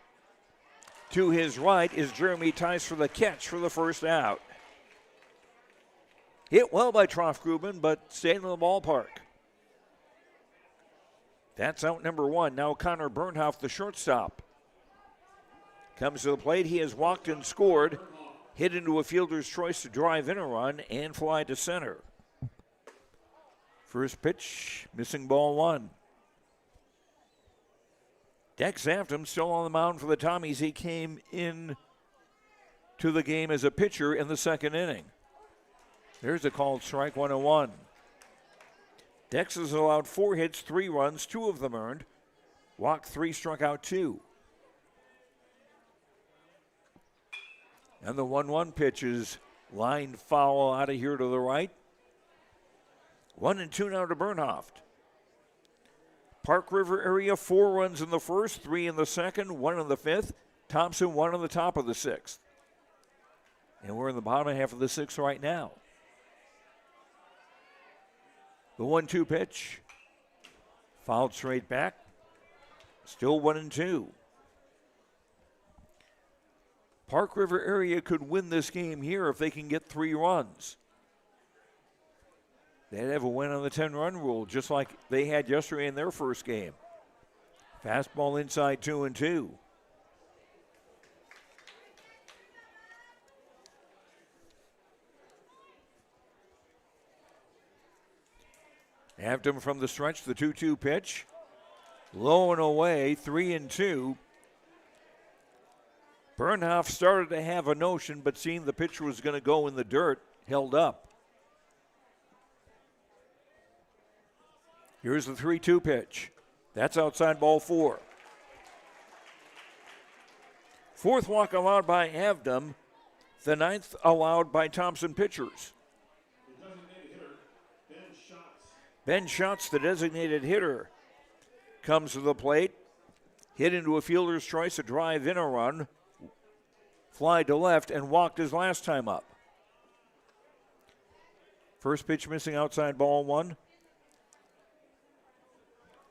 to his right is Jeremy Tice for the catch for the first out. Hit well by Troffgruben, but stayed in the ballpark. That's out number 1. Now Connor Bernhoft, the shortstop, comes to the plate. He has walked and scored. Hit into a fielder's choice to drive in a run and fly to center. First pitch, missing ball 1. Dex Afton still on the mound for the Tommies. He came in to the game as a pitcher in the 2nd inning. There's a called strike, 1-1. Dex has allowed 4 hits, 3 runs, 2 of them earned. Walked 3, struck out 2. And the 1-1 pitch is lined foul out of here to the right. 1-2 now to Bernhoft. Park River Area, 4 runs in the first, 3 in the second, 1 in the 5th. Thompson 1 on the top of the 6th. And we're in the bottom half of the 6th right now. The 1-2 pitch. Fouled straight back. Still 1-2. Park River Area could win this game here if they can get 3 runs. They'd have a win on the 10-run rule, just like they had yesterday in their first game. Fastball inside 2-2. After from the stretch, the 2-2 pitch. Low and away, 3-2. Bernhoft started to have a notion, but seeing the pitcher was going to go in the dirt, held up. Here's the 3-2 pitch. That's outside ball 4. 4th walk allowed by Avdom. The 9th allowed by Thompson pitchers. Ben Schatz, the designated hitter, comes to the plate. Hit into a fielder's choice, a drive in a run. Fly to left and walked his last time up. First pitch missing outside ball 1.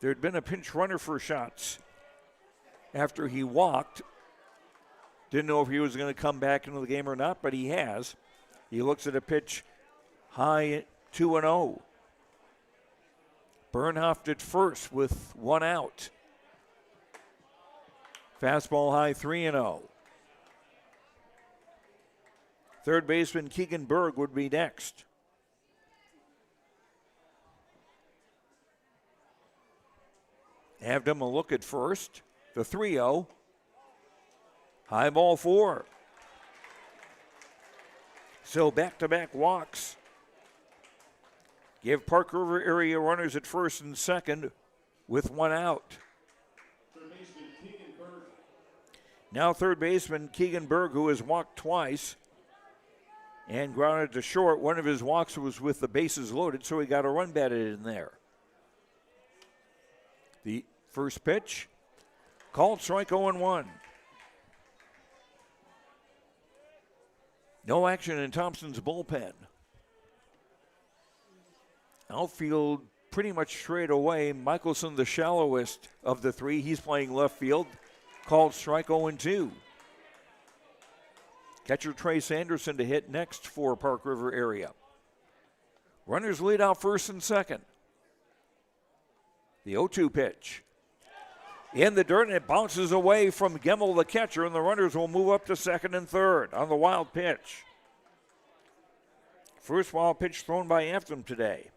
There had been a pinch runner for Schatz after he walked. Didn't know if he was going to come back into the game or not, but he has. He looks at a pitch high 2-0. Bernhoft at first with 1 out. Fastball high 3-0. Third baseman Keegan Berg would be next. Avdom a look at first. The 3-0. High ball 4. So back-to-back walks. Give Park River Area runners at first and second with 1 out. Now third baseman Keegan Berg, who has walked twice and grounded to short. One of his walks was with the bases loaded, so he got a run batted in there. The first pitch, called strike 0-1. No action in Thompson's bullpen. Outfield pretty much straight away. Michelson, the shallowest of the three. He's playing left field. Called strike 0-2. Catcher Trace Anderson to hit next for Park River area. Runners lead out first and second. The 0-2 pitch. In the dirt, and it bounces away from Gemmel, the catcher, and the runners will move up to second and third on the wild pitch. First wild pitch thrown by Anthem today.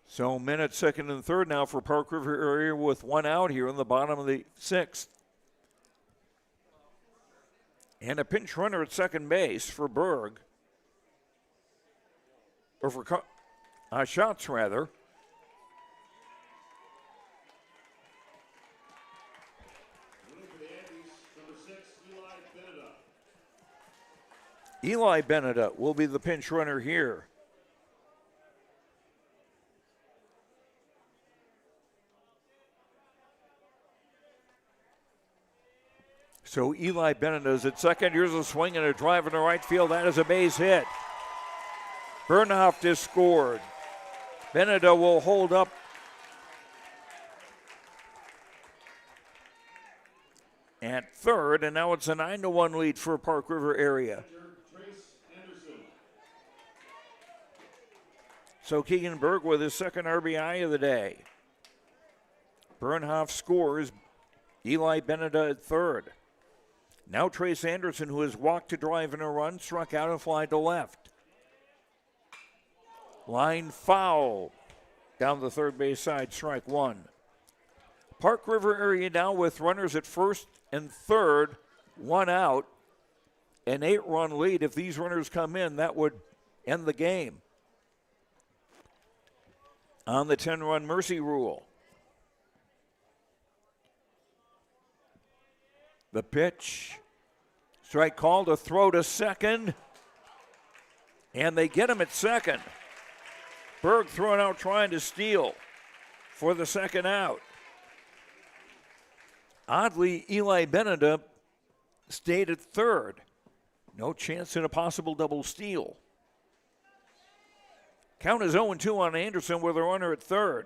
So men at second and third now for Park River area with one out here in the bottom of the sixth. And a pinch runner at second base for Berg. Or for Shots, rather. Eli Beneda will be the pinch runner here. So Eli Beneda's at second. Here's a swing and a drive in the right field. That is a base hit. Bernhoft is scored. Beneda will hold up. At third, and now it's a 9-1 lead for Park River area. So Keegan Berg with his second RBI of the day. Bernhoft scores. Eli Beneda at third. Now Trace Anderson, who has walked to drive in a run, struck out and fly to left. Line foul down the third base side, strike one. Park River area now with runners at first and third, one out, an 8-run lead. If these runners come in, that would end the game on the 10-run mercy rule. The pitch, strike called, a throw to second, and they get him at second. Berg throwing out trying to steal for the second out. Oddly, Eli Beneda stayed at third. No chance at a possible double steal. Count is 0-2 on Anderson with a runner at third.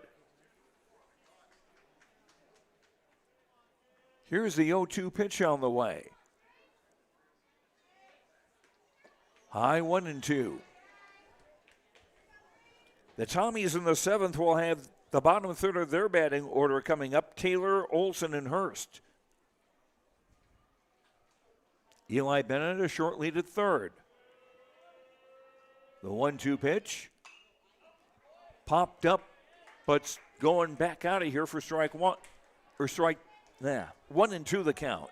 Here's the 0-2 pitch on the way. High 1-2. The Tommies in the seventh will have the bottom third of their batting order coming up. Taylor, Olson, and Hurst. Eli Beneda short lead at third. The 1-2 pitch. Popped up, but going back out of here for strike one. Or strike, 1-2 the count.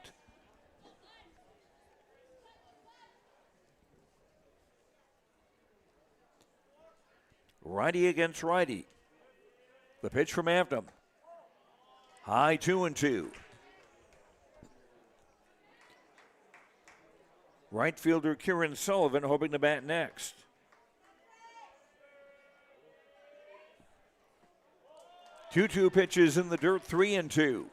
Righty against righty. The pitch from Avdom. High 2-2. Right fielder Kieran Sullivan hoping to bat next. Two pitches in the dirt, 3-2.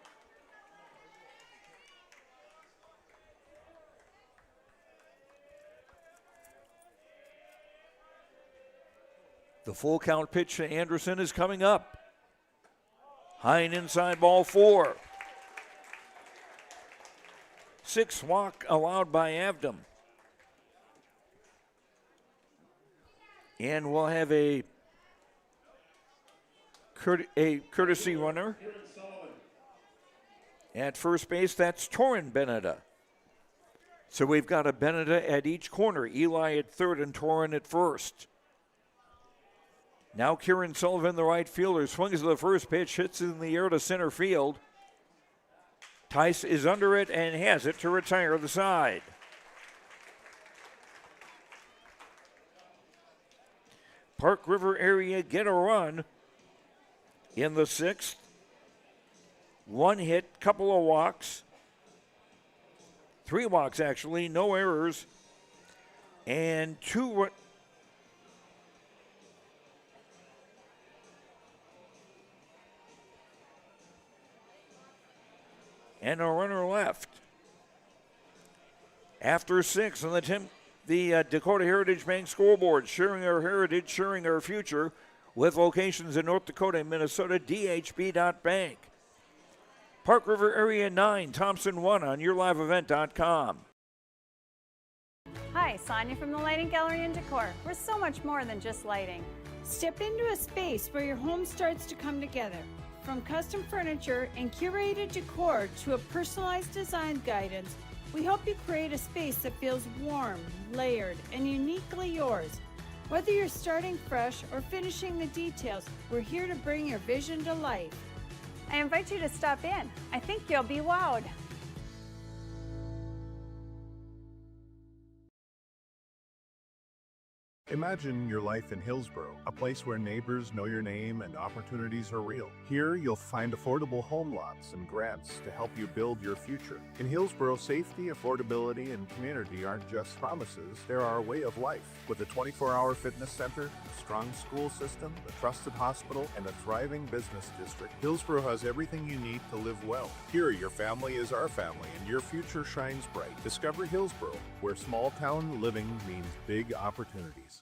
The full count pitch to Anderson is coming up. High and inside, ball 4. 6 walk allowed by Avdom. And we'll have a courtesy runner at first base. That's Torin Beneda. So we've got a Beneda at each corner. Eli at third and Torin at first. Now Kieran Sullivan, the right fielder, swings the first pitch, hits in the air to center field. Tice is under it and has it to retire the side. Park River area get a run in the sixth. 1 hit, couple of walks. 3 walks actually, no errors. And 2 and a runner left. After 6 on the Dakota Heritage Bank scoreboard, sharing our heritage, sharing our future, with locations in North Dakota and Minnesota, dhb.bank. Park River Area 9, Thompson 1 on yourliveevent.com. Hi, Sonia from the Lighting Gallery and Decor. We're so much more than just lighting. Step into a space where your home starts to come together. From custom furniture and curated decor to a personalized design guidance, we help you create a space that feels warm, layered, and uniquely yours. Whether you're starting fresh or finishing the details, we're here to bring your vision to life. I invite you to stop in. I think you'll be wowed. Imagine your life in Hillsboro, a place where neighbors know your name and opportunities are real. Here, you'll find affordable home lots and grants to help you build your future. In Hillsboro, safety, affordability, and community aren't just promises, they're our way of life. With a 24-hour fitness center, a strong school system, a trusted hospital, and a thriving business district, Hillsboro has everything you need to live well. Here, your family is our family, and your future shines bright. Discover Hillsboro, where small-town living means big opportunities.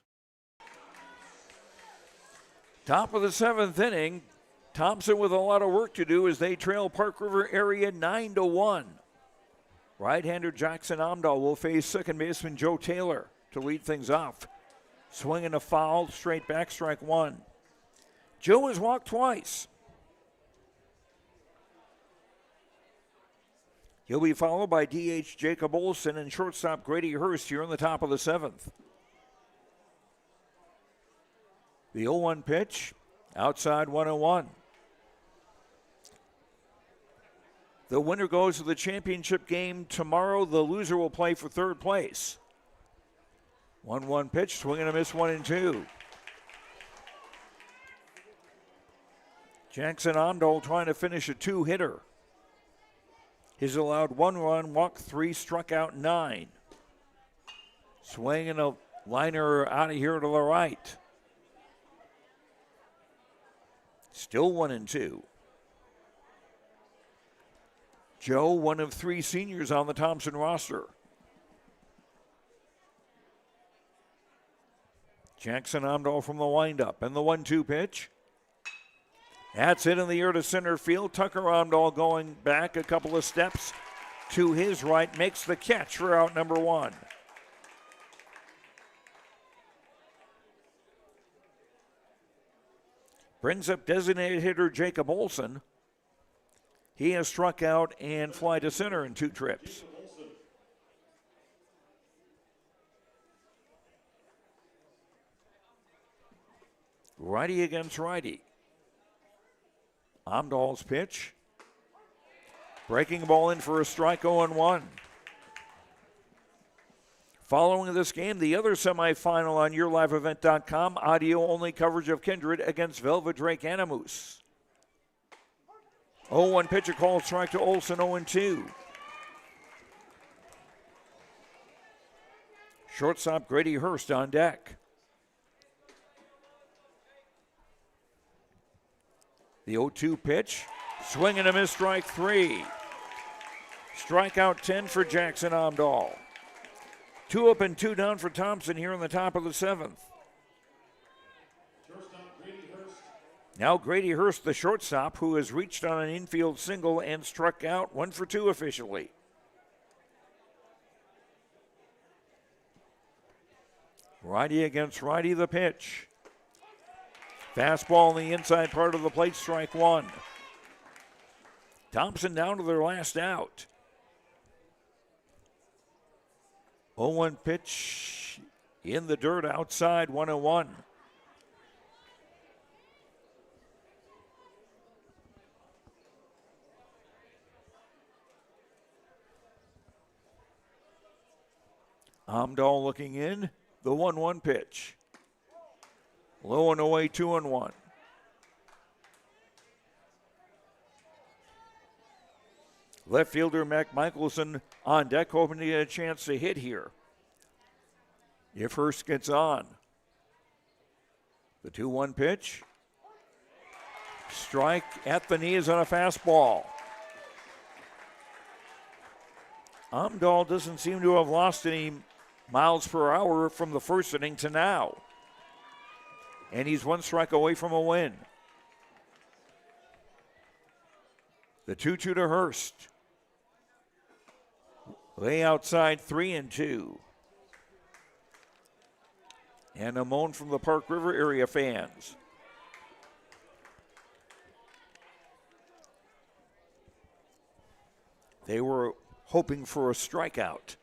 Top of the 7th inning, Thompson with a lot of work to do as they trail Park River Area 9-1. Right-hander Jackson Amdahl will face second baseman Joe Taylor to lead things off. Swinging a foul, straight back, strike one. Joe has walked twice. He'll be followed by DH Jacob Olson and shortstop Grady Hurst here in the top of the 7th. The 0-1 pitch, outside 1-1. The winner goes to the championship game tomorrow. The loser will play for third place. 1-1 pitch, swing and a miss, 1-2. Jackson Amdahl trying to finish a two-hitter. He's allowed 1 run, walked 3, struck out 9. Swing and a liner out of here to the right. Still 1-2. Joe, one of 3 seniors on the Thompson roster. Jackson Amdahl from the windup, and the 1-2 pitch. That's it in the air to center field. Tucker Amdahl going back a couple of steps to his right, makes the catch for out number 1. Brings up designated hitter Jacob Olson. He has struck out and fly to center in 2 trips. Righty against righty. Amdahl's pitch. Breaking ball in for a strike, 0-1. Following this game, the other semifinal on yourliveevent.com, audio-only coverage of Kindred against Velvet Drake Animus. 0-1 pitch, a called strike to Olson, 0-2. Shortstop Grady Hurst on deck. The 0-2 pitch, swing and a miss, strike 3. Strikeout 10 for Jackson Amdahl. 2 up and 2 down for Thompson here in the top of the 7th. Now Grady Hurst, the shortstop, who has reached on an infield single and struck out 1 for 2 officially. Righty against righty, the pitch. Fastball in the inside part of the plate, strike 1. Thompson down to their last out. 0-1 pitch in the dirt outside, 1-1. Amdahl looking in, the 1-1 pitch. Low and away, 2-1. Left fielder Mac Michelson on deck, hoping to get a chance to hit here if Hurst gets on. The 2-1 pitch. Strike at the knees on a fastball. Amdahl doesn't seem to have lost any miles per hour from the first inning to now. And he's one strike away from a win. The 2-2 to Hurst. Lay outside 3-2. And a moan from the Park River area fans. They were hoping for a strikeout.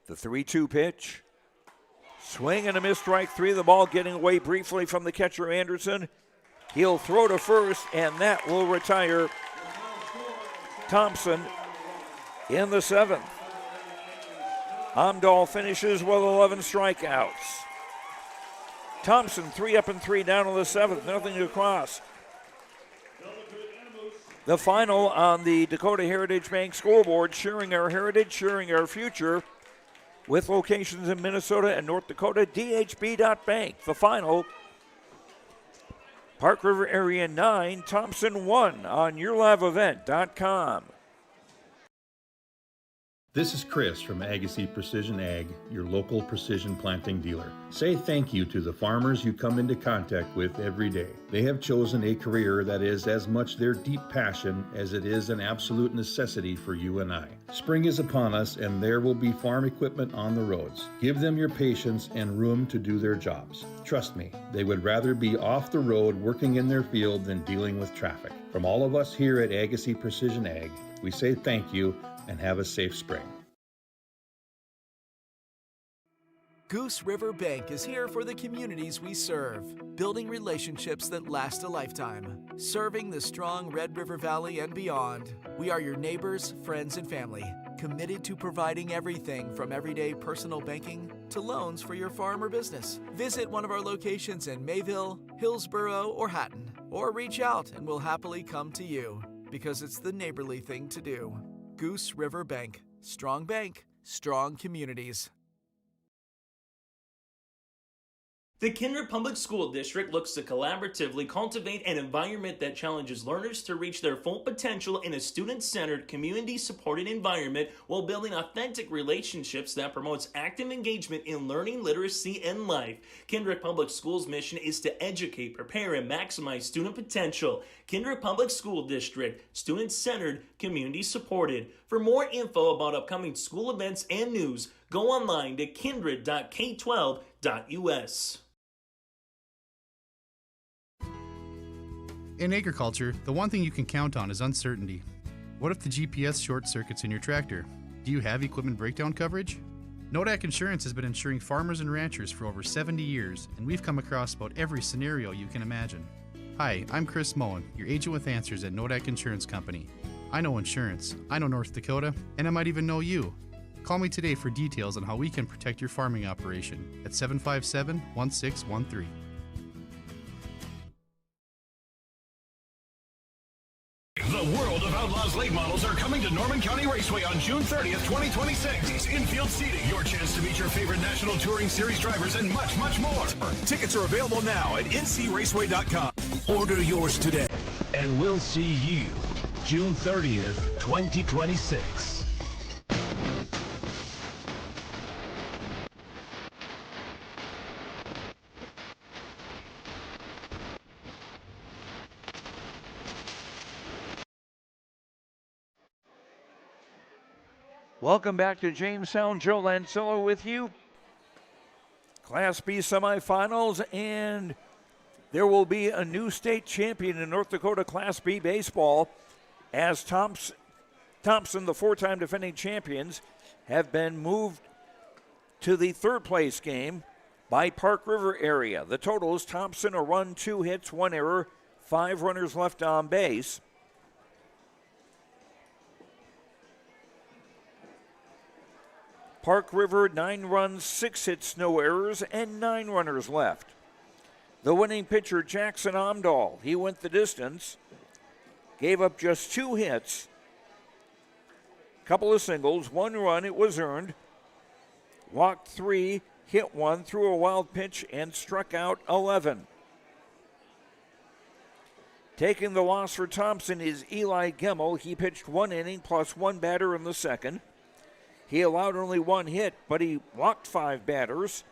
The 3-2 pitch. Swing and a miss, strike three. The ball getting away briefly from the catcher, Anderson. He'll throw to first, and that will retire Thompson in the seventh. Amdahl finishes with 11 strikeouts. Thompson 3 up and 3 down in the seventh, nothing across. The final on the Dakota Heritage Bank scoreboard, sharing our heritage, sharing our future, with locations in Minnesota and North Dakota, dhb.bank. The final, Park River Area 9, Thompson 1 on YourLiveEvent.com. This is Chris from Agassiz Precision Ag, your local precision planting dealer. Say thank you to the farmers you come into contact with every day. They have chosen a career that is as much their deep passion as it is an absolute necessity for you and I. Spring is upon us and there will be farm equipment on the roads. Give them your patience and room to do their jobs. Trust me, they would rather be off the road working in their field than dealing with traffic. From all of us here at Agassiz Precision Ag, we say thank you and have a safe spring. Goose River Bank is here for the communities we serve, building relationships that last a lifetime, serving the strong Red River Valley and beyond. We are your neighbors, friends, and family, committed to providing everything from everyday personal banking to loans for your farm or business. Visit one of our locations in Mayville, Hillsboro, or Hatton, or reach out and we'll happily come to you, because it's the neighborly thing to do. Goose River Bank. Strong bank, strong communities. The Kindred Public School District looks to collaboratively cultivate an environment that challenges learners to reach their full potential in a student-centered, community-supported environment while building authentic relationships that promotes active engagement in learning, literacy, and life. Kindred Public Schools' mission is to educate, prepare, and maximize student potential. Kindred Public School District, student-centered, community-supported. For more info about upcoming school events and news, go online to kindred.k12.us. In agriculture, the one thing you can count on is uncertainty. What if the GPS short circuits in your tractor? Do you have equipment breakdown coverage? Nodak Insurance has been insuring farmers and ranchers for over 70 years, and we've come across about every scenario you can imagine. Hi, I'm Chris Moen, your agent with answers at Nodak Insurance Company. I know insurance, I know North Dakota, and I might even know you. Call me today for details on how we can protect your farming operation at 757-1613. The World of Outlaws late models are coming to Norman County Raceway on June 30th, 2026. Infield seating, your chance to meet your favorite National Touring Series drivers, and much, much more. Tickets are available now at ncraceway.com. Order yours today. And we'll see you June 30th, 2026. Welcome back to Jamestown. Joe Lanzillo with you. Class B semifinals, and there will be a new state champion in North Dakota Class B baseball as Thompson, the four-time defending champions, have been moved to the third place game by Park River area. The totals: Thompson a run, 2 hits, 1 error, 5 runners left on base. Park River, 9 runs, 6 hits, no errors, and 9 runners left. The winning pitcher, Jackson Amdahl, he went the distance, gave up just 2 hits, couple of singles, 1 run, it was earned, walked 3, hit 1, threw a wild pitch, and struck out 11. Taking the loss for Thompson is Eli Gemmel. He pitched 1 inning plus 1 batter in the second. He allowed only 1 hit, but he walked 5 batters.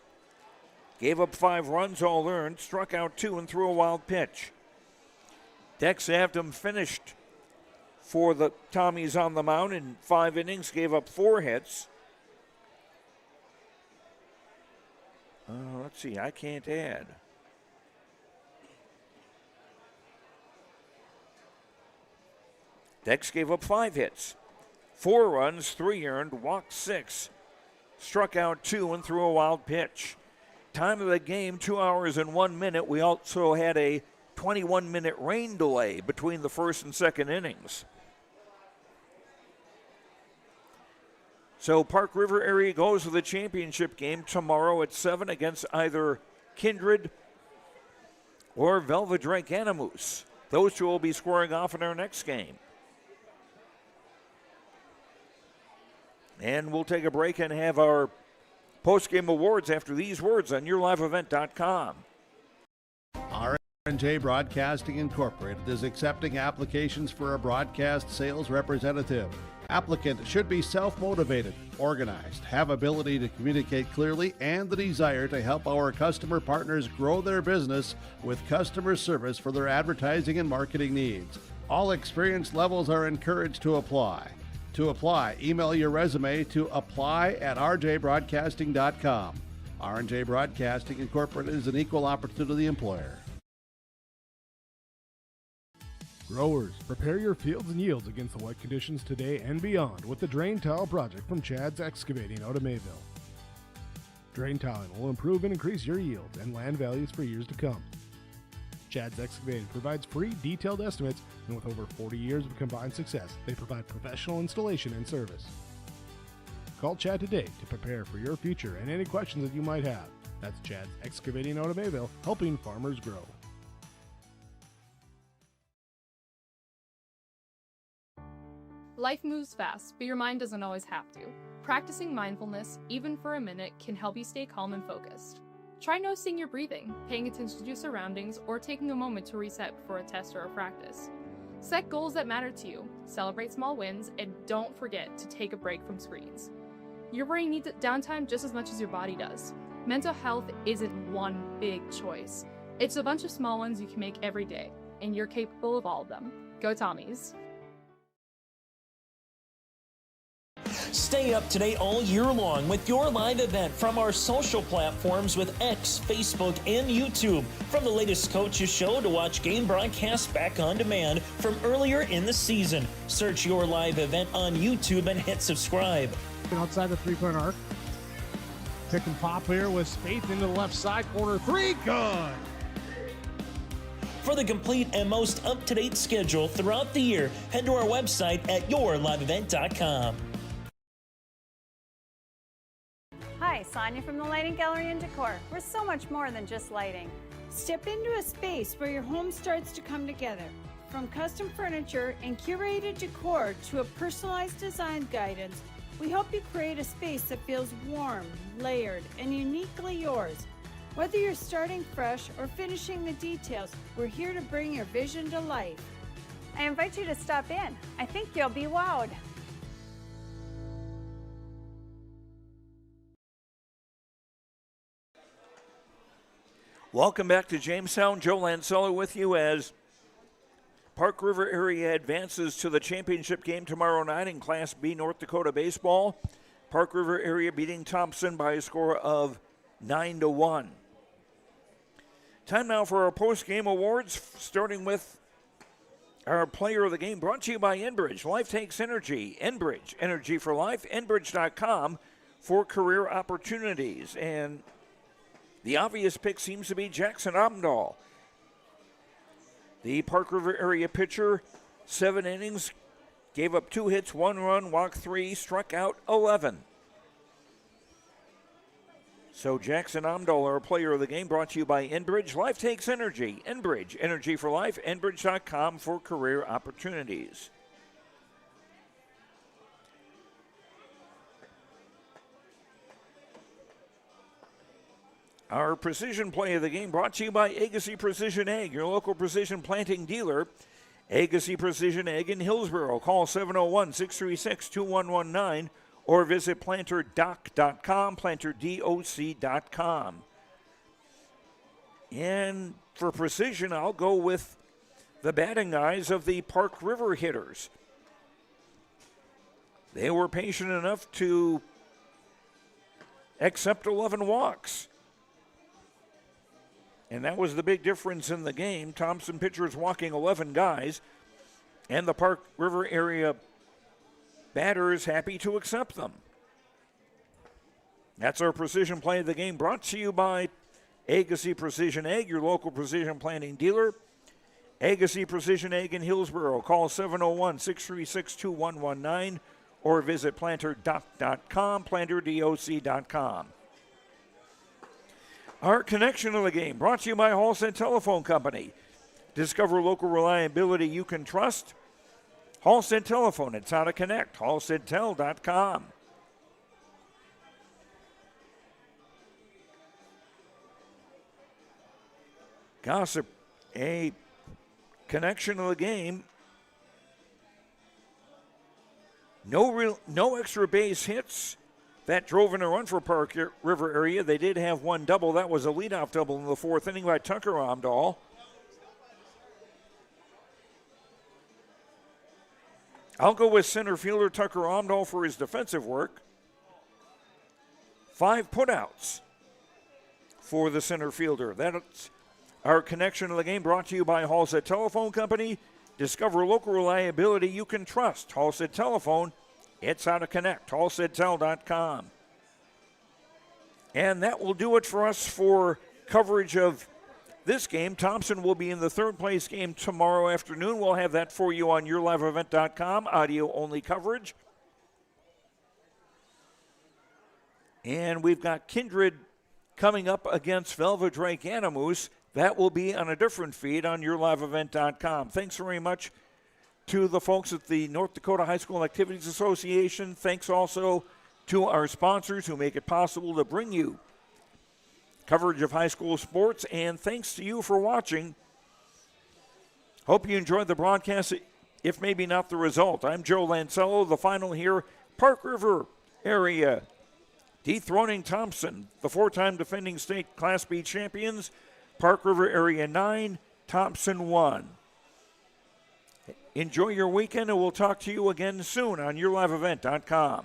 Gave up 5 runs, all earned, struck out 2 and threw a wild pitch. Dex Avdom finished for the Tommies on the mound in 5 innings, gave up 4 hits. Let's see, I can't add. Dex gave up 5 hits, 4 runs, 3 earned, walked 6, struck out 2 and threw a wild pitch. Time of the game, 2 hours and 1 minute. We also had a 21-minute rain delay between the first and second innings. So Park River area goes to the championship game tomorrow at 7 against either Kindred or Velvet Drake Animus. Those two will be squaring off in our next game. And we'll take a break and have our post-game awards after these words on YourLiveEvent.com. R&J Broadcasting Incorporated is accepting applications for a broadcast sales representative. Applicant should be self-motivated, organized, have ability to communicate clearly, and the desire to help our customer partners grow their business with customer service for their advertising and marketing needs. All experience levels are encouraged to apply. To apply, email your resume to apply@rjbroadcasting.com. R&J Broadcasting Incorporated is an equal opportunity employer. Growers, prepare your fields and yields against the wet conditions today and beyond with the Drain Tile project from Chad's Excavating out of Mayville. Drain tiling will improve and increase your yields and land values for years to come. Chad's Excavating provides free detailed estimates, and with over 40 years of combined success, they provide professional installation and service. Call Chad today to prepare for your future and any questions that you might have. That's Chad's Excavating out of Mayville, helping farmers grow. Life moves fast, but your mind doesn't always have to. Practicing mindfulness, even for a minute, can help you stay calm and focused. Try noticing your breathing, paying attention to your surroundings, or taking a moment to reset before a test or a practice. Set goals that matter to you, celebrate small wins, and don't forget to take a break from screens. Your brain needs downtime just as much as your body does. Mental health isn't one big choice. It's a bunch of small ones you can make every day, and you're capable of all of them. Go Tommies! Stay up to date all year long with your live event from our social platforms with X, Facebook, and YouTube. From the latest coaches show to watch game broadcasts back on demand from earlier in the season. Search your live event on YouTube and hit subscribe. Outside the three-point arc. Pick and pop here with Spaeth into the left side corner. 3, good! For the complete and most up-to-date schedule throughout the year, head to our website at yourliveevent.com. Hi, Sonia from the Lighting Gallery and Decor. We're so much more than just lighting. Step into a space where your home starts to come together. From custom furniture and curated decor to a personalized design guidance, we help you create a space that feels warm, layered, and uniquely yours. Whether you're starting fresh or finishing the details, we're here to bring your vision to life. I invite you to stop in. I think you'll be wowed. Welcome back to Jamestown. Joe Lancello with you as Park River area advances to the championship game tomorrow night in Class B North Dakota baseball. Park River area beating Thompson by a score of 9-1. Time now for our post-game awards, starting with our player of the game, brought to you by Enbridge. Life takes energy. Enbridge, energy for life. Enbridge.com for career opportunities. And the obvious pick seems to be Jackson Omdahl. The Park River area pitcher, 7 innings, gave up 2 hits, 1 run, walked 3, struck out 11. So Jackson Omdahl, our player of the game, brought to you by Enbridge. Life takes energy. Enbridge, energy for life. Enbridge.com for career opportunities. Our precision play of the game brought to you by Agassi Precision Ag, your local precision planting dealer. Agassi Precision Ag in Hillsboro. Call 701-636-2119 or visit planterdoc.com, planterdoc.com. And for precision, I'll go with the batting eyes of the Park River hitters. They were patient enough to accept 11 walks. And that was the big difference in the game. Thompson pitchers walking 11 guys, and the Park River area batters happy to accept them. That's our precision play of the game, brought to you by Agassi Precision Ag, your local precision planting dealer. Agassi Precision Ag in Hillsboro. Call 701-636-2119 or visit planterdoc.com, planterdoc.com. Our connection of the game brought to you by Halstead Telephone Company. Discover local reliability you can trust. Halstead Telephone, it's how to connect. halsteadtel.com. Gossip, a connection of the game. No extra base hits. That drove in a run for Park River area. They did have one double. That was a leadoff double in the fourth inning by Tucker Omdahl. I'll go with center fielder Tucker Omdahl for his defensive work. 5 putouts for the center fielder. That's our connection of the game, brought to you by Halstead Telephone Company. Discover local reliability you can trust. Halstead Telephone, it's how to connect. halsteadtel.com. And that will do it for us for coverage of this game. Thompson will be in the third place game tomorrow afternoon. We'll have that for you on yourliveevent.com, audio-only coverage. And we've got Kindred coming up against Velva Drake Animus. That will be on a different feed on yourliveevent.com. Thanks very much to the folks at the North Dakota High School Activities Association. Thanks also to our sponsors who make it possible to bring you coverage of high school sports. And thanks to you for watching. Hope you enjoyed the broadcast, if maybe not the result. I'm Joe Lancello. The final here, Park River area dethroning Thompson, the 4-time defending state Class B champions. Park River area 9, Thompson 1. Enjoy your weekend, and we'll talk to you again soon on yourliveevent.com.